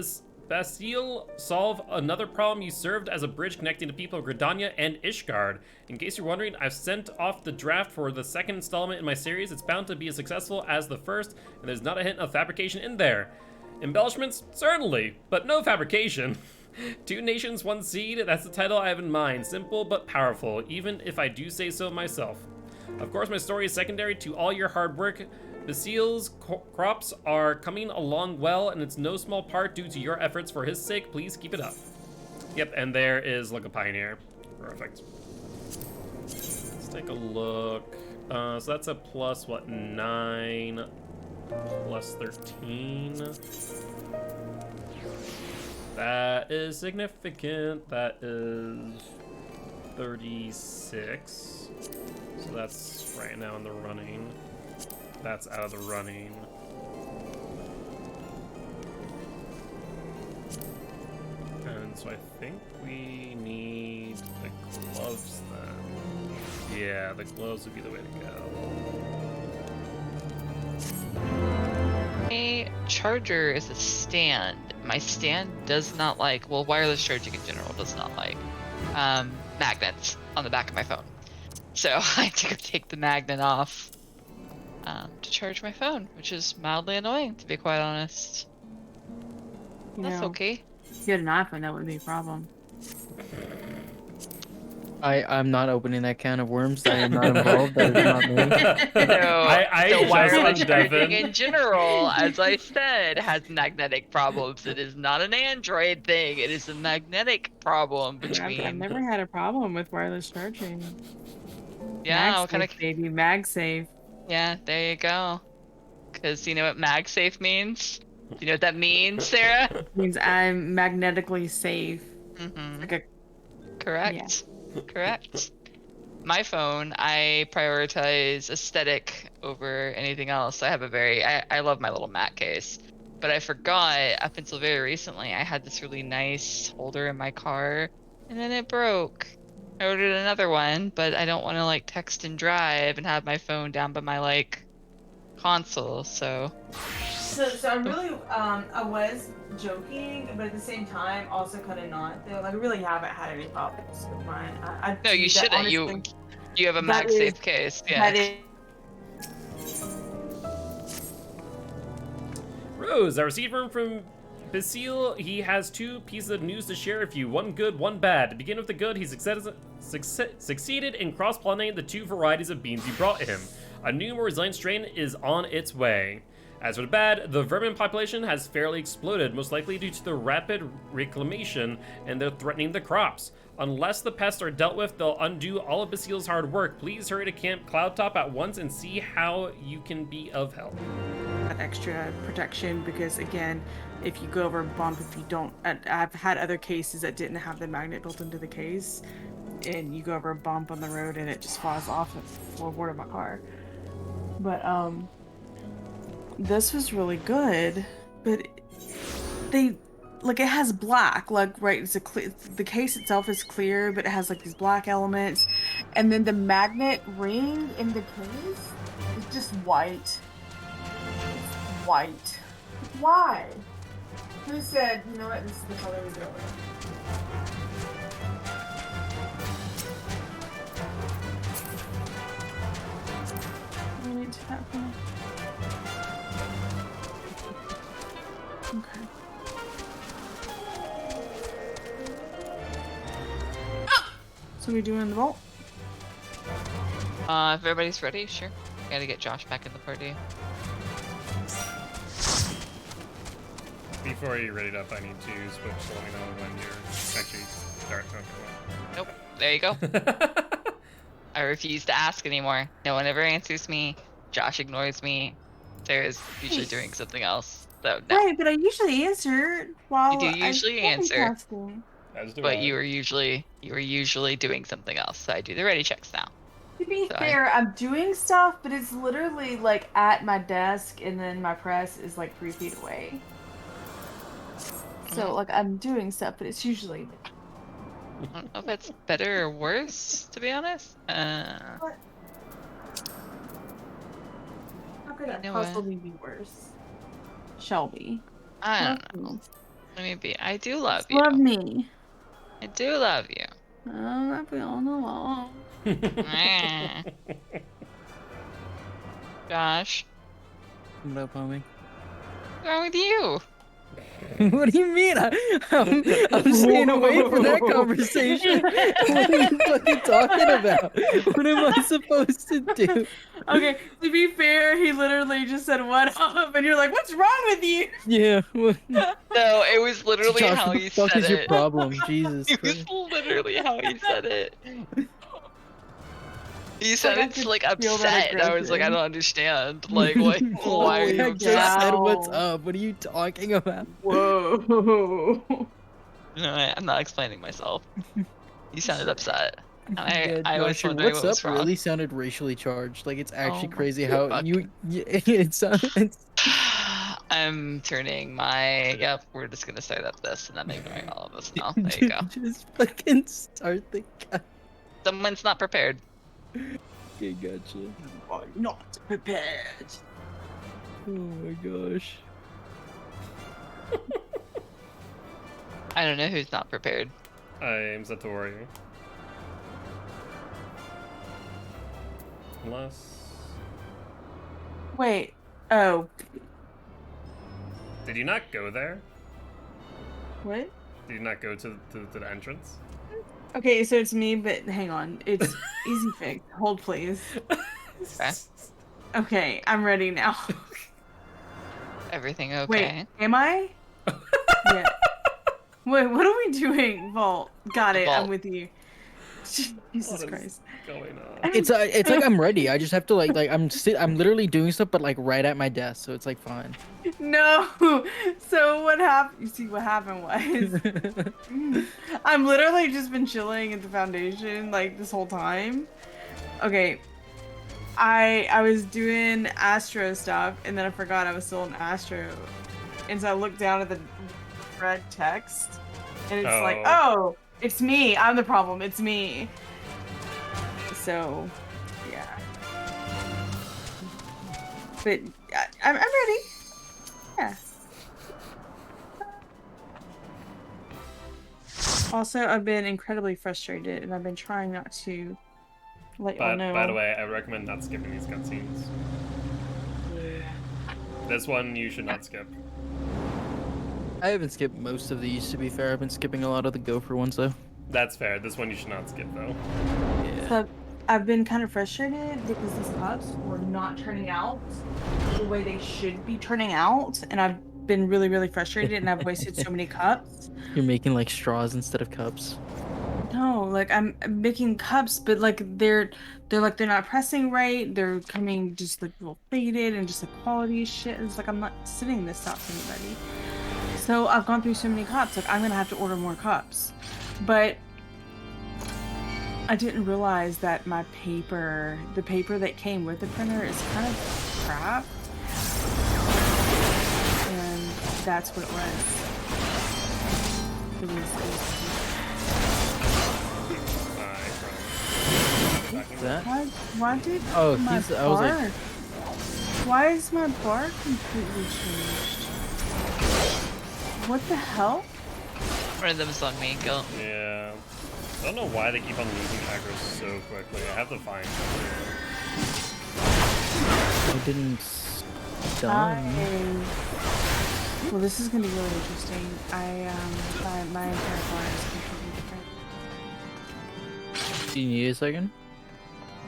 Basile solve another problem, you served as a bridge connecting the people of Gridania and Ishgard. In case you're wondering, I've sent off the draft for the second installment in my series. It's bound to be as successful as the first, and there's not a hint of fabrication in there. Embellishments? Certainly, but no fabrication. 2 nations, 1 seed, that's the title I have in mind. Simple but powerful, even if I do say so myself. Of course, my story is secondary to all your hard work. Basile's crops are coming along well, and it's no small part due to your efforts. For his sake, please keep it up. Yep, and there is Look a Pioneer. Perfect. Let's take a look. So that's a plus, what, 9 plus 13? That is significant. That is 36. So that's right now in the running. That's out of the running. And so I think we need the gloves then. Yeah, the gloves would be the way to go. A charger is a stand. My stand does not like, well, wireless charging in general does not like magnets on the back of my phone. So I had to go take the magnet off to charge my phone, which is mildly annoying, to be quite honest. That's okay. If you had an iPhone, that wouldn't be a problem. I'm not opening that can of worms. I am not involved. That is not me. No, I the just wireless on charging Devin. in general, as I said, has magnetic problems. It is not an Android thing. It is a magnetic problem between. I've never had a problem with wireless charging. Yeah, what kind of? MagSafe, baby, MagSafe. Yeah, there you go. Because you know what MagSafe means? Do you know what that means, Sarah? It means I'm magnetically safe. Mm-hmm. Like a Correct. Correct. My phone, I prioritize aesthetic over anything else. I have a I love my little mat case, but I forgot up until very recently I had this really nice holder in my car, and then it broke. I ordered another one, but I don't want to like text and drive and have my phone down by my like console, so So I'm really I was joking, but at the same time also kind of not. Though, like I really haven't had any problems with mine. no, you shouldn't. Honestly, You have a that MagSafe is- case, yeah. That is Rose, I received from Basile. He has 2 pieces of news to share with you. One good, one bad. To begin with the good, he succeeded in cross-pollinating the 2 varieties of beans you brought him. A new, more resilient strain is on its way. As for the bad, the vermin population has fairly exploded, most likely due to the rapid reclamation, and they're threatening the crops. Unless the pests are dealt with, they'll undo all of Basile's hard work. Please hurry to Camp Cloudtop at once and see how you can be of help. extra protection because again, if you go over a bump, if you don't, I've had other cases that didn't have the magnet built into the case, and you go over a bump on the road and it just falls off the floorboard of my car. But this was really good, but they like it has black, like right, it's the case itself is clear, but it has like these black elements, and then the magnet ring in the case is just white. It's white. Why? Who said, you know what, this is the color we go with? We need to that one. Okay. So we doing the vault? If everybody's ready, sure. Gotta get Josh back in the party. Before you ready up, I need to switch so let me know when you're actually start. Okay. Nope. There you go. I refuse to ask anymore. No one ever answers me. Josh ignores me. Sarah's usually doing something else. So no. Right, but I usually answer while You do usually answer. multitasking. As do But I. you were usually doing something else. So I do the ready checks now. To be So fair, I'm doing stuff, but it's literally like at my desk, and then my press is like 3 feet away. So like I'm doing stuff, but it's usually. I don't know if it's better or worse, to be honest. How could that You know what? possibly be worse? Shelby. I don't know. Let me be. I do love Just you. love me. I do love you. Oh, I feel alone. Eh. Josh, What up, homie? what's wrong with you? What do you mean? I'm staying away from that conversation. What are you fucking talking about? What am I supposed to do? Okay, to be fair, he literally just said what up, and you're like, what's wrong with you? Yeah. What, No, it was literally Josh, how what you the fuck said is your it. problem? Jesus It was Christ. literally how you said it. You sounded I could like feel that upset, and I was like, I aggression. don't understand. Like, why? Why are you I upset? just said Wow. what's up. What are you talking about? Whoa. No, I'm not explaining myself. You sounded upset. Yeah, I was Josh, your wondering what's what was up wrong. really sounded racially charged. Like it's actually Oh my crazy how fucking- it sounded. I'm turning my. Yep, we're just gonna start up this, and I'm ignoring all of this now. There you go. Just fucking start the guy. Someone's not prepared. Okay, gotcha. I'm not prepared. Oh my gosh. I don't know who's not prepared. I'm Satori. Unless... Wait. Oh. Did you not go there? What? Did you not go to the entrance? Okay, so it's me, but hang on. It's easy fix. Hold, please. Okay. Okay, I'm ready now. Everything okay? Wait, am I? Yeah. Wait, what are we doing? Vault. Got The it. I'm vault. with you. Jesus What is Christ. going on? It's like I'm ready. I just have to like I'm literally doing stuff, but like right at my desk, so it's like fine. No. So what happened? You see, what happened was I'm literally just been chilling at the foundation like this whole time. Okay. I was doing Astro stuff, and then I forgot I was still in Astro, and so I looked down at the red text, and it's like, oh, it's me. I'm the problem. It's me. So, yeah. But I'm ready. Yeah. Also, I've been incredibly frustrated, and I've been trying not to let y'all know. By the way, I recommend not skipping these cutscenes. This one you should not skip. I haven't skipped most of these, to be fair. I've been skipping a lot of the gopher ones though. That's fair. This one you should not skip though. Yeah. So I've been kind of frustrated because these cups were not turning out the way they should be turning out, and I've been really, really frustrated, and I've wasted so many cups. You're making like straws instead of cups. No, like I'm making cups, but like they're not pressing right. They're coming just like a little faded, and just the quality is shit. It's like I'm not sitting this out for anybody. So I've gone through so many cups. Like I'm gonna have to order more cups, but I didn't realize that my paper, the paper that came with the printer, is kind of crap, and that's what it was. It was That? why did Oh, my he's. bar? I was like, Why is my bar completely changed? What the hell? One of them's on me, Gil. Yeah. I don't know why they keep on losing aggro so quickly. I have to find something. I didn't stun. Well, this is gonna be really interesting. My entire bar is completely different. Do you need a second?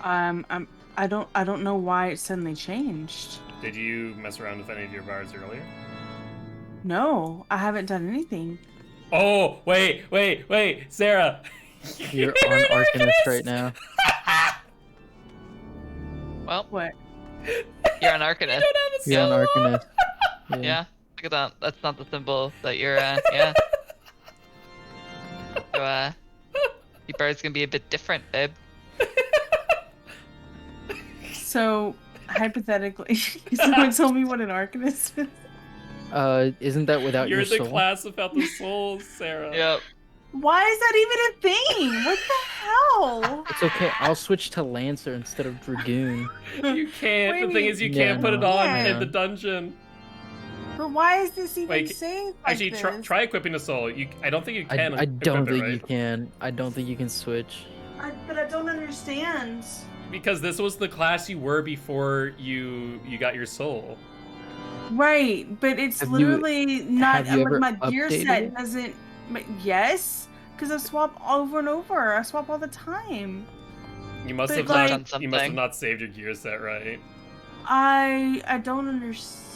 I don't know why it suddenly changed. Did you mess around with any of your bars earlier? No, I haven't done anything. Oh, wait, Sarah. You're on Arcanist right now. Well, What? you're an Arcanist. You're on Arcanist. Yeah, look at that. That's not the symbol that you're, yeah. So, your bird's gonna be a bit different, babe. So, hypothetically, someone tell me what an arcanist is. Isn't that without You're your the soul? class without the souls, Sarah. Yep. Why is that even a thing? What the hell? It's okay. I'll switch to Lancer instead of Dragoon. You can't. Wait, The thing is, you Yeah, can't put it no. on Yeah. in the dungeon. But why is this even Wait, saved like Actually, this? try equipping a soul. I don't think you can. I don't equip it, think right? you can. I don't think you can switch. But I don't understand. Because this was the class you were before you got your soul. Right, but it's Have you- literally not have you like ever my gear updated set it? doesn't. Yes, because I swap over and over. I swap all the time. You must But, have like- not. You must have Something. not saved your gear set right. I don't understand.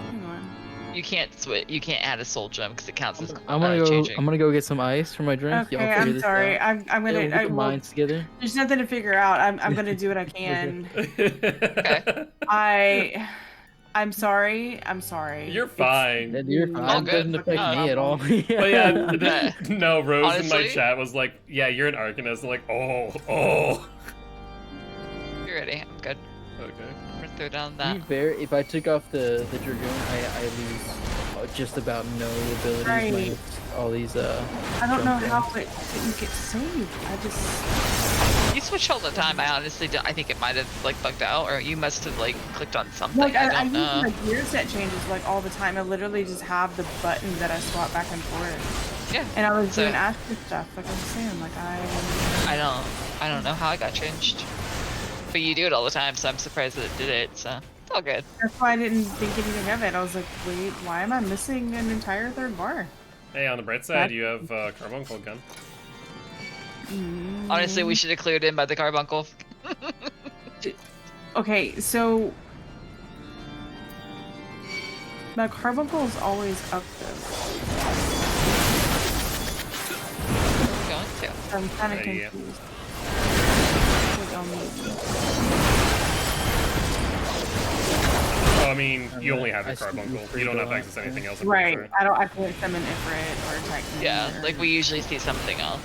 Hang on. You can't switch. You can't add a soul gem because it counts as I'm gonna go. changing. I'm gonna go get some ice for my drink. Okay, Y'all figure I'm this sorry. out. I'm Yeah, gonna. we'll get the well, minds together. there's nothing to figure out. I'm gonna do what I can. Okay. I I'm sorry. I'm sorry. You're It's- fine. You're fine. All It good. doesn't affect me at all. But yeah, no, Rose in my Honestly? chat was like, yeah, you're an Arcanist. I'm like, oh. You're ready. I'm good. Okay. I'm gonna throw down To that. be fair, if I took off the Dragoon, I lose just about no abilities. Right. minus all these I don't know jump how downs. it didn't get saved. I just You switch all the time. I honestly don't. I think it might have like bugged out, or you must have like clicked on something. like I I don't use know. my gear set changes like all the time. I literally just have the button that I swap back and forth. Yeah. And I was So- doing Astro stuff, like I was saying, like I don't know how I got changed. But you do it all the time, so I'm surprised that it did it. So it's all good. that's why I didn't think anything of it. I was like, wait, why am I missing an entire third bar? Hey, on the bright side, you have Carbuncle again. Honestly, we should have cleared in by the carbuncle. Okay, so my carbuncle is always up though. Going to. So I'm kind of Yeah. confused. Like, Oh, I mean, you only have I your see Carbuncle. you You don't have free access to go. anything else. I'm right. pretty sure. I can't summon Ifrit or Titan. Yeah, or, like we usually see something else.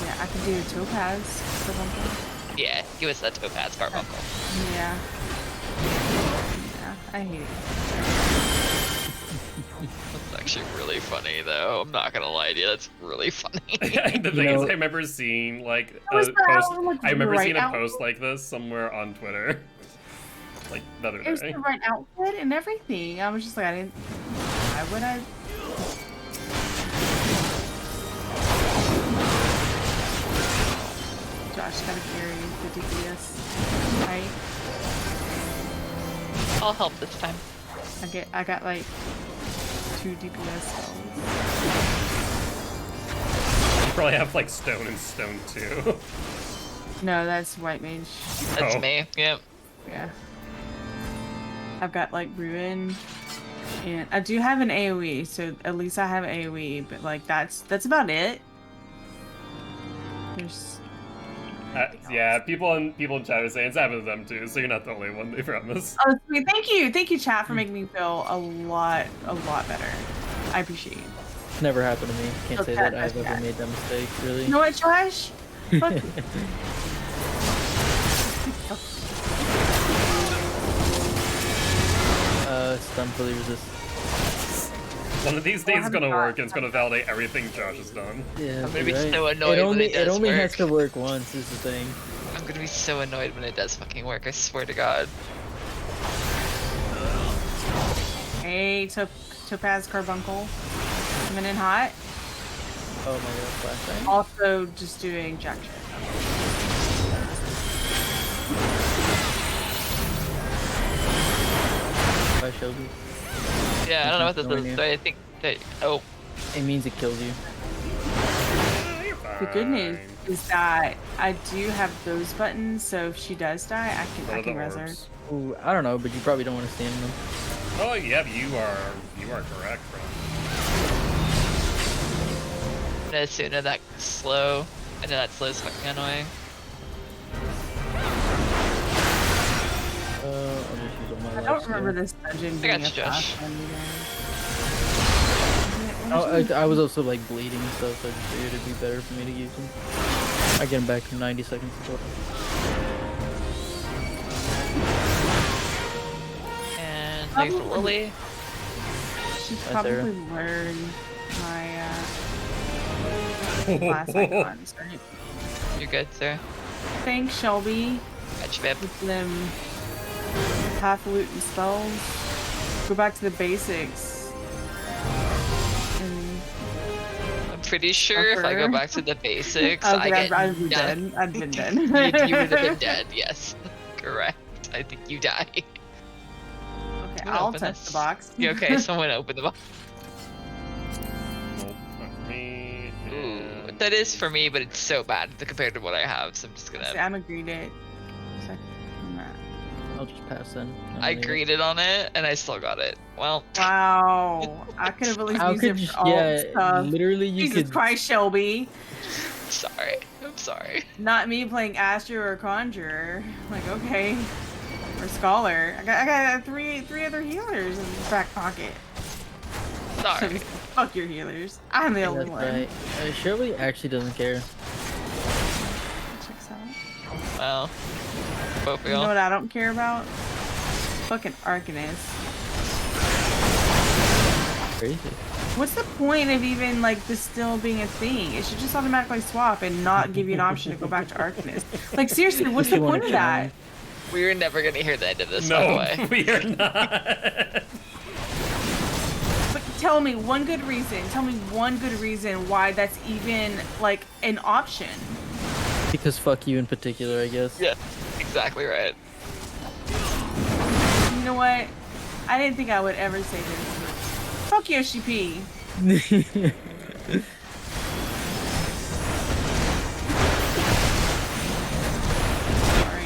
Yeah, I could do Topaz for something. Yeah, give us that topaz carbuncle. Yeah. Yeah, I hate it. That's actually really funny, though. I'm not gonna lie to you. That's really funny. The thing know- is, I remember seeing like That was a the post. hour, like, I remember right seeing a out- post like this somewhere on Twitter, like the other There's day. the right outfit and everything. I was just like, I didn't. Why would I? Josh gotta carry the DPS. Right? I'll help this time. I got like 2 DPS spells. You probably have like stone and stone too. No, that's white mage. That's Oh. me. Yep. Yeah. I've got like ruin, and I do have an AOE, so at least I have AOE. But like that's about it. There's Yeah, people in chat are saying it's happened to them too, so you're not the only one. They promise. oh sweet, thank you, chat, for making me feel a lot better. I appreciate it. It's never happened to me. Can't say Okay, that I've okay. ever made that mistake, really. You know what, Josh? Fuck you. Stun fully resist. One of these days it's gonna haven't work, and it's gonna validate everything Josh has done. Yeah, I'm gonna be right. so annoyed when it does only has work. to work once, is the thing. I'm gonna be so annoyed when it does fucking work. I swear to God. Hey, Topaz Carbuncle, coming in hot. Oh my god, flashbang. Also, just doing jack shit. By Shelby. Yeah, I don't know what this Killing is, you. but I think that. Oh, It means it kills you. You're The good news fine. is that I do have those buttons, so if she does die, What I are the can res her. orbs? Ooh, I don't know, but you probably don't want to stand in them. Oh yeah, you are correct, bro. no sooner that slow. I know that slow is fucking annoying. I'll just use all my I life don't skill. remember this dungeon I being got a you, Josh. fast one either. I was also like bleeding and stuff, so I just figured it'd be better for me to use them. I get them back in 90 seconds before. And there's the Probably- lily. Should Sarah. probably learn my class icons, right? You're good, sir. Thanks, Shelby. Got you, babe. With them highfalutin spells. Go back to the basics. And I'm pretty sure if I go Suffer. back to the basics, okay, I get I'd be done. dead. I'd been dead. you would have been dead, yes. Correct. I think you die. Okay, I'm gonna I'll open touch this. the box. Yeah, okay, someone open the box. Nope, not me. Ooh, and- that is for me, but it's so bad compared to what I have, so I'm just See, gonna. I'm agreed it. So, I'm not- I'll just pass then. I greeted on it, and I still got it. Well, Wow, I could have at least How used could it you? for all Yeah, stuff. literally, you Jesus could. Christ, Shelby. sorry. I'm sorry. Not me playing Astro or Conjurer. Like, okay. Or a scholar. I got three other healers in the back pocket. Sorry. Fuck your healers. I'm the only That's one. right. Shirley actually doesn't care. Checks out. Well, both of You know y'all. what I don't care about? Fucking Arcanist. Crazy. What's the point of even like this still being a thing? It should just automatically swap and not give you an option to go back to Arcanist. Like seriously, what's the You wanna point of that? We're never gonna hear the end of this, by the No, way. we are not. But tell me one good reason. Tell me one good reason why that's even like an option. Because fuck you in particular, I guess. Yeah, exactly right. You know what? I didn't think I would ever say this. Fuck Yoshi P. Sorry.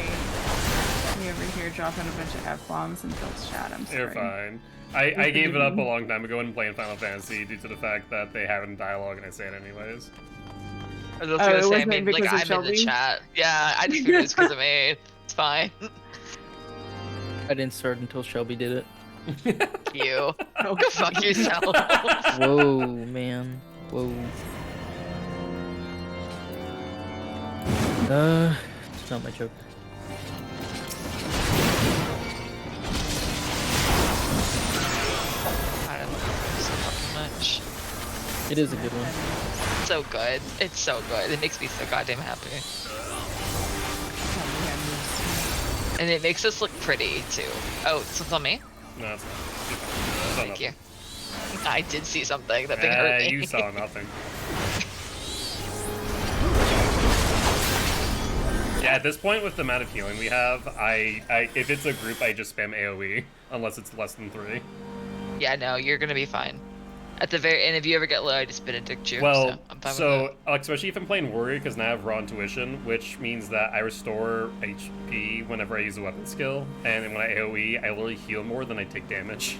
Me over here dropping a bunch of F-bombs and Phil's chat. I'm sorry. You're fine. I gave it up a long time ago when playing Final Fantasy due to the fact that they have it in dialogue and I say it anyways. I was just Oh, gonna it say, I wasn't mean, like, because of I'm in Shelby? the chat. Yeah, I just figured it's because of me. It's fine. I didn't start until Shelby did it. You. Oh, Fuck yourself. Whoa, man. Whoa. It's not my joke. I don't know so fucking much. It is a good one. So good. It's so good. It makes me so goddamn happy. And it makes us look pretty, too. Oh, it's on me? No, it's not. Thank you. I did see something. That thing hurt me. You saw nothing. Yeah, at this point with the amount of healing we have, if it's a group, I just spam AoE, unless it's less than 3. Yeah, no, you're gonna be fine. At the very end, if you ever get low, I just benedict you. Well, so I'm fine with so especially if I'm playing Warrior, because now I have Raw Intuition, which means that I restore HP whenever I use a weapon skill, and then when I AoE, I literally heal more than I take damage.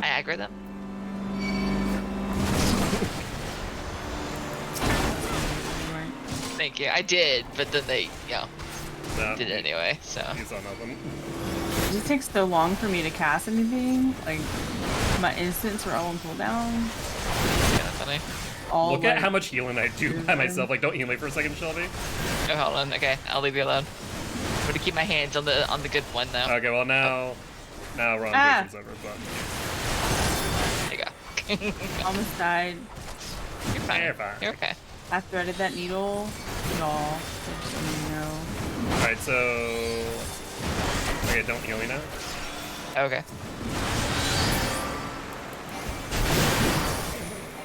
that. I aggro them. Thank you. I did, but then they, No, did it anyway. So you saw nothing. It just takes so long for me to cast anything. Like, my instants are all on cooldown. yeah, that's funny. All Look at like, how much healing I do by myself. Like, don't heal me for a second, Shelby. Oh, hold on. Okay, I'll leave you alone. I'm gonna keep my hands on the good one now. Okay, well now Raw Ah. Intuition's over, but There you go. almost died. You're fine. You're fine. You're okay. I threaded that needle, y'all. Just so you know. Alright, so okay, don't heal me now. Okay.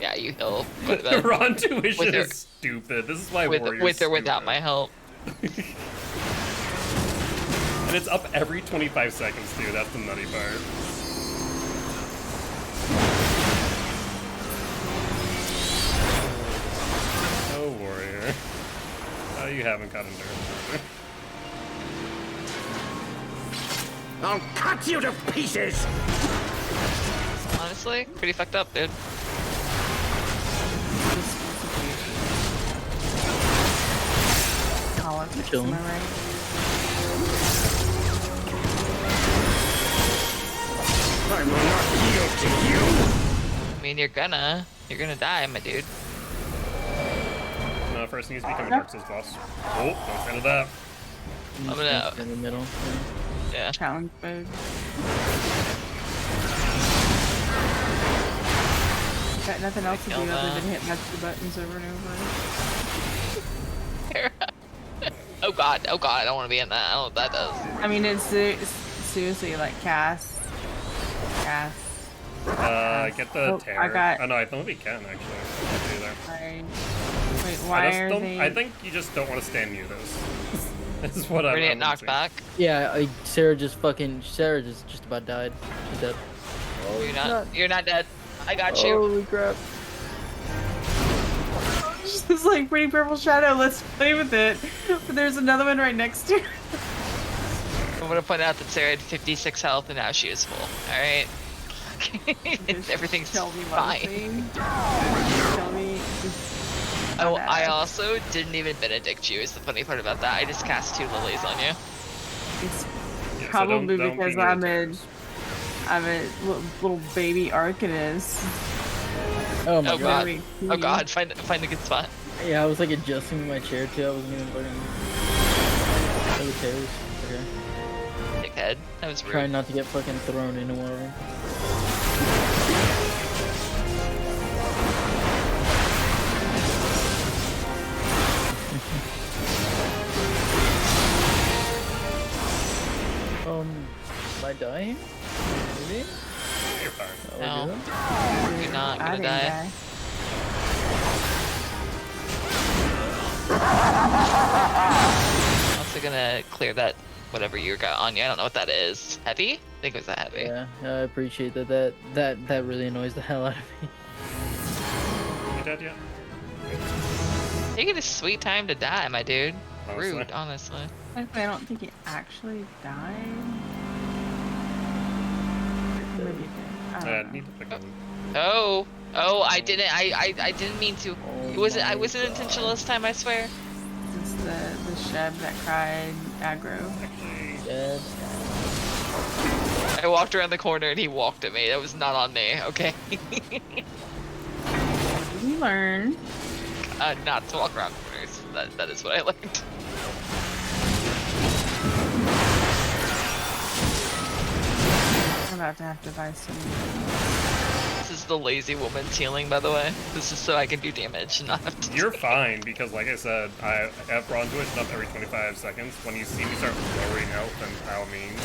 Yeah, you heal. With them. Raw Intuition With her- is stupid. This is why with Warrior's or without stupid. my help. And it's up every 25 seconds, too. That's the nutty part. Oh, Warrior. Oh, you haven't got endurance. I'll cut you to pieces! Honestly, pretty fucked up, dude. Politics, Chilling. am I right? I will not yield to you! I mean, you're gonna die, my dude. No, first needs to become a Dark Souls boss. Oh, no fan of that. I'm gonna- In the middle. Yeah. Challenge mode. Got nothing else to do Kill other that. than hit match the buttons over and over. Oh god, I don't want to be in that. I don't know what that does. I mean, it's seriously like cast. Get the Oh, terror. I got- Oh, no, I think we can, actually. I can do that. Wait, I why just are don't. they? I think you just don't want to stand near those. This is what We're I'm. gonna get knocked back. Yeah, Sarah just about died. She's dead. You're not dead. I got you. Holy crap. It's like pretty purple shadow. Let's play with it. But there's another one right next to it. I'm gonna point out that Sarah had 56 health and now she is full. Alright? Everything's Tell me fine. Tell me. Oh, I also didn't even benedict you is the funny part about that. I just cast 2 lilies on you. It's Yeah, so probably don't because be near I'm the a terrace. little baby Arcanist. Oh my Oh god. god. Oh god, find a good spot. Yeah, I was like adjusting my chair too. I wasn't even fucking. Oh, the chairs. Okay. Dickhead. That was rude. Trying not to get fucking thrown into one of them. Am I dying? Maybe? You're fine. Oh, No. we're good? You're not I gonna didn't die. die. Also gonna clear that whatever you got on you. I don't know what that is. Heavy? I think it was that heavy. Yeah, I appreciate that. That really annoys the hell out of me. You dead yet? Taking a sweet time to die, my dude. Honestly. Rude, honestly. Actually, I don't think he actually died. Or maybe he did. I I don't know. need to pick up. Oh, I didn't. I didn't mean to. It wasn't. I wasn't intentional this time. I swear. It's the Sheb that cried aggro. Dead. I walked around the corner and he walked at me. That was not on me. Okay. We learn. Not to walk around corners. That is what I learned. I'm about to have to buy some. This is the lazy woman's healing, by the way. This is so I can do damage and not have to. You're fine because, like I said, I have run to it up every 25 seconds. When you see me start lowering health, then by all means.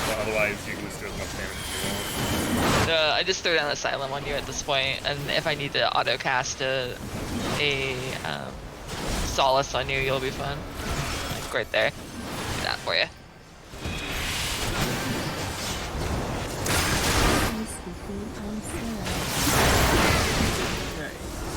But otherwise, you can just do as much damage as you want. I just throw down Asylum on you at this point, and if I need to auto cast a Solace on you, you'll be fine. Like right there. Do that for you.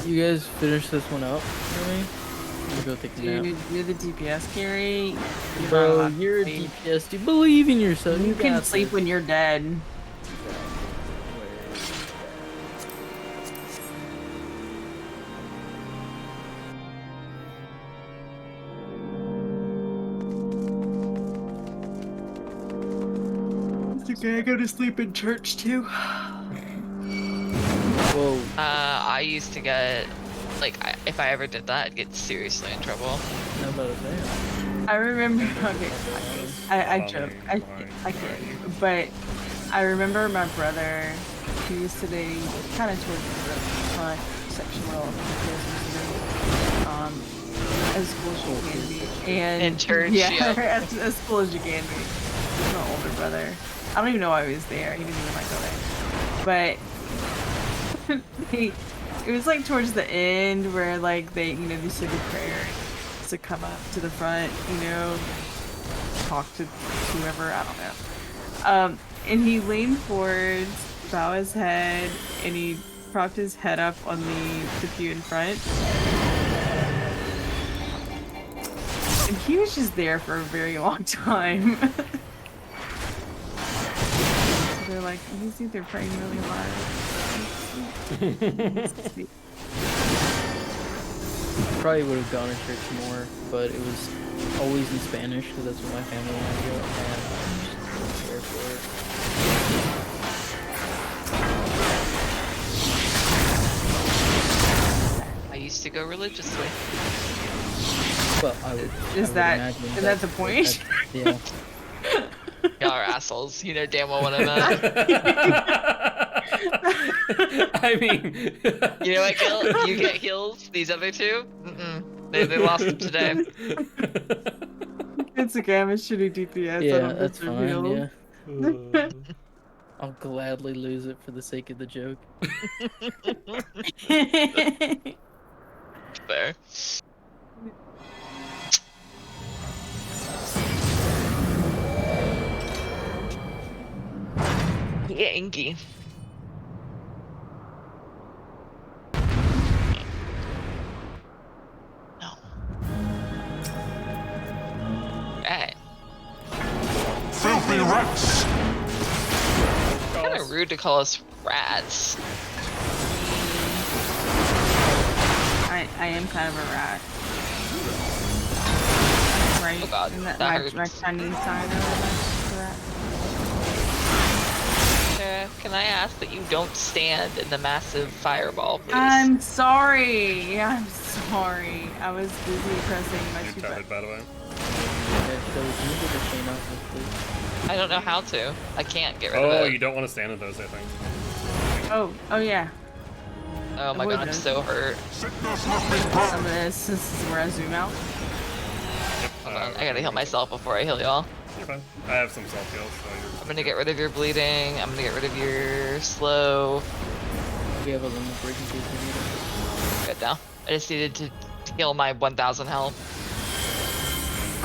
You guys finish this one up for me? I'm gonna go take a nap. Dude, you're the DPS carry. You're not Bro, allowed to you're a sleep. DPS dude. Believe in yourself. You can got sleep this. when you're dead. It's okay, I go to sleep in church too. Whoa. I used to get, like, if I ever did that, I'd get seriously in trouble. How about a fan? I remember, okay, I joke, I can't, but I remember my brother, he used to be kind of towards the front section where all the kids as cool as you can be, and In church, yeah, yeah. as cool as you can be. He's my older brother. I don't even know why he was there. He didn't even like go there, but it was like towards the end where like they said the prayer to come up to the front, talk to whoever, I don't know. And he leaned forwards, bow his head, and he propped his head up on the pew in front. And he was just there for a very long time. So they're like, he's either praying really hard. Probably would have gone to church more, but it was always in Spanish because that's what my family wanted to do, and I just didn't care for I used to go religiously. it. Well, I would. Is that the point? Yeah. Y'all are assholes. You know damn well what I meant. I mean, You know what, Gil? You get heals. These other two? Mm-mm. They lost them today. It's okay, I'm a shitty DPS. I Yeah, don't that's deserve fine. heals. Yeah. I'll gladly lose it for the sake of the joke. Fair. Yeah, Inky. No. Right. Filthy rats! Kind of rude to call us rats. I am kind of a rat. Right? Oh god. God, And that that my hurts. Chinese sign over for that. Sarah, can I ask that you don't stand in the massive fireball, please? I'm sorry. I'm sorry. I was busy pressing my You're two tired, buttons. by the way. Yeah, so can you get the chain off this, please? I don't know how to. I can't get rid Oh, of it. you don't want to stand in those, I think. Oh yeah. Oh my God, I'm so hurt. Some of this is where I zoom out. Hold on, I gotta heal myself before I heal y'all. You're fine. I have some self heals, so you're. I'm gonna get rid of your bleeding. I'm gonna get rid of your slow. We have a limit break in case we need it. Good now. I just needed to heal my 1,000 health.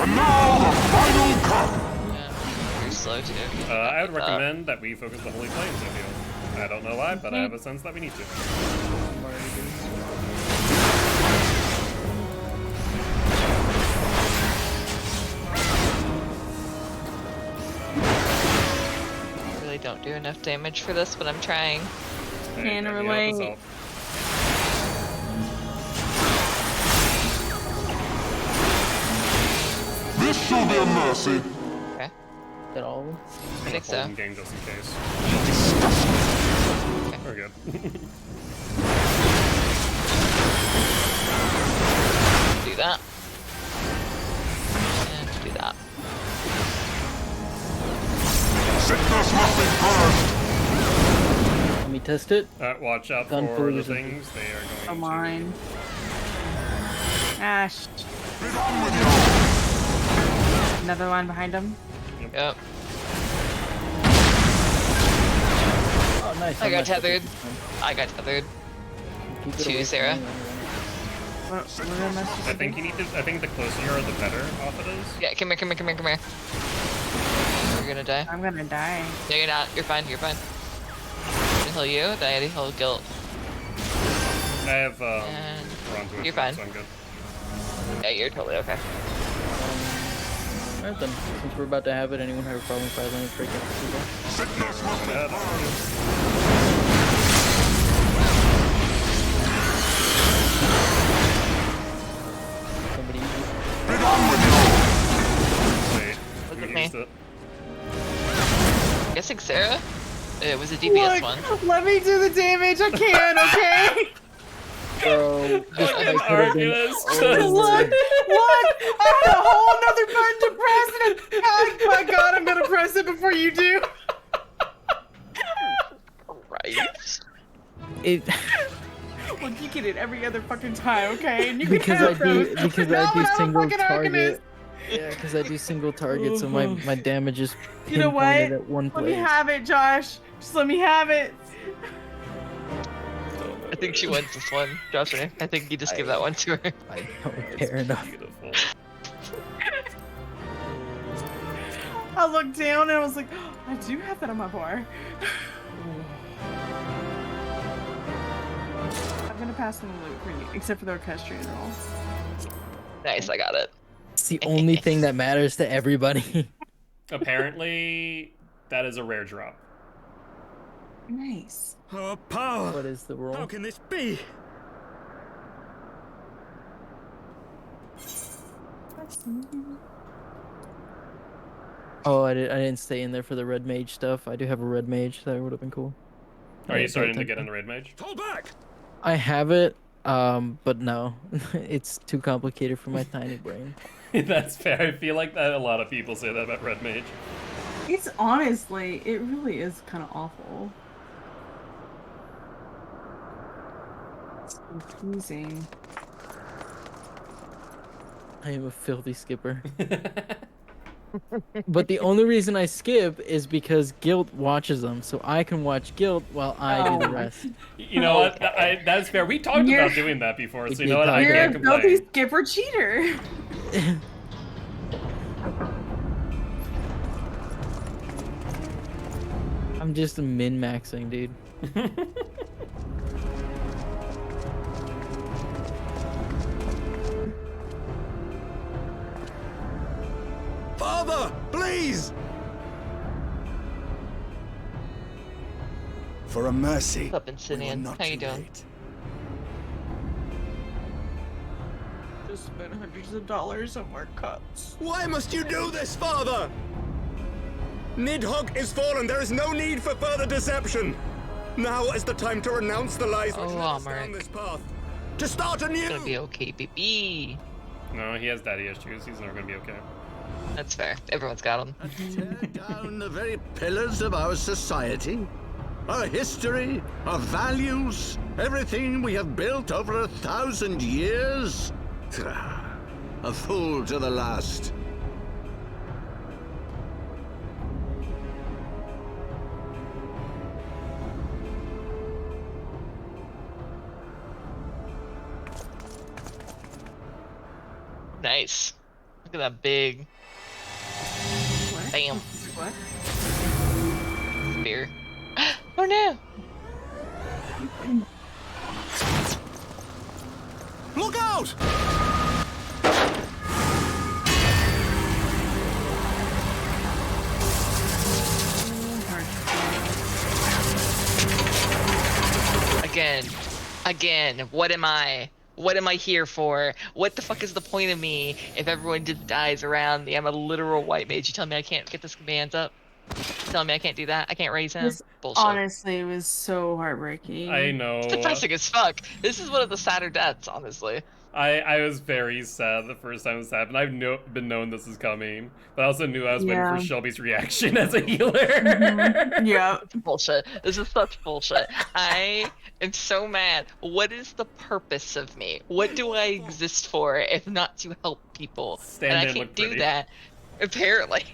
And now the final cup! Yeah, you're slow too. I would recommend that we focus the Holy Flames, I feel. I don't know why, but I have a sense that we need to. I'm already doing I really don't do enough damage for this, but I'm trying. Hey, Can me relate. help us out. This shall be a mercy. Okay, Is that all of them? I think so. Hold in game just in case. We're good. Do that. And do that. Sickness must be purged. Let me test it. Watch out Gun for the poison. things. They are going Oh to. mine. Ash. Be done with you. Another one behind him. Yep. Oh, nice. I I'm got not sure tethered. this time. I got tethered. Keep it To away from Sarah. me when What am I supposed I to think do? you need to. I think the closer you are, the better off it is. Yeah, come here, come here, come here, come here. You're gonna die. I'm gonna die. No, you're not. You're fine. You're fine. I heal you. Then I heal Guilt. I have And run to you're fine. so I'm good. Yeah, you're totally okay. Alright then, since we're about to have it, anyone have a problem with 5 lanes break after people? Sickness must be Yeah, purged. Somebody use it. Be done with you. Wait, Look we at me. used it. Guessing Sarah? It was a DPS one. Let me do the damage. I can, okay? Bro, this Fucking fight could have been Argus. over. Look! I had a whole nother button to press and oh my god, I'm gonna press it before you do. Right. It, Look, you get it every other fucking time, okay? And you can because have I do those, because but not I do when I'm a single fucking target. alchemist. Yeah, because I do single target, so my damage is You know pinpointed what? at one Let me place. have it, Josh. Just let me have it. I think she wins this one. Trust me. I think you just give that one to her. I don't care enough. Beautiful. I looked down and I was like, oh, I do have that on my bar. I'm gonna pass them the loot for you, except for the orchestrion roll. Nice, I got it. It's the only thing that matters to everybody. Apparently, that is a rare drop. Nice. Oh, power! What is the roll? How can this be? Oh, I didn't stay in there for the red mage stuff. I do have a red mage. That would have been cool. Are Yeah, you starting to pay get attention. into Raid Mage? Fall back! I have it, but no, it's too complicated for my tiny brain. That's fair. I feel like that a lot of people say that about Red Mage. It's honestly, it really is kind of awful. It's confusing. I am a filthy skipper. But the only reason I skip is because Guilt watches them, so I can watch Guilt while I do the Oh. rest. You know what? That's fair. We talked You're- about doing that before, We so you know did what? I talk You're can't a filthy complain. skipper cheater. I'm just min-maxing, dude. Father, please! For a mercy, What's up, we were Incinian? not How you too doing? late. Just spend hundreds of dollars on more cups. Why must you do this, Father? Nidhogg is fallen. There is no need for further deception. Now is the time to renounce the lies which led us down this path. To start anew. It's gonna be okay, baby. No, he has daddy issues. He's never gonna be okay. That's fair. Everyone's got them. Tear down the very pillars of our society, our history, our values, everything we have built over 1,000 years. A fool to the last. Nice. Look at that big What? bam What? spear. Oh no! Look out! Again, what am I? What am I here for? What the fuck is the point of me if everyone just dies around me? I'm a literal white mage. You tell me I can't get this commands up? You telling me I can't do that? I can't raise him? This Bullshit. honestly was so heartbreaking. I know. It's depressing as fuck. This is one of the sadder deaths, honestly. I was very sad the first time this happened. I've been known this is coming, but I also knew I was waiting Yeah. for Shelby's reaction as a healer. Yeah. Bullshit. This is such bullshit. I am so mad. What is the purpose of me? What do I exist for if not to help people? Stand and I and can't look do pretty. that, apparently.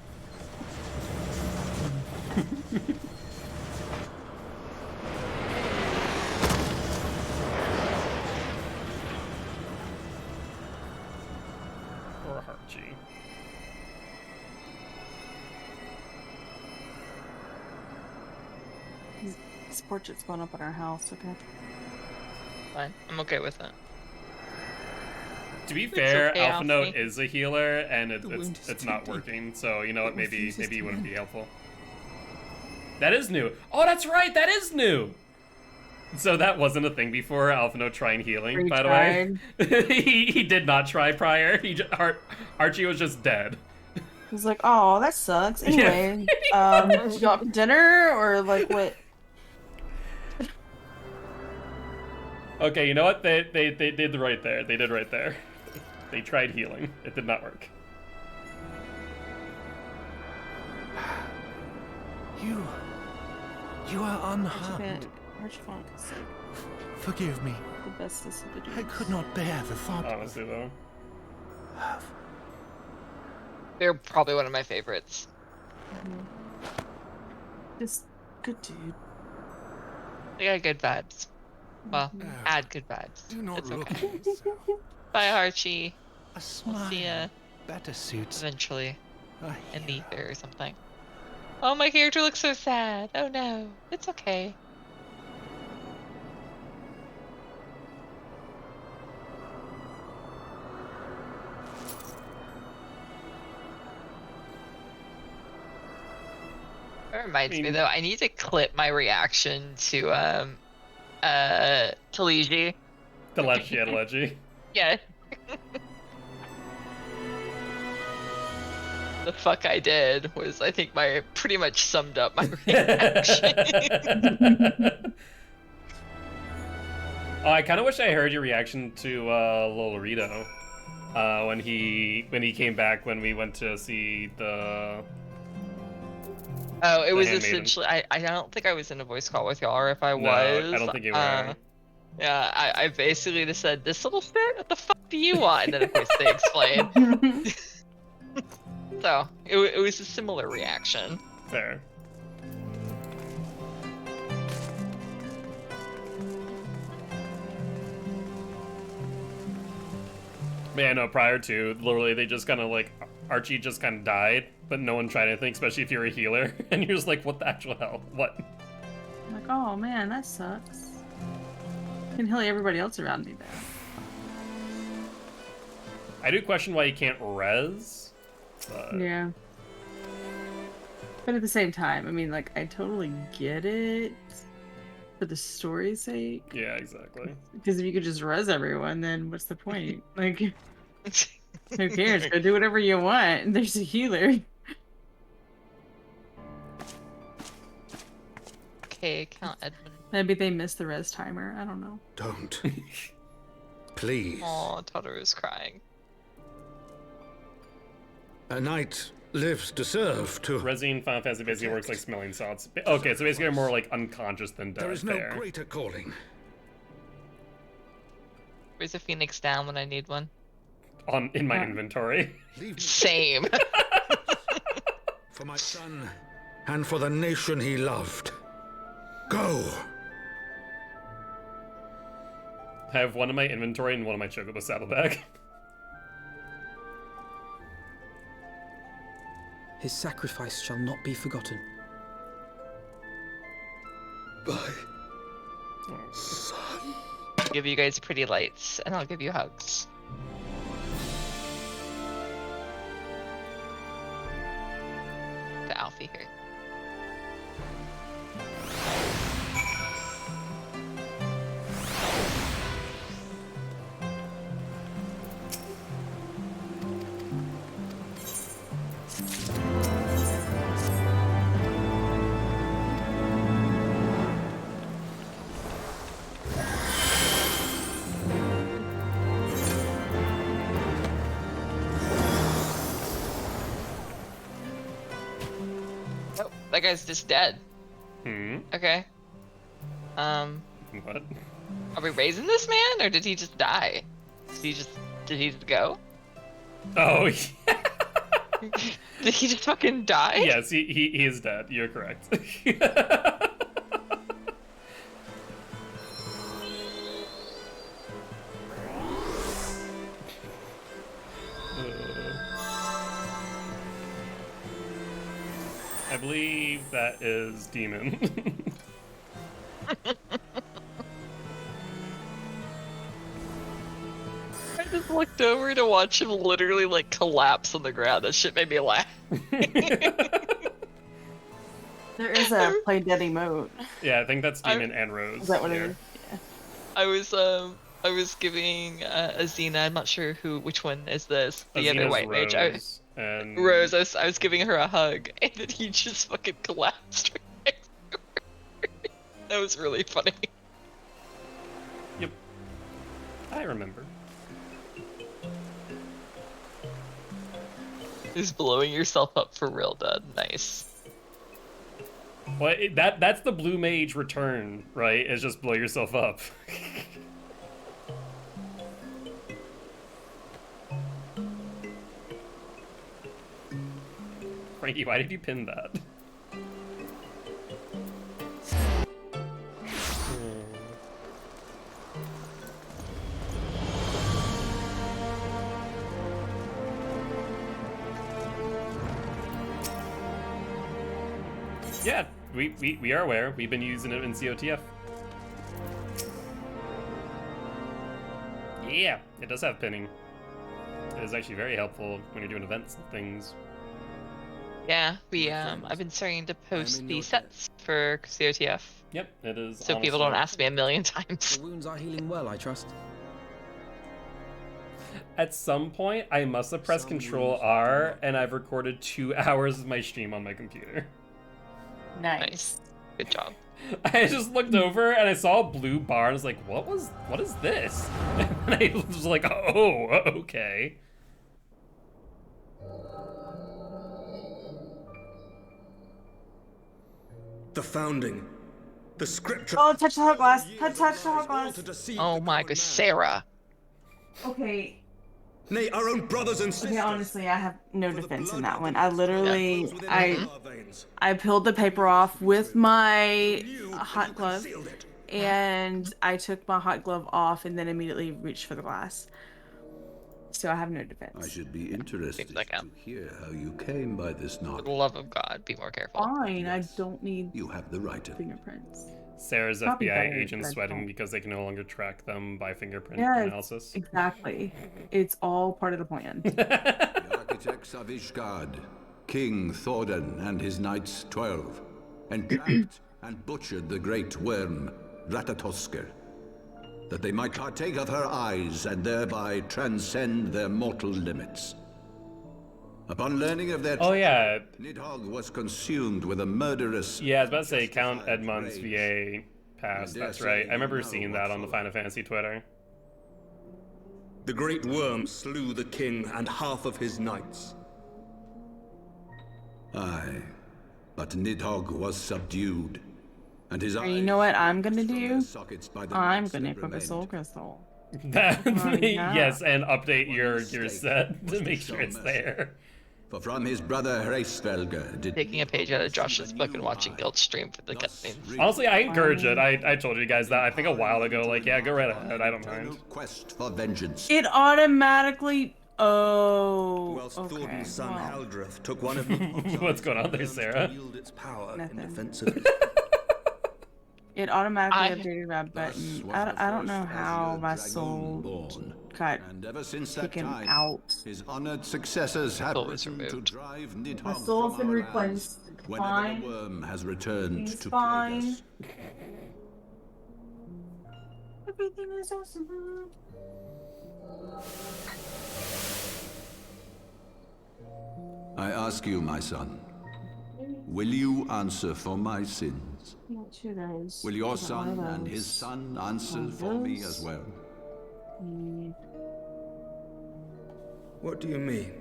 Or Archie. This portrait's going up in our house, okay? Fine. I'm okay with it. To be fair, okay, Alpha Note Alfie. is a healer, and wound is it's too not deep. working. So you know what? It Maybe refuses he to wouldn't end. be helpful. That is new. Oh, that's right. That is new. So that wasn't a thing before. Alpha Note trying healing, He by the way. tried. he did not try prior. Archie was just dead. He's like, oh, that sucks. Yeah. Anyway, you go out for dinner or like what? Okay, you know what? They did right there. They did right there. They tried healing. It did not work. You are unharmed. Archfunk is like Forgive me. the bestest of the dudes. I could not bear the thought Honestly, though. of... They're probably one of my favorites. Just good dude. They got good vibes. Well, Oh, add good vibes. do not It's look okay. at me so. Bye, Archie. A smile. See ya Better suits eventually a in the hero. ether or something. Oh, my character looks so sad. Oh no, it's okay. That reminds me though, I need to clip my reaction to Taliji. Telechi. Yeah. The fuck I did was, I think, my pretty much summed up my reaction. Oh, I kind of wish I heard your reaction to Lolorito when he came back when we went to see the. Oh, it was handmaiden. essentially. I don't think I was in a voice call with y'all, or if I No, was. I don't think you were. Yeah, I basically just said, "This little shit, what the fuck do you want?" And then of course they explained. So it was a similar reaction. Fair. Man, no, prior to, literally, they just kind of like, Archie just kind of died, but no one tried anything, especially if you're a healer. And you're just like, what the actual hell? What? I'm like, oh man, that sucks. I can heal everybody else around me though. I do question why you can't res. But... Yeah. But at the same time, I mean, like, I totally get it for the story's sake. Yeah, exactly. Because if you could just res everyone, then what's the point? Like, Who cares? Go do whatever you want. There's a healer. Okay, Count Edmund. Maybe they missed the res timer. I don't know. Don't. Please. Oh, Totoro's crying. A knight lives to serve, to... Resing Final Fantasy basically works like smelling salts. Okay, so basically they're more like unconscious than dead. There is no there. greater calling. Where's a phoenix down when I need one? In my inventory. Leave me Same. for my son and for the nation he loved. Go. I have one in my inventory and one in my chocobo saddlebag. His sacrifice shall not be forgotten. My son. I'll give you guys pretty lights, and I'll give you hugs. To Alfie here. Oh, that guy's just dead. Okay. What? Are we raising this man, or did he just die? Did he just go? Oh, yeah. Did he just fucking die? Yes, he is dead. You're correct. I believe that is Demon. I just looked over to watch him literally like collapse on the ground. That shit made me laugh. There is a play dead emote. Yeah, I think that's Demon and Rose. Is that what it here. is? Yeah. I was giving Azina, I'm not sure which one is this, the other Azena's white mage. Rose, and Rose, I was giving her a hug, and then he just fucking collapsed right next to her. That was really funny. Yep. I remember. Just blowing yourself up for real, Dad. Nice. Well, that's the blue mage return, right? Is just blow yourself up. Frankie, why did you pin that? Yeah, we are aware. We've been using it in COTF. Yeah, it does have pinning. It is actually very helpful when you're doing events and things. Yeah, I've been starting to post the sets for COTF, Yep, it is. so people don't ask me a million times. The wounds are healing well, I trust. At some point, I must have pressed Control R, and I've recorded 2 hours of my stream on my computer. Nice. Good job. I just looked over and I saw a blue bar and I was like, what is this? And I was like, oh, okay. The founding. The scripture. Oh, touch the hot glass. Touch the hot glass. Oh my god, Sarah. Okay. Nay, our own brothers and sisters. Okay, honestly, I have no defense in that one. I literally, I peeled the paper off with my hot glove, and I took my hot glove off and then immediately reached for the glass. So I have no defense. I should be interested like to hear how you came by this For the knowledge. love of God, be more careful. Fine, I don't need You have the right of. fingerprints. Sarah's Probably FBI better, agent but I sweating don't. because they can no longer track them by fingerprint Yes, analysis. exactly. It's all part of the plan. The architects of Ishgard, King Thordan and his knights 12, entrapped and butchered the great worm, Ratatosker. that they might partake of her eyes and thereby transcend their mortal limits. Upon learning of their Oh yeah, Nidhogg was consumed with a murderous... yeah. I was about to say Count justified Edmund's rage. VA passed. I dare That's right. say I remember you know seeing what that on the followed. Final Fantasy Twitter. The great worm slew the king and half of his knights. Aye, but Nidhogg was subdued, and his eyes... You know what I'm gonna from do? their sockets by the I'm knots that gonna cook a soul remained. crystal. yeah. Yes, and update your mistake set was to to make show sure it's mercy. there. For from his brother Hraesvelgr did Taking a page out of Josh's receive a book and new watching eye. Guild stream for the Thus cutscenes. reached Honestly, I encourage it. I told you guys that I think a while ago. Like, yeah, go right ahead. I don't eternal mind. quest for vengeance. It automatically. Oh. Whilst Okay. Thornton's son well, Haldreth took one of Nidhogg's What's eyes going on and there, learned to Sarah? wield its power in Nothing. defense of his It automatically I- updated that Thus button. was I don't the know first how Azure my dragoon soul born. got And ever since that taken time, out. his honored successors have Soul was risen to removed. drive Nidhogg My soul's from been our lands replaced. It's whenever fine. the worm has returned He's to fine. plague us. Everything is awesome. I ask you, my son, will you answer for my sins? Not two those. Will your Not one son of and his those. son answer One of for me those. as well? Mm, What do you mean?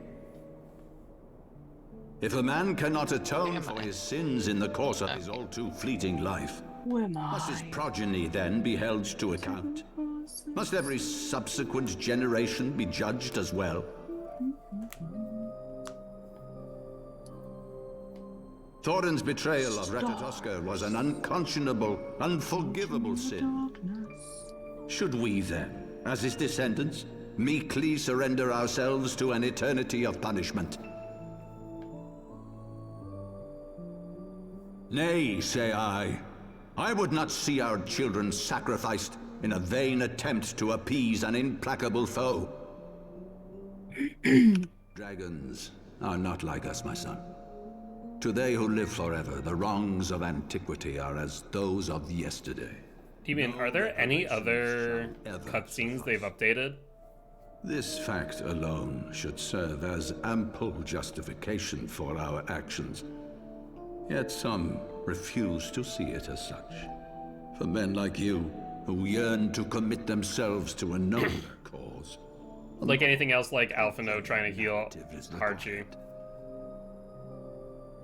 If a man cannot atone Am for I? his sins in the course of his all too fleeting life, Who am must his I? progeny then be held to account? Must every subsequent generation be judged as well? Thorin's betrayal of Ratatoskr was an unconscionable, unforgivable sin. Should we then, as his descendants, meekly surrender ourselves to an eternity of punishment? Nay, say I. I would not see our children sacrificed in a vain attempt to appease an implacable foe. Dragons are not like us, my son. To they who live forever, the wrongs of antiquity are as those of yesterday. Demon, are there any other cutscenes they've updated? This fact alone should serve as ample justification for our actions. Yet some refuse to see it as such. For men like you, who yearn to commit themselves to a nobler cause. Like anything else, like Alphino trying to heal Archie?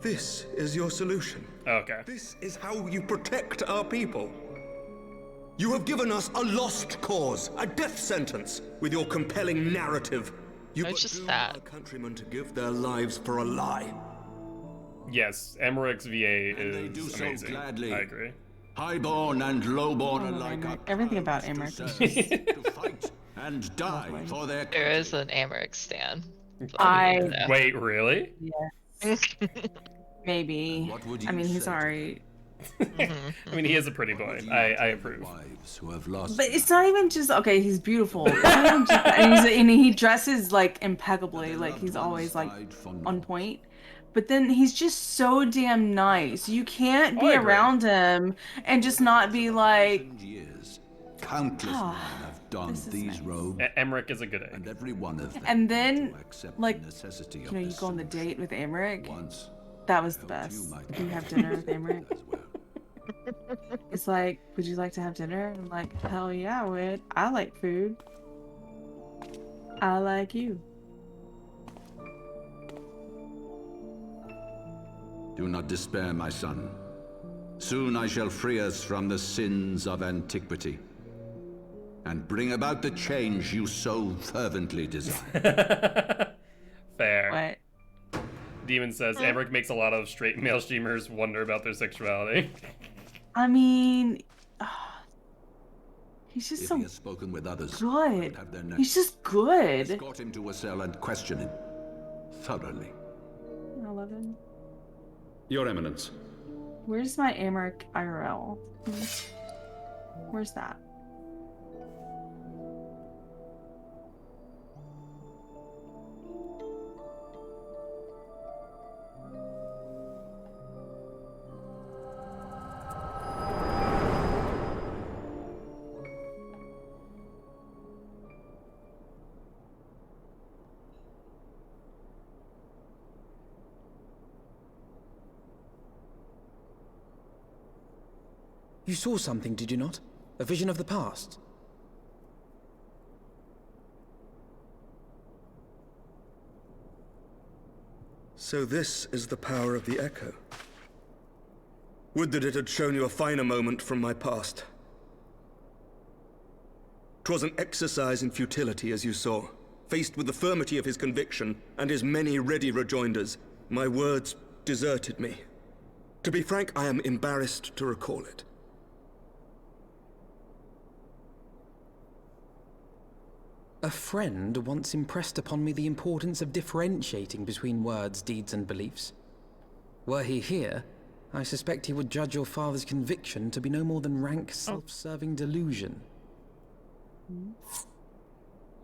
This is your solution. Okay. This is how you protect our people. You have given us a lost cause, a death sentence, with your compelling narrative. You It's but just doom that. our countrymen to give their lives for a lie. Yes, Emmerich's VA And they is do so amazing. gladly. I agree. Highborn and lowborn I love alike are Emmerich. Everything proud about to Emmerich is serve, just to fight and die Lovely. for their There country. is an Amaric stan. I- Wait, really? maybe. What would I you mean, he's say to alright. I mean, he is a pretty boy. I approve. Wives who have lost But it's not even just okay. He's beautiful. It's not even just that, and he dresses like impeccably. Like he's always like on point. But then he's just so damn nice. You can't Oh, be I agree. around him and just not be like, years. Countless men have donned this is these nice. robes, Emmerich is a good egg. and every one of them And had then, to accept like, the necessity you of know, you this go on the solution. date with Emmerich. Once That was the I hoped best. might Do you have dinner with Emmerich? as well. It's like, would you like to have dinner? I'm like, hell yeah, I would. I like food. I like you. Do not despair, my son. Soon I shall free us from the sins of antiquity and bring about the change you so fervently desire. Fair. What? Demon says Emmerich makes a lot of straight male streamers wonder about their sexuality. I mean, he's just If so he has spoken with others, I good. would have their necks. He's just good. Escort him to a cell and question him thoroughly. I love him. Your Eminence. Where's my Emmerich IRL? Where's that? You saw something, did you not? A vision of the past? So this is the power of the Echo. Would that it had shown you a finer moment from my past. 'Twas an exercise in futility, as you saw. Faced with the firmity of his conviction and his many ready rejoinders, my words deserted me. To be frank, I am embarrassed to recall it. A friend once impressed upon me the importance of differentiating between words, deeds, and beliefs. Were he here, I suspect he would judge your father's conviction to be no more than rank self-serving delusion.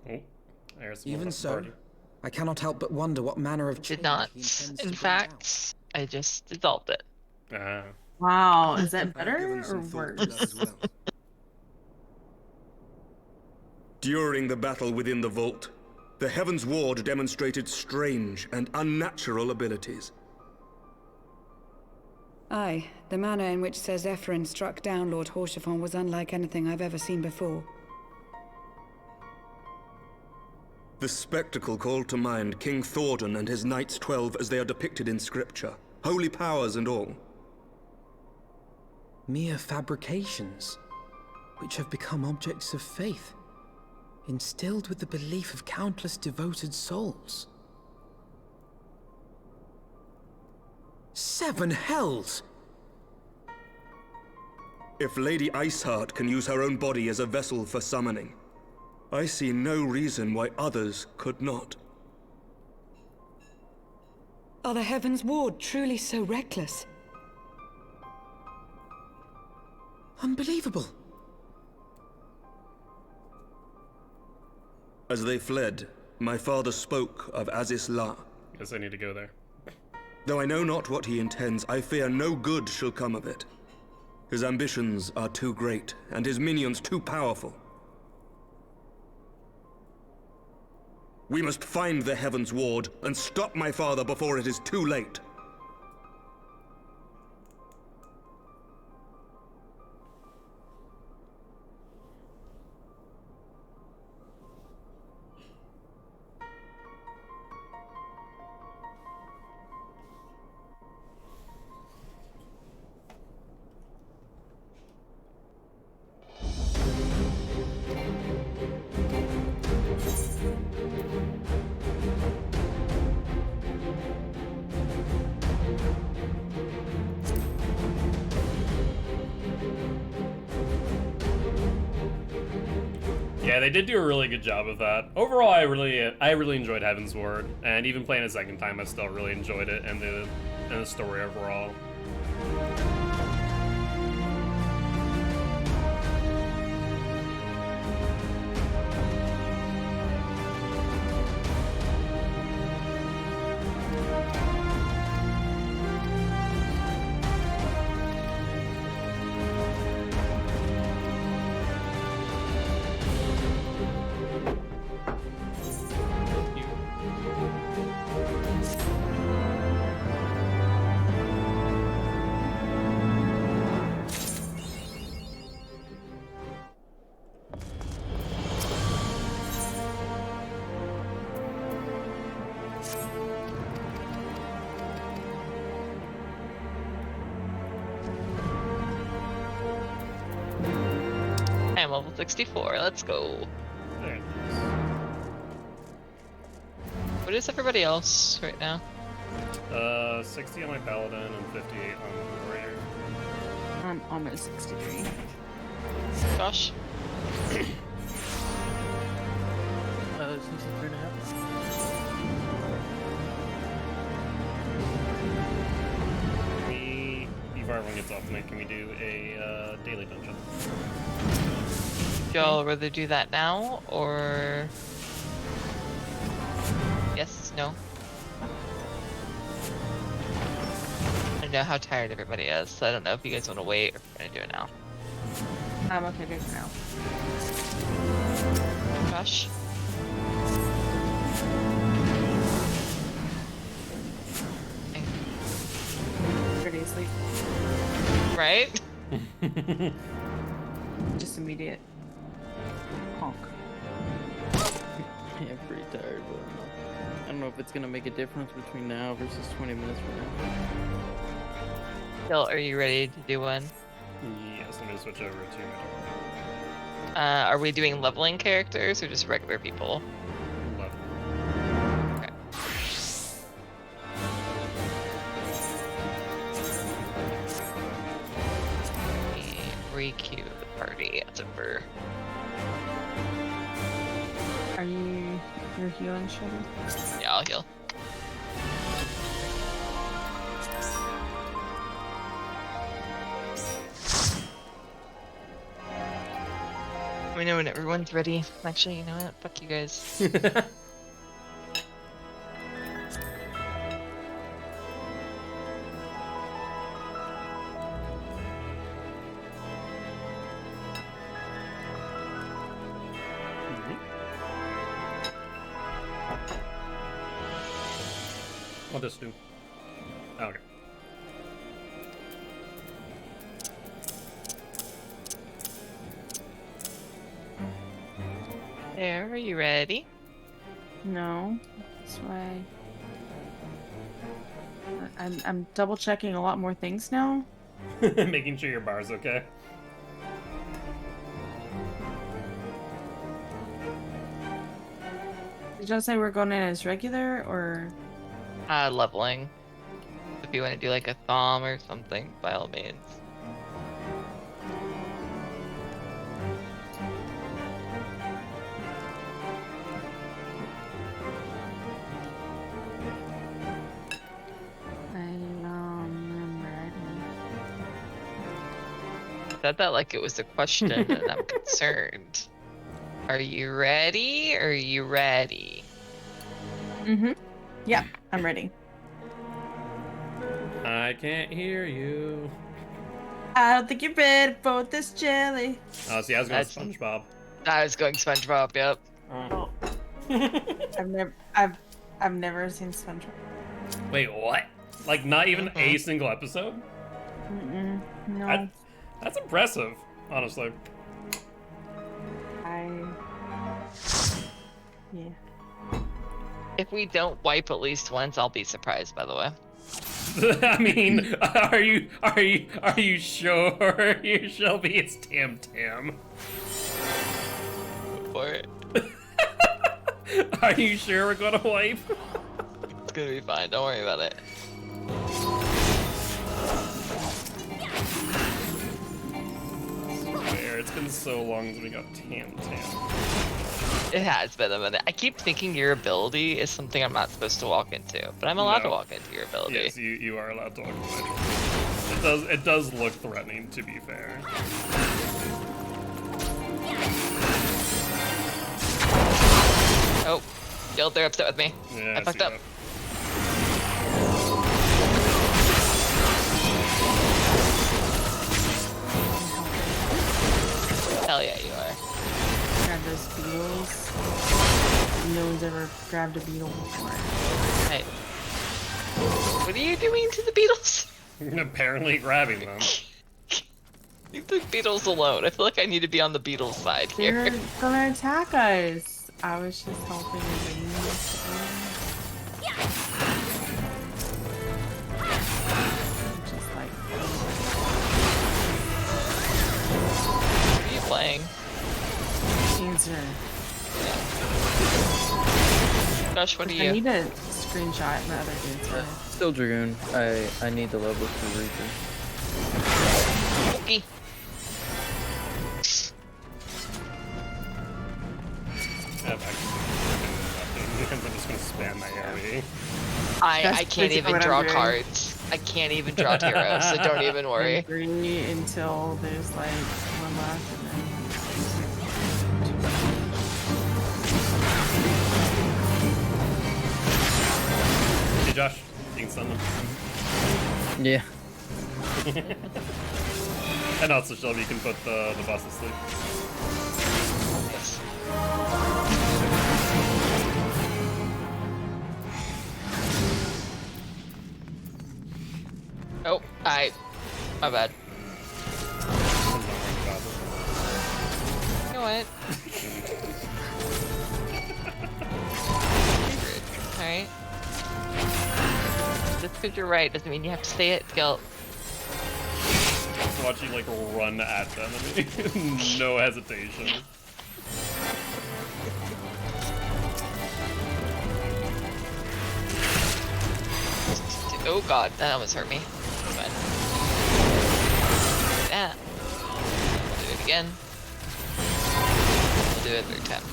Oh, there's Even more so, party. I cannot help but wonder what manner of Did change not. he intends to In bring fact, I just dissolved it. Ah. Wow, is that I've better given or some thought to that worse? as well. During the battle within the vault, the Heaven's Ward demonstrated strange and unnatural abilities. Aye, the manner in which Sir Zephyrin struck down Lord Horshafon was unlike anything I've ever seen before. The spectacle called to mind King Thordan and his Knights 12 as they are depicted in scripture, holy powers and all. Mere fabrications, which have become objects of faith, instilled with the belief of countless devoted souls. 7 hells! If Lady Iceheart can use her own body as a vessel for summoning, I see no reason why others could not. Are the Heaven's Ward truly so reckless? Unbelievable! As they fled, my father spoke of Aziz La. Guess I need to go there. Though I know not what he intends, I fear no good shall come of it. His ambitions are too great, and his minions too powerful. We must find the Heaven's Ward and stop my father before it is too late. Yeah, they did do a really good job of that. Overall, I really enjoyed Heaven's Ward, and even playing it a second time, I still really enjoyed it and the story overall. I'm level 64, let's go. There. What is everybody else right now? 60 on my paladin and 58 on the warrior. I'm almost 63. Josh? 63.5. Before everyone gets off tonight, can we do a daily dungeon? Do y'all rather do that now, or... Yes, no? I don't know how tired everybody is, so I don't know if you guys want to wait or if we're gonna do it now. I'm okay good for now. Josh? Pretty asleep. Right? Just immediate honk. Yeah, I'm pretty tired, but I don't know if it's gonna make a difference between now versus 20 minutes from now. Bill, are you ready to do one? Yes, let me switch over to Are we doing leveling characters or just regular people? level. Okay. Let me re-queue the party as it were. Are you're healing, Shelby? Yeah, I'll heal. Let me know when everyone's ready. Actually, you know what? Fuck you guys. What does this do? Oh, okay. There, are you ready? No. That's why. I'm double checking a lot more things now. Making sure your bar's okay. Did y'all say we're going in as regular or? Leveling. If you want to do like a thumb or something, by all means. I'm ready. Said that like it was a question, and I'm concerned. Are you ready? Are you ready? Mm-hmm. Yeah, I'm ready. I can't hear you. I don't think you're ready for this jelly. Oh, see, I was going That's- SpongeBob. I was going SpongeBob. Yep. Oh. I've never seen SpongeBob. Wait, what? Like, not even a single episode? Mm-mm. No. That's impressive, honestly. Yeah. If we don't wipe at least once, I'll be surprised. By the way. I mean, are you sure, you Shelby? It's Tam Tam. Go for it. Are you sure we're gonna wipe? It's gonna be fine. Don't worry about it. Swear, it's been so long since we got Tam Tam. It has been a minute. I keep thinking your ability is something I'm not supposed to walk into, but I'm allowed to No. walk into your ability. Yes, you are allowed to walk away. It does look threatening, to be fair. Oh, Guild, they're upset with me. Yeah, I fucked see up. that. Hell yeah, you are. Grab those beetles. No one's ever grabbed a beetle before. Hey. What are you doing to the beetles? Apparently grabbing them. Leave the beetles alone. I feel like I need to be on the beetles side They're here. gonna attack us. I was just helping the bees. Just like What are you playing? cancer. Josh, what are I you? need a screenshot the other answer. Still Dragoon. I need the level for Reaper. Okay. I'm just gonna spam my AoE. I That's can't basically even what I'm draw doing. cards. I can't even draw heroes, so don't even worry. Agree until there's like one left and then. Hey Josh, you can stun them. Yeah. And also Shelby, you can put the boss to sleep. Yes. Oh, my bad. what? Alright. Just because you're right doesn't mean you have to stay at Guilt. Watch you like run at them. No hesitation. Oh god, that almost hurt me. But that. We'll do it again. We'll do it 3rd time.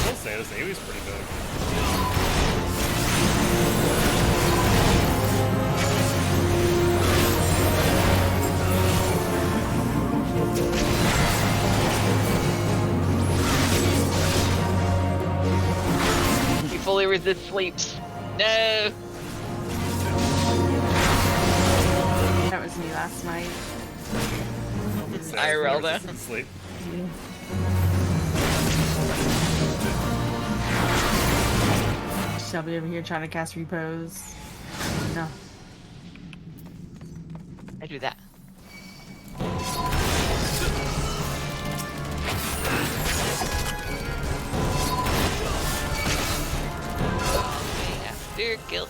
I'll say this AoE's pretty big. He fully resists sleeps. No! That was me last night. IRL though. Sleep. Shelby over here trying to cast repose. No. I do that. After Guilt.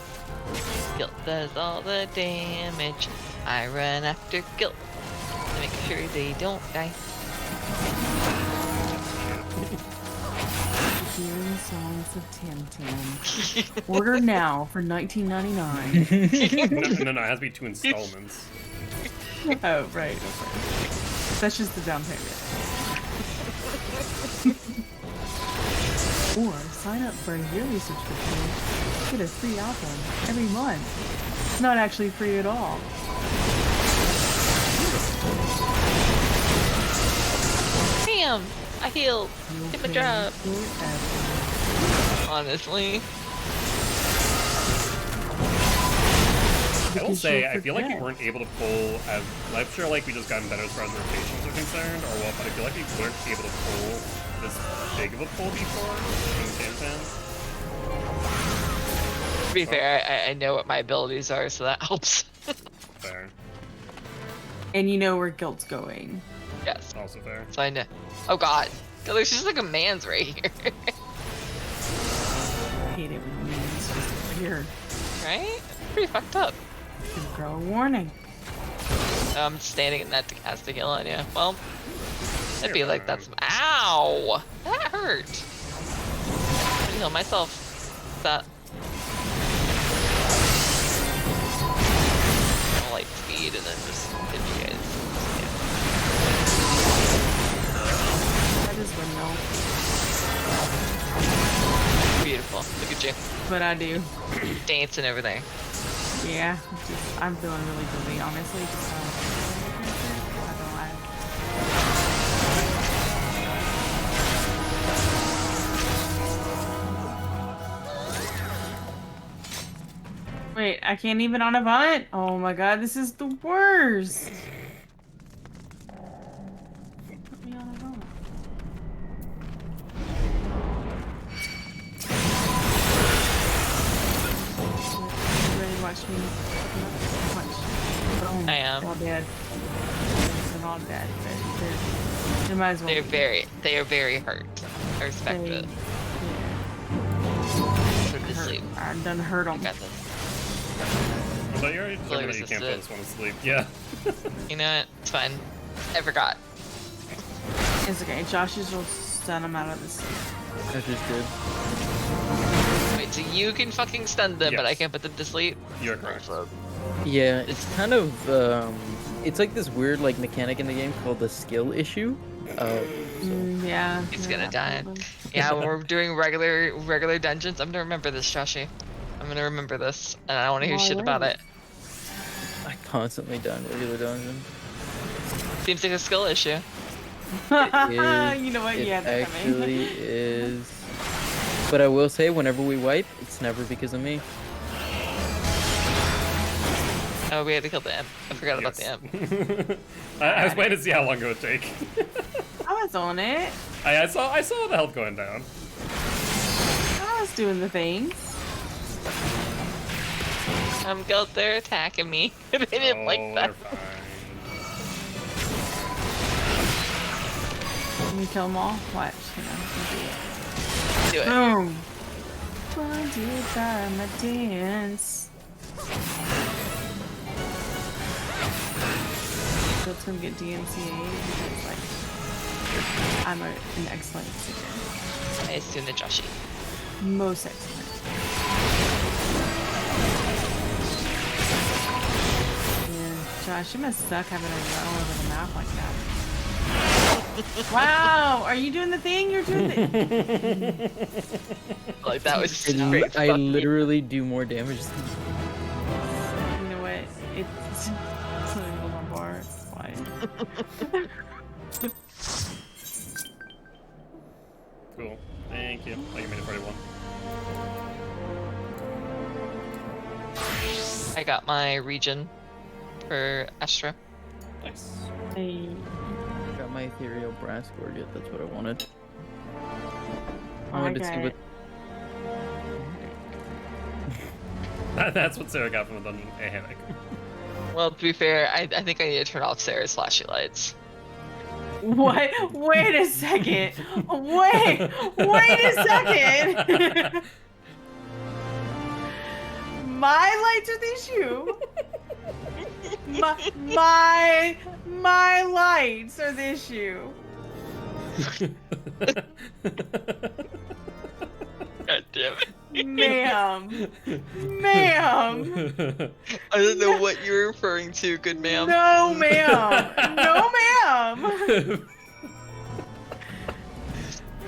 Guilt does all the damage. I run after Guilt to make sure they don't die. Hearing songs of Tim. Order now for $19.99. No, it has to be 2 installments. Oh, right. Okay. That's just the down payment. Or sign up for a yearly subscription. Get a free album every month. It's not actually free at all. Damn! I healed. You'll Did my pay job. forever. Honestly. I will Because say, you'll I feel like we forget. weren't able to pull as. I'm sure like we just gotten better as far as rotations are concerned, or what, but I feel like we weren't able to pull this big of a pull before in Tan. To be fair, I know what my abilities are, so that helps. Fair. And you know where Guilt's going. Yes. Also fair. So I know. Oh god. God, there's just like a man's right here. I hate it when it's just weird. Right? Pretty fucked up. Give a girl a warning. I'm standing in that to cast a heal on you. Well, I feel like that's. Ow! That hurt. I heal myself. That. I'll like speed and then just hit you guys. That is windmill. Beautiful. Look at you. But I do. Dance and everything. Yeah. I'm feeling really dizzy, honestly. Just, I don't know why. Wait, I can't even on a vine? Oh my god, this is the worst. Put me on a vine. You ready to watch me? Watch. Boom. I am. All dead. They're all dead. They might as well. They are very hurt. I respect They- it. Put to sleep. I done hurt I them. got this. I thought you already Fully determined that you can't put resisted. this one to sleep. Yeah. You know what? It's fine. I forgot. It's okay. Josh just will stun him out of the sleep. That's just good. Wait, so you can fucking stun them, but I Yes. can't put them to sleep? You're correct. Yeah, it's kind of it's like this weird like mechanic in the game called the skill issue. Yeah. It's yeah, gonna die. probably. Yeah, when we're doing regular dungeons, I'm gonna remember this, Joshy. I'm gonna remember this, and I don't want to hear Why shit about wouldn't? it. I constantly done regular dungeon. Seems like a skill issue. You know what? It Yeah, that's actually is. But I will say, whenever we wipe, it's never because of me. Oh, we had to kill the imp. I forgot about the Yes. imp. I was waiting to see how long it would take. I was on it. I saw the health going down. I was doing the things. Guilt, they're attacking me. They didn't like that. They're fine. Can we kill them all? Watch. Do it. Boom. One, two, time, a dance. That's gonna get DMCA because, like, I'm an excellent singer. I assume the Joshi. Most excellent. Yeah, Josh, you must suck having a run all over the map like that. Wow, are you doing the thing? You're doing the. Like that was I straight. literally do more damage than You know what? It's not even on bar. It's fine. Cool. Thank you. Oh, you made it 41. I got my region for Astra. Nice. Hey. got my ethereal brass gorget. That's what I wanted. I I wanted to got see what. it. That's what Sarah got from the dungeon. A hammock. Well, to be fair, I think I need to turn off Sarah's flashy lights. What? Wait a second. Wait a second. My lights are the issue. My lights are the issue. God damn it. Ma'am. I don't know what you're referring to, good ma'am. No, ma'am. No, ma'am.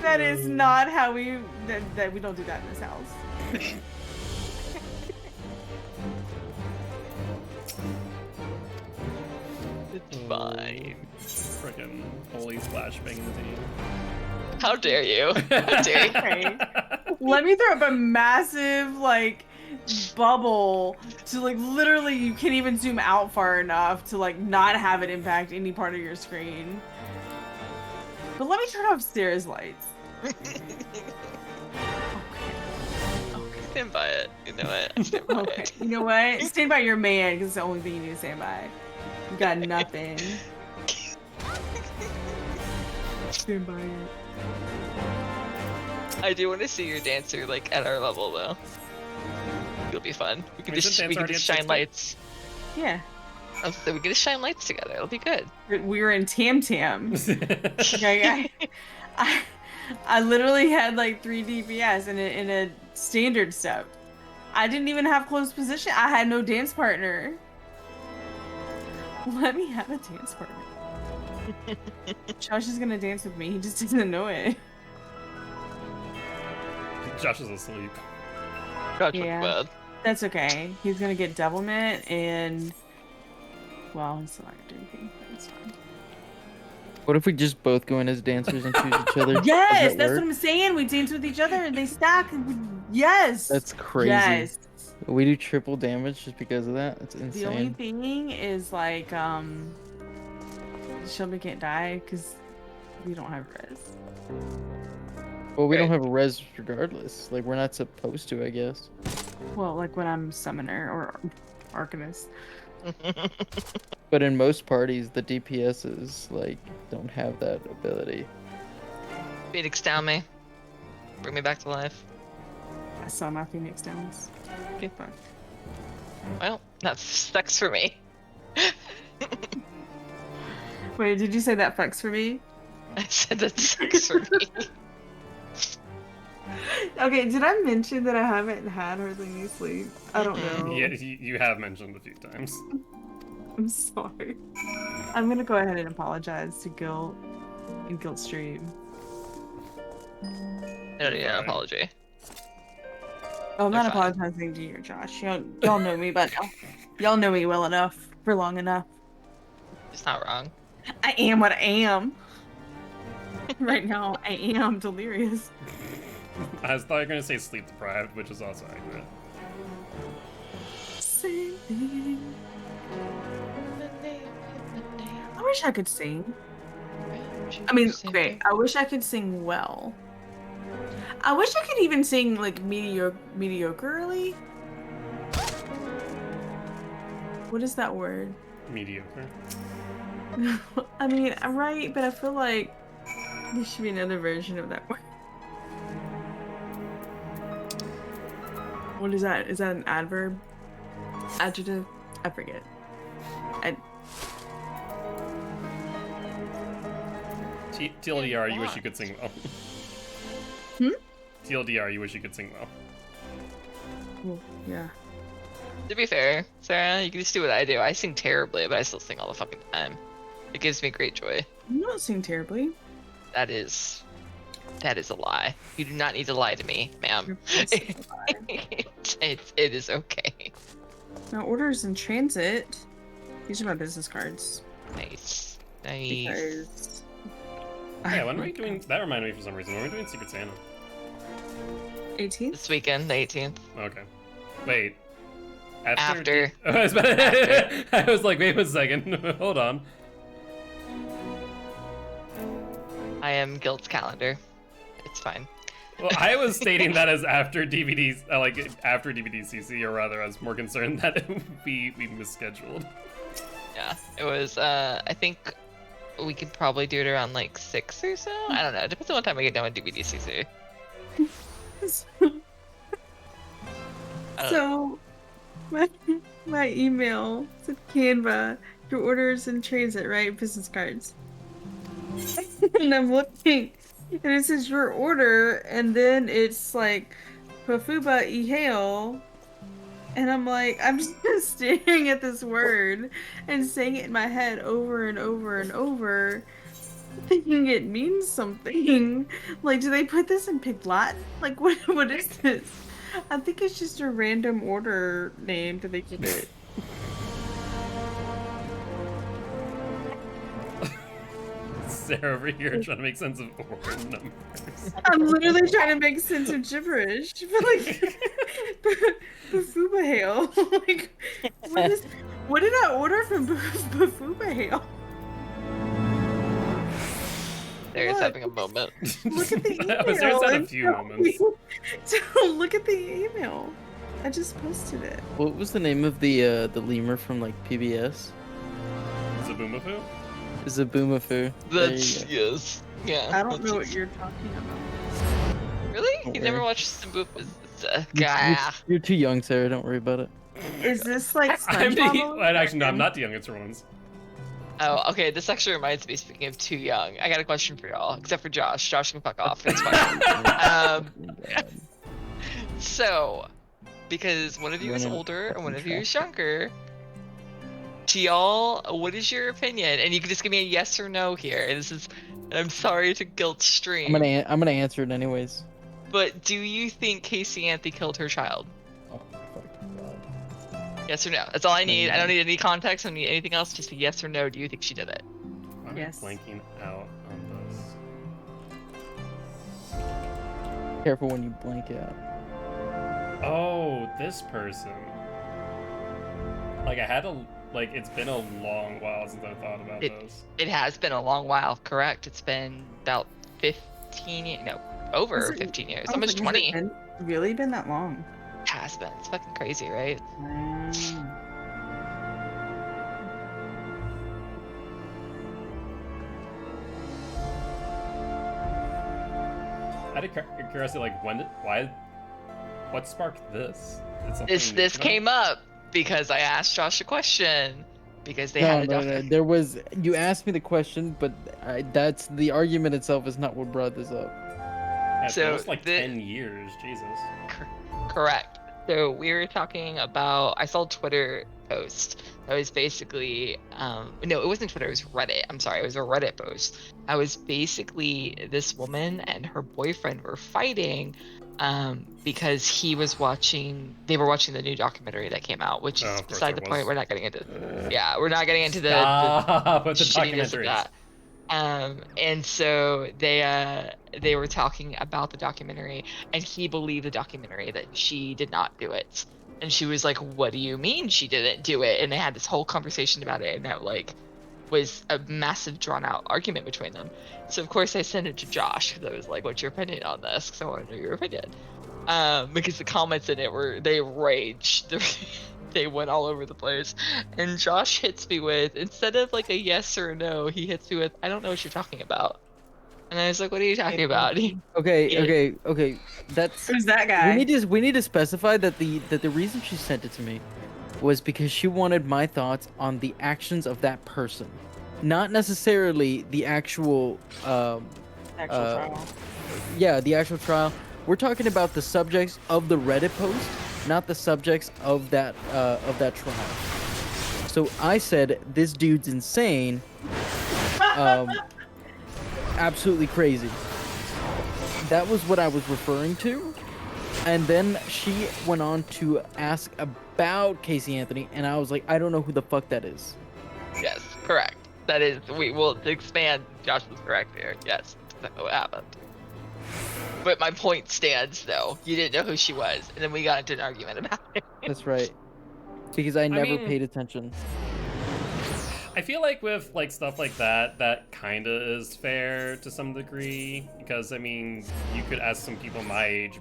That is not how we. That we don't do that in this house. It's fine. Frickin' holy flashbang team. How dare you? How dare you? Okay. Let me throw up a massive, like, bubble to, like, literally you can't even zoom out far enough to, like, not have it impact any part of your screen. But let me turn off Sarah's lights. Okay. Stand by it. You know what? I stand by Okay. it. You know what? Stand by your man, because it's the only thing you need to stand by. You got nothing. Stand by it. I do want to see your dancer, like, at our level, though. It'll be fun. We can Isn't just, dance we can already just at shine 60? lights. Yeah. So we can just shine lights together. It'll be good. We were in Tam Tam. Okay, I literally had like 3 DPS in a standard step. I didn't even have close position. I had no dance partner. Let me have a dance partner. Josh is gonna dance with me. He just doesn't know it. Josh is asleep. God, Yeah. bad. That's okay. He's gonna get devilment and, well, he's still not gonna do anything. But it's fine. What if we just both go in as dancers and choose each other? Does Yes, that that's work? what I'm saying. We dance with each other and they stack. Yes. That's crazy. Yes. We do triple damage just because of that. That's The only insane. thing is like Shelby can't die because we don't have res. Well, we don't have a res regardless. Like, we're not supposed to, I guess. Well, like when I'm summoner or arcanist. But in most parties, the DPSs, like, don't have that ability. Phoenix down me. Bring me back to life. I saw my Phoenix downs. Okay. Fuck. Well, that sucks for me. Wait, did you say that fucks for me? I said that sucks for me. Okay, did I mention that I haven't had hardly any sleep? I don't know. Yeah, you have mentioned a few times. I'm sorry. I'm gonna go ahead and apologize to Guilt and Guilt Stream. I don't need an apology. Oh, I'm They're not fine. apologizing to you, Josh. Y'all know me by now. Y'all know me well enough for long enough. It's not wrong. I am what I am. Right now, I am delirious. I thought you were gonna say sleep deprived, which is also accurate. Same thing. wish I could sing. I mean, okay, I wish I could sing well. I wish I could even sing like mediocrely. What is that word? Mediocre. I mean, I'm right, but I feel like there should be another version of that word. What is that? Is that an adverb? Adjective? I forget. TLDR, you wish you could sing well. TLDR, you wish you could sing well. Oh, yeah. To be fair, Sarah, you can just do what I do. I sing terribly, but I still sing all the fucking time. It gives me great joy. You don't sing terribly. That is a lie. You do not need to lie to me, ma'am. It is okay. Now, orders in transit. These are my business cards. Nice. Because Yeah, when are we doing? That reminded me for some reason. When are we doing Secret Santa? 18th? This weekend, the 18th. Okay. Wait. After. I was like, wait a second. Hold on. I am Guild's calendar. It's fine. Well, I was stating that as after DVDs, like after DVD CC, or rather, I was more concerned that we misscheduled. Yeah, it was. I think we could probably do it around like 6 or so. I don't know. It depends on what time we get done with DVD CC. So, my email said Canva, your orders in transit, right? Business cards. And I'm looking, and it says your order, and then it's like Pafuba Ihale. And I'm like, I'm just staring at this word and saying it in my head over and over and over, thinking it means something. Like, do they put this in Pig Latin? Like, what is this? I think it's just a random order name that they give it. Sarah over here trying to make sense of order numbers. I'm literally trying to make sense of gibberish. But like, Bafubahale. Like, what did I order from Bafubahale? There's having a moment. Look at the email. There's had a few moments. Don't look at the email. I just posted it. What was the name of the lemur from like PBS? Zaboomafoo? Zaboomafoo. That's yes. Yeah. I don't know what you're talking about. Really? Don't You never worry. watched Zaboomafoo? You're too young, Sarah. Don't worry about it. Is this like I'm SpongeBob? well, actually, no, I'm not the youngest ones. Oh, okay. This actually reminds me. Speaking of too young, I got a question for y'all. Except for Josh. Josh can fuck off. It's fine. So, because one of you is older and one of you is younger, to y'all, what is your opinion? And you can just give me a yes or no here. And this is, and I'm sorry to guilt stream. I'm gonna answer it anyways. But do you think Casey Anthony killed her child? Oh my fucking god. Yes or no? That's all I need. I don't need any context. I don't need anything else. Just a yes or no. Do you think she did it? I'm Yes. blanking out on this. Careful when you blank out. Oh, this person. Like, I had to, like, it's been a long while since I thought about this. It has been a long while, correct? It's been about 15 years. No, over Is it- 15 years. I was Almost like, has 20. it really been that long? It has been. It's fucking crazy, right? Out of curiosity, like, what sparked this? Did something This come up? came up because I asked Josh a question because they No, had a no, no. documentary. There was. You asked me the question, but that's the argument itself is not what brought this up. Yeah, it's So almost like the- 10 years, Jesus. Correct. So we were talking about. I saw a Twitter post that was basically. No, it wasn't Twitter. It was Reddit. I'm sorry. It was a Reddit post. I was basically this woman and her boyfriend were fighting, because he was watching. They were watching the new documentary that came out, which Oh, is of course beside it the point. was. We're not getting into. Yeah, we're not getting into the Stop with the shittiness of documentaries. that. And so they were talking about the documentary, and he believed the documentary that she did not do it. And she was like, "What do you mean she didn't do it?" And they had this whole conversation about it, and that like, was a massive drawn out argument between them. So of course I sent it to Josh because I was like, "What's your opinion on this?" Because I want to know your opinion. Because the comments in it they raged. They went all over the place. And Josh hits me with, instead of like a yes or a no, he hits me with, "I don't know what you're talking about." And I was like, "What are you talking about?" Okay, Yeah. okay. That's Who's that guy? we need to specify that the reason she sent it to me was because she wanted my thoughts on the actions of that person, not necessarily the actual Trial. yeah, the actual trial. We're talking about the subjects of the Reddit post, not the subjects of that trial. So I said, "This dude's insane, absolutely crazy." That was what I was referring to. And then she went on to ask about Casey Anthony, and I was like, "I don't know who the fuck that is." Yes, correct. That is, we will expand. Josh was correct there. Yes, that's what happened. But my point stands, though. You didn't know who she was, and then we got into an argument about it. That's right. Because I never mean, paid attention. I feel like with like stuff like that, that kind of is fair to some degree, because I mean, you could ask some people my age.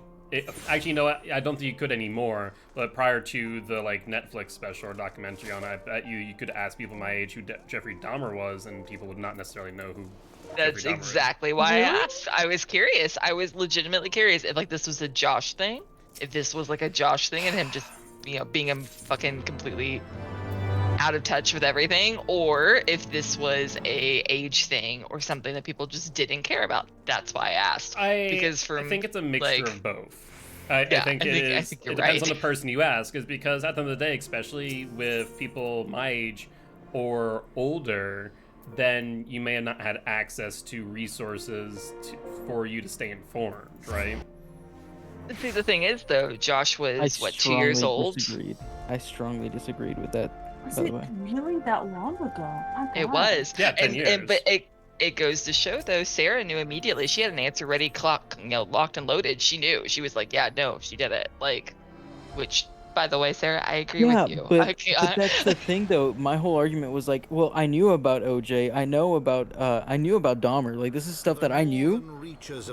Actually, no, I don't think you could anymore. But prior to the like Netflix special or documentary on it, I bet you could ask people my age who Jeffrey Dahmer was, and people would not necessarily know who. That's exactly why I asked. I was curious. I was legitimately curious if like this was a Josh thing, if this was like a Josh thing, and him just being a fucking completely out of touch with everything, or if this was a age thing or something that people just didn't care about. That's why I asked. Because I think it's a mixture of both. I think it is. It depends right. on the person you ask, is because at the end of the day, especially with people my age or older, then you may have not had access to resources for you to stay informed, right? See, the thing is, though, Josh was, 2 years old? I strongly disagreed with that, Was by the it way. really that long ago? My It God. was. Yeah, 10 years. But it goes to show, though, Sarah knew immediately. She had an answer ready, locked and loaded. She knew. She was like, "Yeah, no, she did it." Like, which, by the way, Sarah, I agree with you. But that's the thing, though. My whole argument was like, well, I knew about OJ. I knew about Dahmer. Like, this is stuff that I knew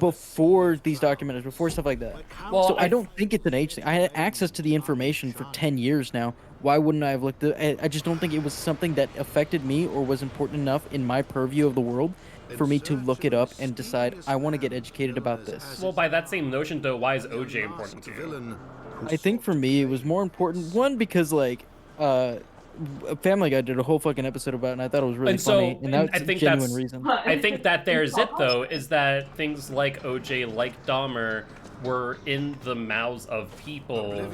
before these documentaries, before stuff like that. Well, So I don't think it's an age thing. I had access to the information for 10 years now. Why wouldn't I have looked at I just don't think it was something that affected me or was important enough in my purview of the world for me to look it up and decide I want to get educated about this. Well, by that same notion, though, why is OJ important to you? I think for me it was more important, one, because like Family Guy did a whole fucking episode about it, and I thought it was really And funny, so, and that's I think a genuine reason. I think that there's it, though, is that things like OJ, like Dahmer, were in the mouths of people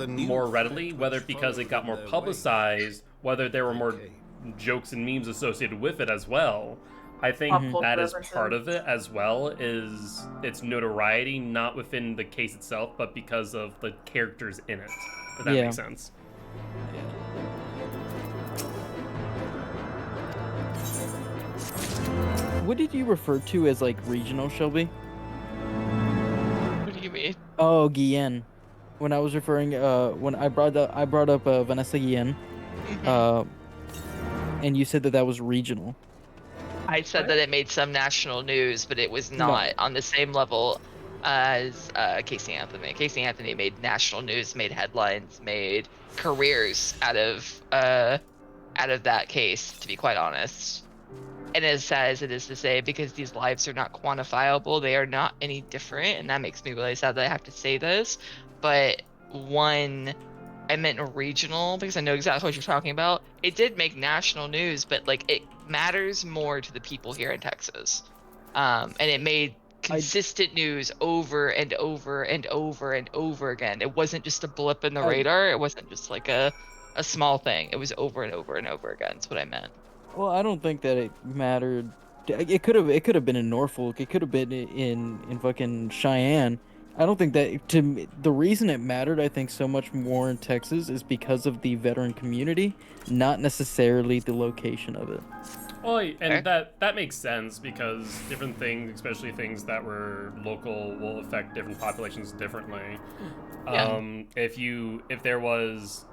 more readily, whether because it got more publicized, whether there were more jokes and memes associated with it as well. I think that is part of it as well, is its notoriety, not within the case itself, but because of the characters in it, if that makes sense. What did you refer to as like regional, Shelby? What do you mean? Oh, Guillen. When I was referring, when I brought up Vanessa Guillen, and you said that was regional. I said that it made some national news, but it was not on the same level as Casey Anthony. Casey Anthony made national news, made headlines, made careers out of that case, to be quite honest. And as sad as it is to say, because these lives are not quantifiable, they are not any different, and that makes me really sad that I have to say this. But one, I meant regional because I know exactly what you're talking about. It did make national news, but like it matters more to the people here in Texas, and it made consistent news over and over and over and over again. It wasn't just a blip in the radar. It wasn't just like a small thing. It was over and over and over again. That's what I meant. Well, I don't think that it mattered. It could have been in Norfolk. It could have been in fucking Cheyenne. I don't think that the reason it mattered, I think, so much more in Texas is because of the veteran community, not necessarily the location of it. Well, and that makes sense, because different things, especially things that were local, will affect different populations differently. Yeah. If there was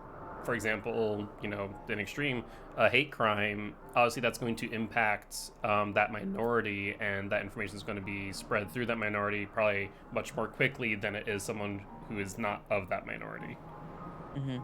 for example, you know, an extreme hate crime, obviously that's going to impact that minority, and that information is going to be spread through that minority probably much more quickly than it is someone who is not of that minority. Mm-hmm.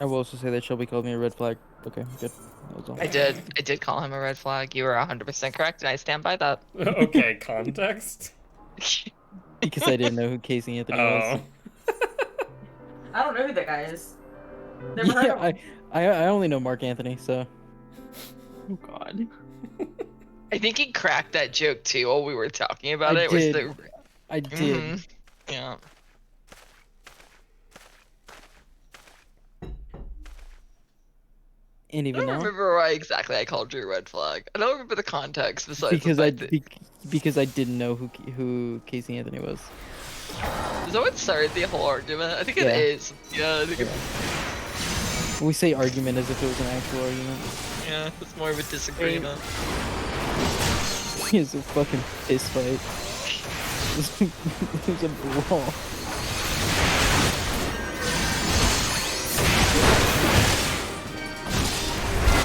I will also say that Shelby called me a red flag. Okay, good. That was all. I did call him a red flag. You were 100% correct, and I stand by that. Okay, context? Because I didn't know who Casey Anthony was. I don't know who that guy is. Never heard Yeah, of him. I only know Mark Anthony, so. Oh God. I think he cracked that joke too while we were talking about I it. did. Was I did. Mhm. Yeah. And I even don't now, remember why exactly I called you a red flag. I don't remember the context besides because the I fact that... because I didn't know who Casey Anthony was. Is that what started the whole argument? I think Yeah. it is. Yeah, I think We say argument as if it was an actual argument. yeah, it's more of a disagreement. It's a fucking fist fight. It was a brawl.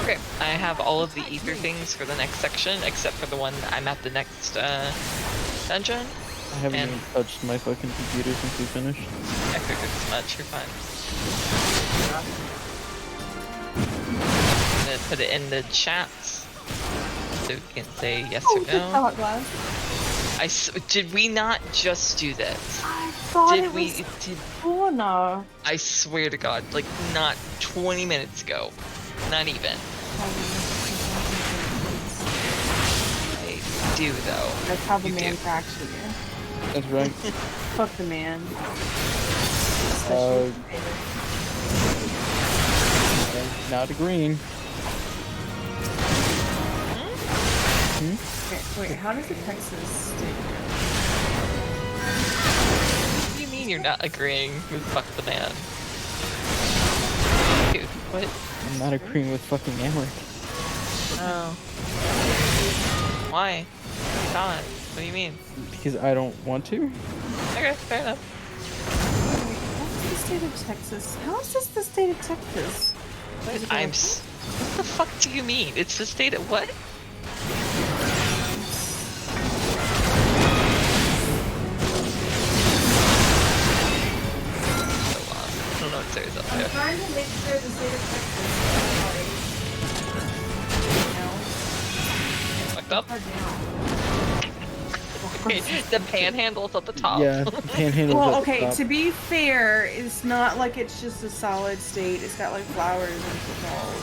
Okay, I have all of the ether things for the next section, except for the one I'm at the next dungeon. I haven't And- even touched my fucking computer since we finished. I figured as much, you're fine. I'm gonna put it in the chats, so you can say yes or no. Did we not just do this? I thought Did it we? was Did Luna. I swear to God, like not 20 minutes ago, not even. I do though. That's how the You man do. cracks you. That's right. Fuck the man. Uh, Not agreeing. Wait, how does the Texas state? What do you mean you're not agreeing with fuck the man? Dude, what? I'm not agreeing with fucking Emmerich. Oh. Why? God, what do you mean? Because I don't want to. Okay, fair enough. What's the state of Texas? How is this the state of Texas? Is it I'm. like- What the fuck do you mean? It's the state of what? So lost. I don't know what Sarah's up I'm there. trying to make sure the state of Texas is Fucked up. hard Okay, the panhandle's at the top. Yeah, panhandle. Well, okay, to be fair, it's not like it's just a solid state. It's got like flowers and football.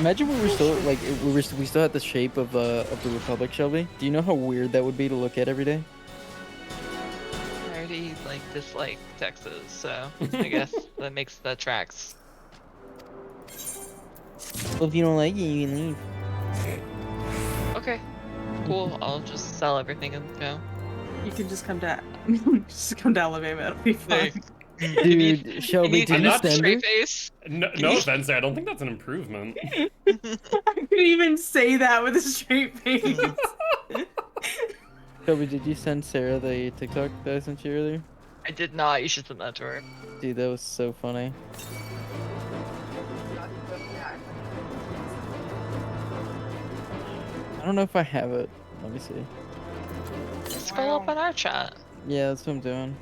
Imagine we were still like we still had the shape of the Republic, Shelby. Do you know how weird that would be to look at every day? I already like dislike Texas, so I guess that makes that tracks. Well, if you don't like it, you can leave. Okay, cool. I'll just sell everything and go. You can just come to Alabama. It'll be fine. Dude, Shelby, did I'm you not send her? straight face. No offense there, I don't think that's an improvement. I could even say that with a straight face. Shelby, did you send Sarah the TikTok that I sent you earlier? I did not. You should send that to her. Dude, that was so funny. I don't know if I have it. Let me see. Scroll up on our chat. Yeah, that's what I'm doing.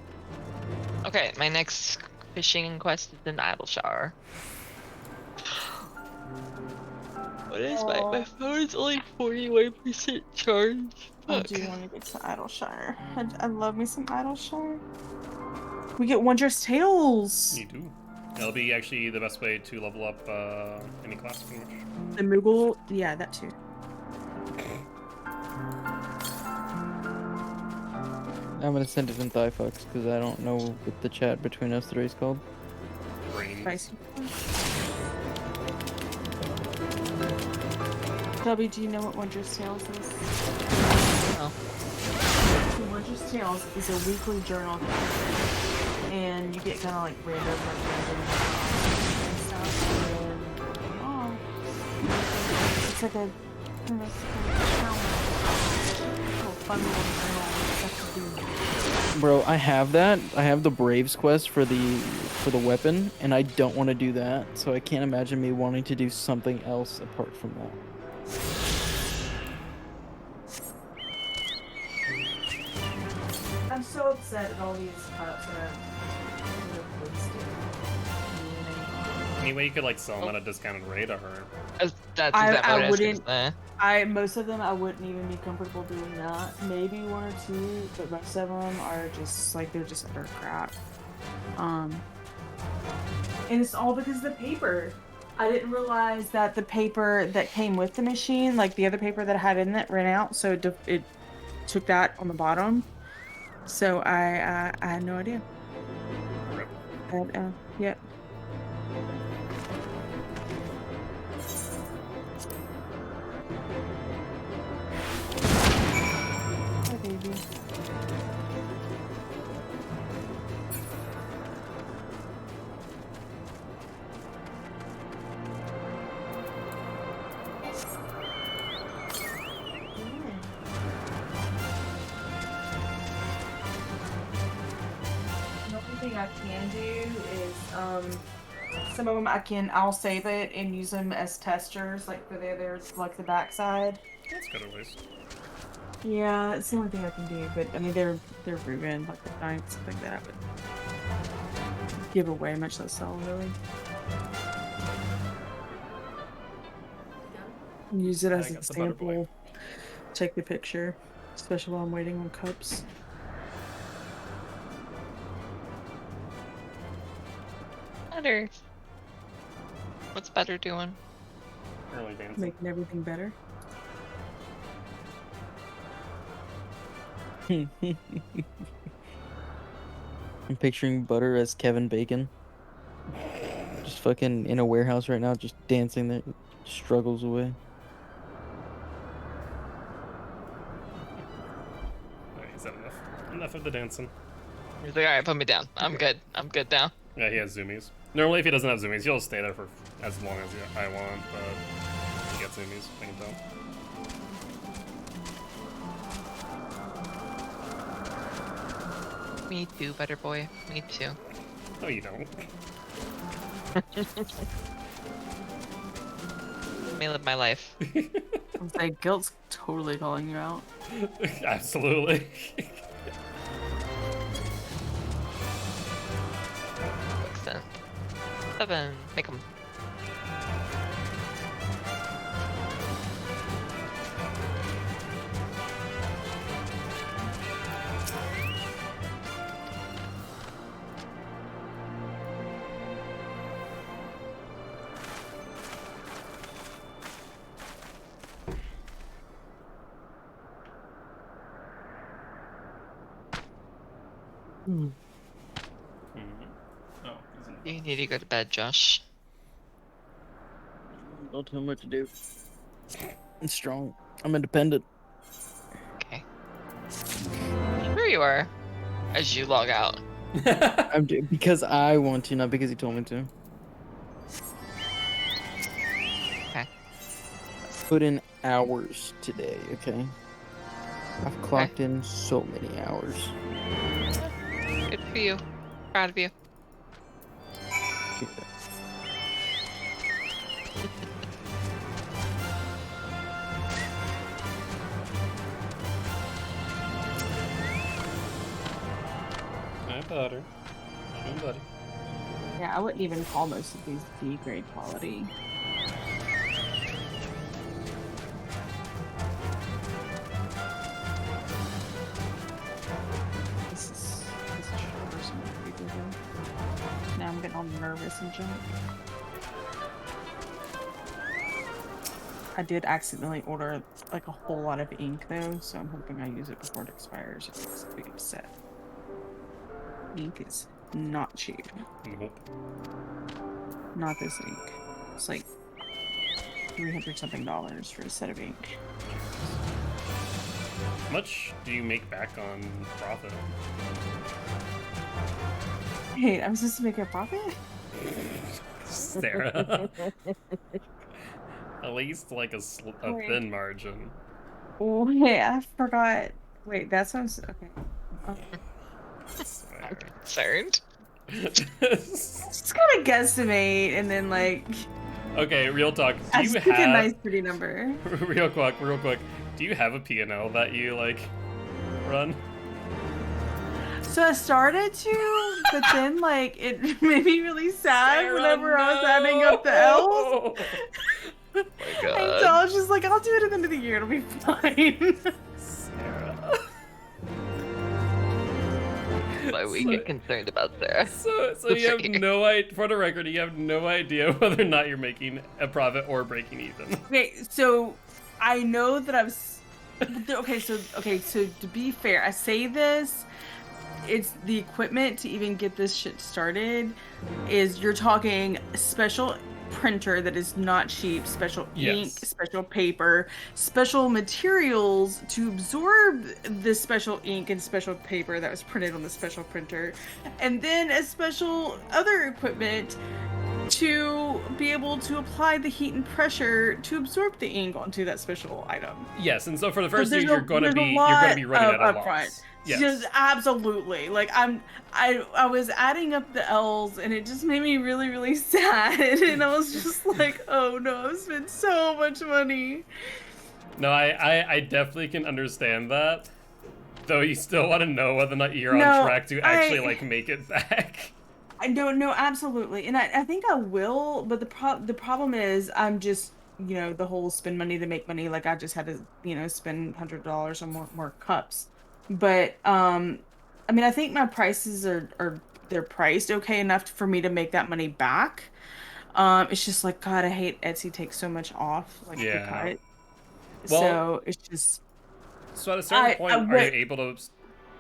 Okay, my next fishing quest is an idle shower. What is my phone's only 41% charge. I Fuck. do want to get to Idleshire. I love me some Idleshire. We get Wondrous Tales. You do. It'll be actually the best way to level up any class, pretty much. The Moogle, yeah, that too. I'm gonna send it in thigh fucks because I don't know what the chat between us three is called. Brains. Spicy. Shelby, do you know what Wondrous Tales is? No. Wondrous Tales is a weekly journal. and you get kind of like random and stuff. And it's like a, you know, it's like a challenge. Little fun little stuff to do. Bro, I have that. I have the Braves quest for the weapon, and I don't want to do that. So I can't imagine me wanting to do something else apart from that. I'm so upset at all these cups that are wasted. Any way you could like sell them at a discounted rate, or That's I exactly what I was gonna wouldn't- say. Most of them I wouldn't even be comfortable doing that. Maybe one or two, but most of them are just like they're just utter crap. And it's all because of the paper. I didn't realize that the paper that came with the machine, like the other paper that I had in it, ran out, so it took that on the bottom. So I had no idea. But, yeah. Hi, baby. The only thing I can do is some of them I'll save it and use them as testers, like for there's like the backside. that's good at least. Yeah, it's the only thing I can do. But I mean, they're ruined, like the knights, stuff like that. But give away much less sell, really. Use it I as an got the butter boy. example. Take the picture, especially while I'm waiting on cups. Better. What's better doing? Early dancing. Making everything better. I'm picturing Butter as Kevin Bacon. Just fucking in a warehouse right now, just dancing there. Struggles away. Alright, is that enough? Enough of the dancing. He's like, alright, put me down. I'm good. I'm good now. Yeah, he has zoomies. Normally, if he doesn't have zoomies, he'll stay there for as long as I want, but he gets zoomies, I can tell. Me too, better boy. Me too. No, you don't. Let me live my life. I'm saying guilt's totally calling you out. Absolutely. 7. Make them. Oh, You need to go to bed, Josh. Don't tell me what to do. I'm strong. I'm independent. Okay. Sure you are. As you log out. Because I want to, not because he told me to. Okay. Put in hours today, okay? I've clocked in so many hours. Good for you. Proud of you. Hi, Butter. Hi, buddy. Yeah, I wouldn't even call most of these B grade quality. This is shoulders and everything. Now I'm getting all nervous and junk. I did accidentally order like a whole lot of ink though, so I'm hoping I use it before it expires. It's a big upset. Ink is not cheap. Nope. Not this ink. It's like $300 something for a set of ink. How much do you make back on profit? Wait, I'm supposed to make a profit? Sarah. At least like a Wait. thin margin. Wait, I forgot. Wait, that sounds okay. I'm concerned. Just gotta guesstimate and then like. Okay, real talk. Do I you just pick a have nice pretty number. real quick? Do you have a P&L that you like run? So I started to, but then like it made me really sad Sarah, whenever I was adding up the L's. My And God. so I was just like, I'll do it at the end of the year. It'll be fine. Sarah. Why we get concerned about Sarah. So you have no idea, for the record, you have no idea whether or not you're making a profit or breaking even. Okay, so I know that okay, so to be fair, I say this, it's the equipment to even get this shit started is you're talking special printer that is not cheap, special ink, special paper, special materials to absorb the special ink and special paper that was printed on the special printer, and then a special other equipment to be able to apply the heat and pressure to absorb the ink onto that special item. Yes, and so for the first year, there's you're going to be running at a loss. Yes. Just absolutely. Like I was adding up the L's and it just made me really, really sad. And I was just like, oh no, I've spent so much money. No, I definitely can understand that. Though you still want to know whether or not you're on No, track to actually like make it back. I don't know, absolutely. And I think I will, but the problem is I'm just, you know, the whole spend money to make money. Like I just had to, you know, spend $100 on more cups. But I mean, I think my prices are they're priced okay enough for me to make that money back. It's just like, God, I hate Etsy takes so much off, like the cut. Well, so it's just. So at a certain point, are you able to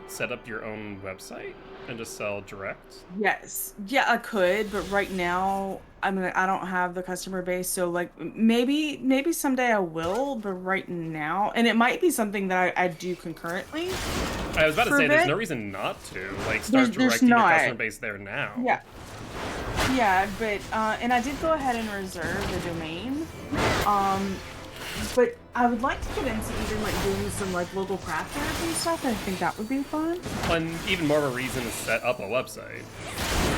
set up your own website and just sell direct? Yes, yeah, I could, but right now, I mean, I don't have the customer base, so like maybe someday I will, but right now, and it might be something that I do concurrently. I was about to say, there's no reason not to like start directing your customer base there now. Yeah, but and I did go ahead and reserve the domain. But I would like to get into even like doing some like local craft fairs and stuff. I think that would be fun. And even more of a reason to set up a website.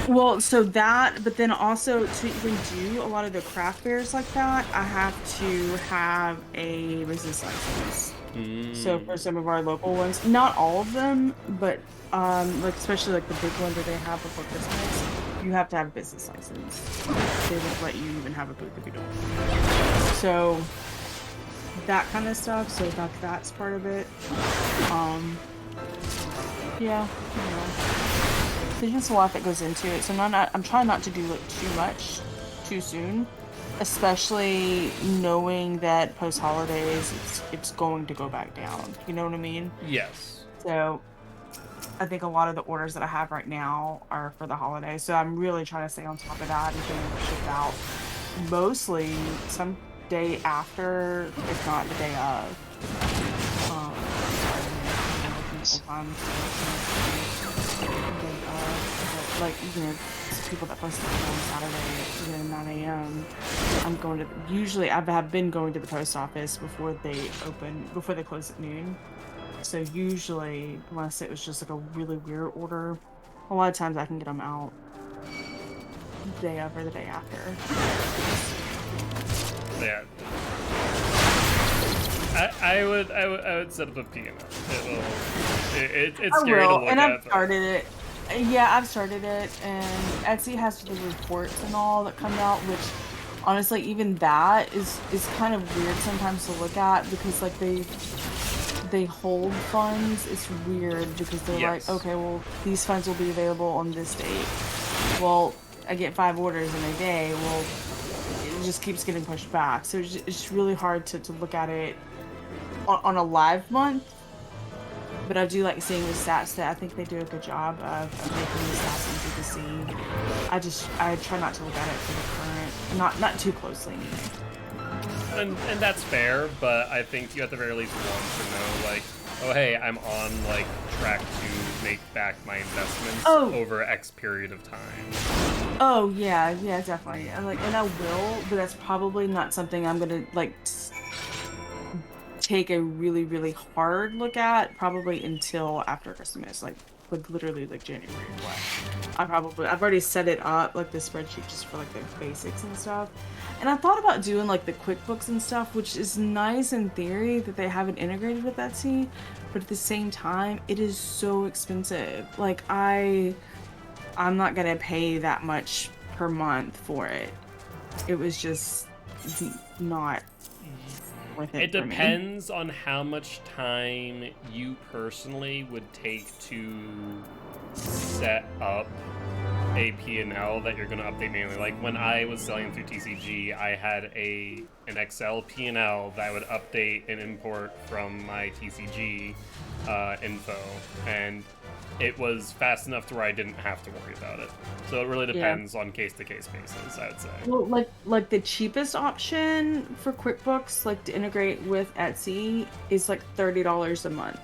Well, so that, but then also to even do a lot of the craft fairs like that, I have to have a business license. So for some of our local ones, not all of them, but like especially like the big one that they have before Christmas, you have to have a business license. They won't let you even have a booth if you don't. So that kind of stuff, so that's part of it. Yeah, you know. There's just a lot that goes into it, so I'm trying not to do it too much too soon, especially knowing that post holidays it's going to go back down. You know what I mean? Yes. So I think a lot of the orders that I have right now are for the holidays, so I'm really trying to stay on top of that and getting them shipped out mostly some day after, if not the day of. Like, you know, people that post on Saturday at 9 a.m. I'm going to, usually I have been going to the post office before they close at noon. So usually, unless it was just like a really weird order, a lot of times I can get them out the day of or the day after. Yeah. I would set up a P&L. It's scary to look and at. I've started it. Yeah, I've started it, and Etsy has the reports and all that come out, which honestly, even that is kind of weird sometimes to look at because like they hold funds. It's weird because they're like, okay, well these funds will be available on this date. Well, I get 5 orders in a day. Well, it just keeps getting pushed back. So it's really hard to look at it on a live month. But I do like seeing the stats that I think they do a good job of making the stats easy to see. I try not to look at it for the current, not too closely anyway. And that's fair, but I think you at the very least want to know, like, oh hey, I'm on like track to make back my investments Oh. over X period of time. Oh yeah, definitely. And I will, but that's probably not something I'm gonna like take a really, really hard look at. Probably until after Christmas, like literally like January. What? I've already set it up like the spreadsheet just for like the basics and stuff. And I thought about doing like the QuickBooks and stuff, which is nice in theory that they haven't integrated with Etsy, but at the same time, it is so expensive. Like I'm not gonna pay that much per month for it. It was just not worth it. It depends on how much time you personally would take to set up a P&L that you're going to update manually. Like when I was selling through TCG, I had an Excel P&L that would update and import from my TCG info, and it was fast enough to where I didn't have to worry about it. So it really depends on case-to-case basis, I would say. Well, like the cheapest option for QuickBooks, like to integrate with Etsy, is like $30 a month.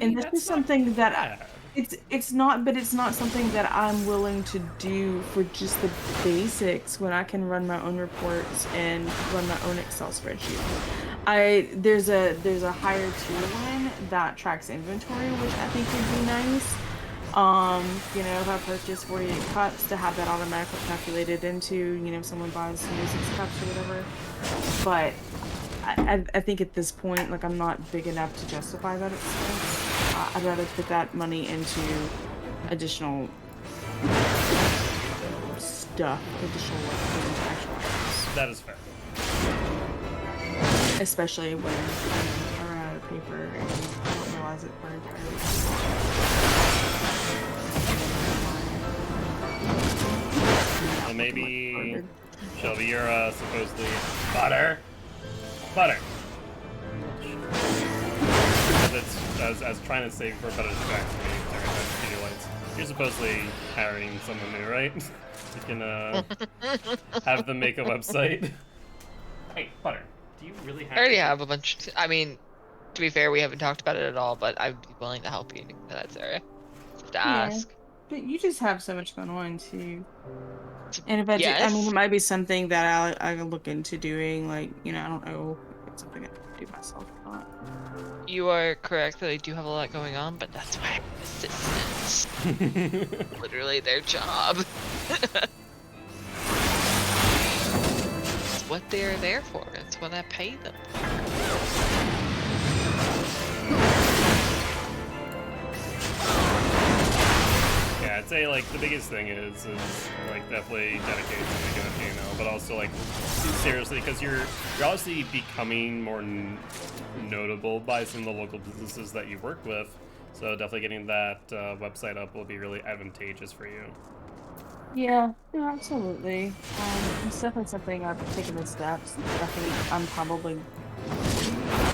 And this is something that it's not, but it's not something that I'm willing to do for just the basics when I can run my own reports and run my own Excel spreadsheet. There's a higher tier one that tracks inventory, which I think would be nice. You know, if I purchase 48 cups, to have that automatically calculated into, you know, if someone buys, you know, 6 cups or whatever. But I think at this point, like, I'm not big enough to justify that expense. I'd rather put that money into additional stuff, additional actual items. That is fair. Especially when I run out of paper and I don't realize it for entirely. Well, maybe, Shelby, you're supposedly butter. Because I was trying to save for a better distract me during the video lights. You're supposedly hiring someone new, right? You can have them make a website. Hey, Butter, do you really have? I already have a bunch. I mean, to be fair, we haven't talked about it at all, but I'd be willing to help you in that area. Just to ask. But you just have so much going on too. And if I Yes. mean, it might be something that I can look into doing. Like, you know, I don't know if it's something I can do myself or not. You are correct that I do have a lot going on, but that's why I'm assistants. Literally their job. It's what they're there for. It's what I pay them. Yeah, I'd say like the biggest thing is like definitely dedicated to making a P&L, but also like seriously, because you're obviously becoming more notable by some of the local businesses that you work with. So definitely getting that website up will be really advantageous for you. Yeah, absolutely. It's definitely something I've taken the steps. I think I'm probably,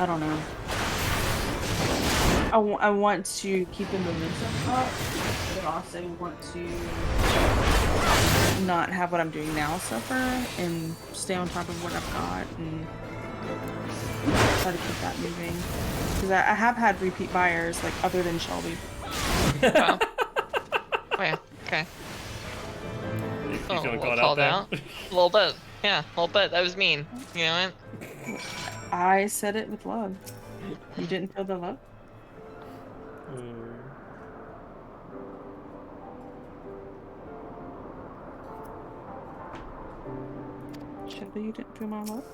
I don't know. I want to keep the momentum up, but also want to not have what I'm doing now suffer and stay on top of what I've got and try to keep that moving. Because I have had repeat buyers, like, other than Shelby. Wow. Oh, yeah, okay. You Oh, feeling well, called out out? there? A little bit. Yeah, a little bit. That was mean. You know what? I said it with love. You didn't feel the love? Shelby, you didn't feel my love?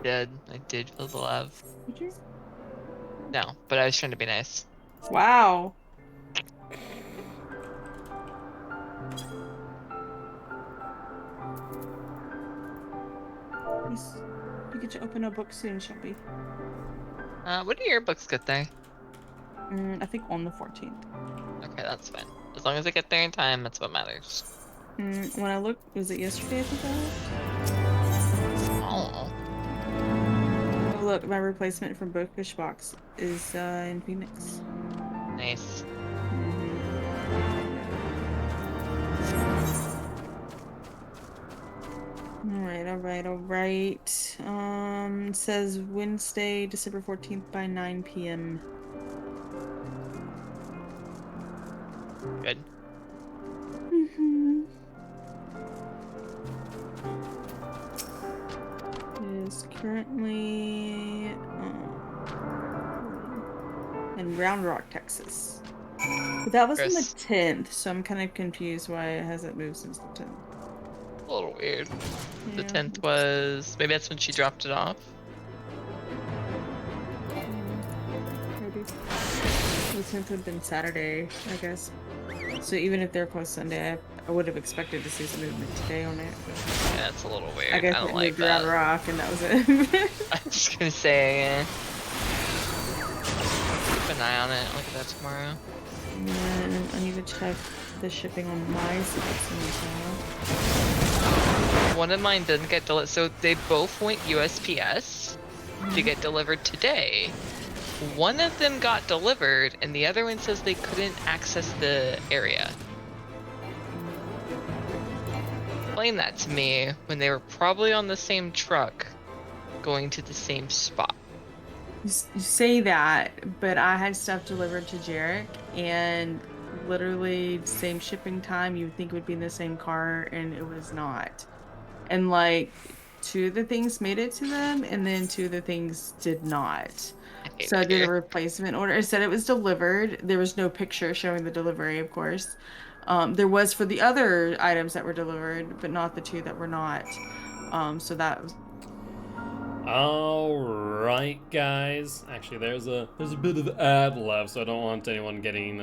I did feel the love. Did you? No, but I was trying to be nice. Wow. You get to open a book soon, Shelby. When do your books get there? I think on the 14th. Okay, that's fine. As long as I get there in time, that's what matters. When I looked, was it yesterday I think I looked? Oh. Oh, look, my replacement from Bookish Box is in Phoenix. Nice. Alright. It says Wednesday, December 14th by 9 p.m. Currently in Round Rock, Texas. But that was on the Chris. 10th, so I'm kind of confused why it hasn't moved since the 10th. A little weird. The Yeah, 10th was maybe that's when she dropped it off. maybe. The 10th would have been Saturday, I guess. So even if they're closed Sunday, I would have expected to see some movement today on it. But Yeah, it's a little weird. I guess don't it like moved Round that. Rock, and that was it. I was just gonna say, keep an eye on it. Look at that tomorrow. And I need to check the shipping on my side. One of mine didn't get delivered, so they both went USPS to get delivered today. One of them got delivered, and the other one says they couldn't access the area. Explain that to me when they were probably on the same truck, going to the same spot. You say that, but I had stuff delivered to Jarek, and literally same shipping time. You would think it would be in the same car, and it was not. And like, 2 of the things made it to them, and then 2 of the things did not. So I did a replacement order. It said it was delivered. There was no picture showing the delivery, of course. There was for the other items that were delivered, but not the 2 that were not. So that was. All right, guys. Actually, there's a bit of ad left, so I don't want anyone getting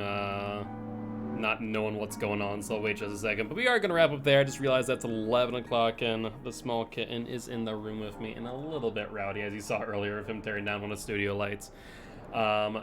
not knowing what's going on. So I'll wait just a second. But we are gonna wrap up there. I just realized that's 11 o'clock, and the small kitten is in the room with me and a little bit rowdy, as you saw earlier, of him tearing down one of the studio lights.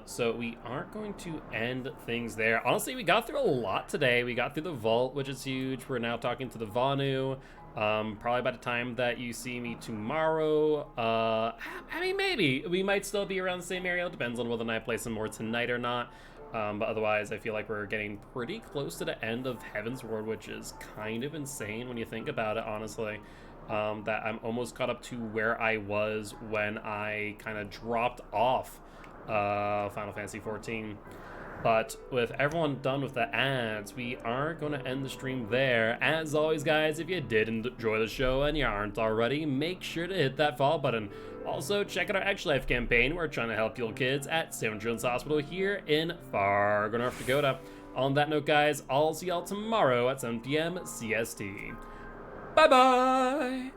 So we aren't going to end things there. Honestly, we got through a lot today. We got through the vault, which is huge. We're now talking to the Vanu. Probably by the time that you see me tomorrow, I mean, maybe we might still be around the same area. It depends on whether or not I play some more tonight or not. But otherwise, I feel like we're getting pretty close to the end of Heaven's Ward, which is kind of insane when you think about it, honestly. That I'm almost caught up to where I was when I kind of dropped off Final Fantasy XIV. But with everyone done with the ads, we are going to end the stream there. As always, guys, if you did enjoy the show and you aren't already, make sure to hit that follow button. Also, check out our XIV campaign. We're trying to help your kids at St. John's Hospital here in Fargo, North Dakota. On that note, guys, I'll see y'all tomorrow at 7 p.m. CST. Bye-bye!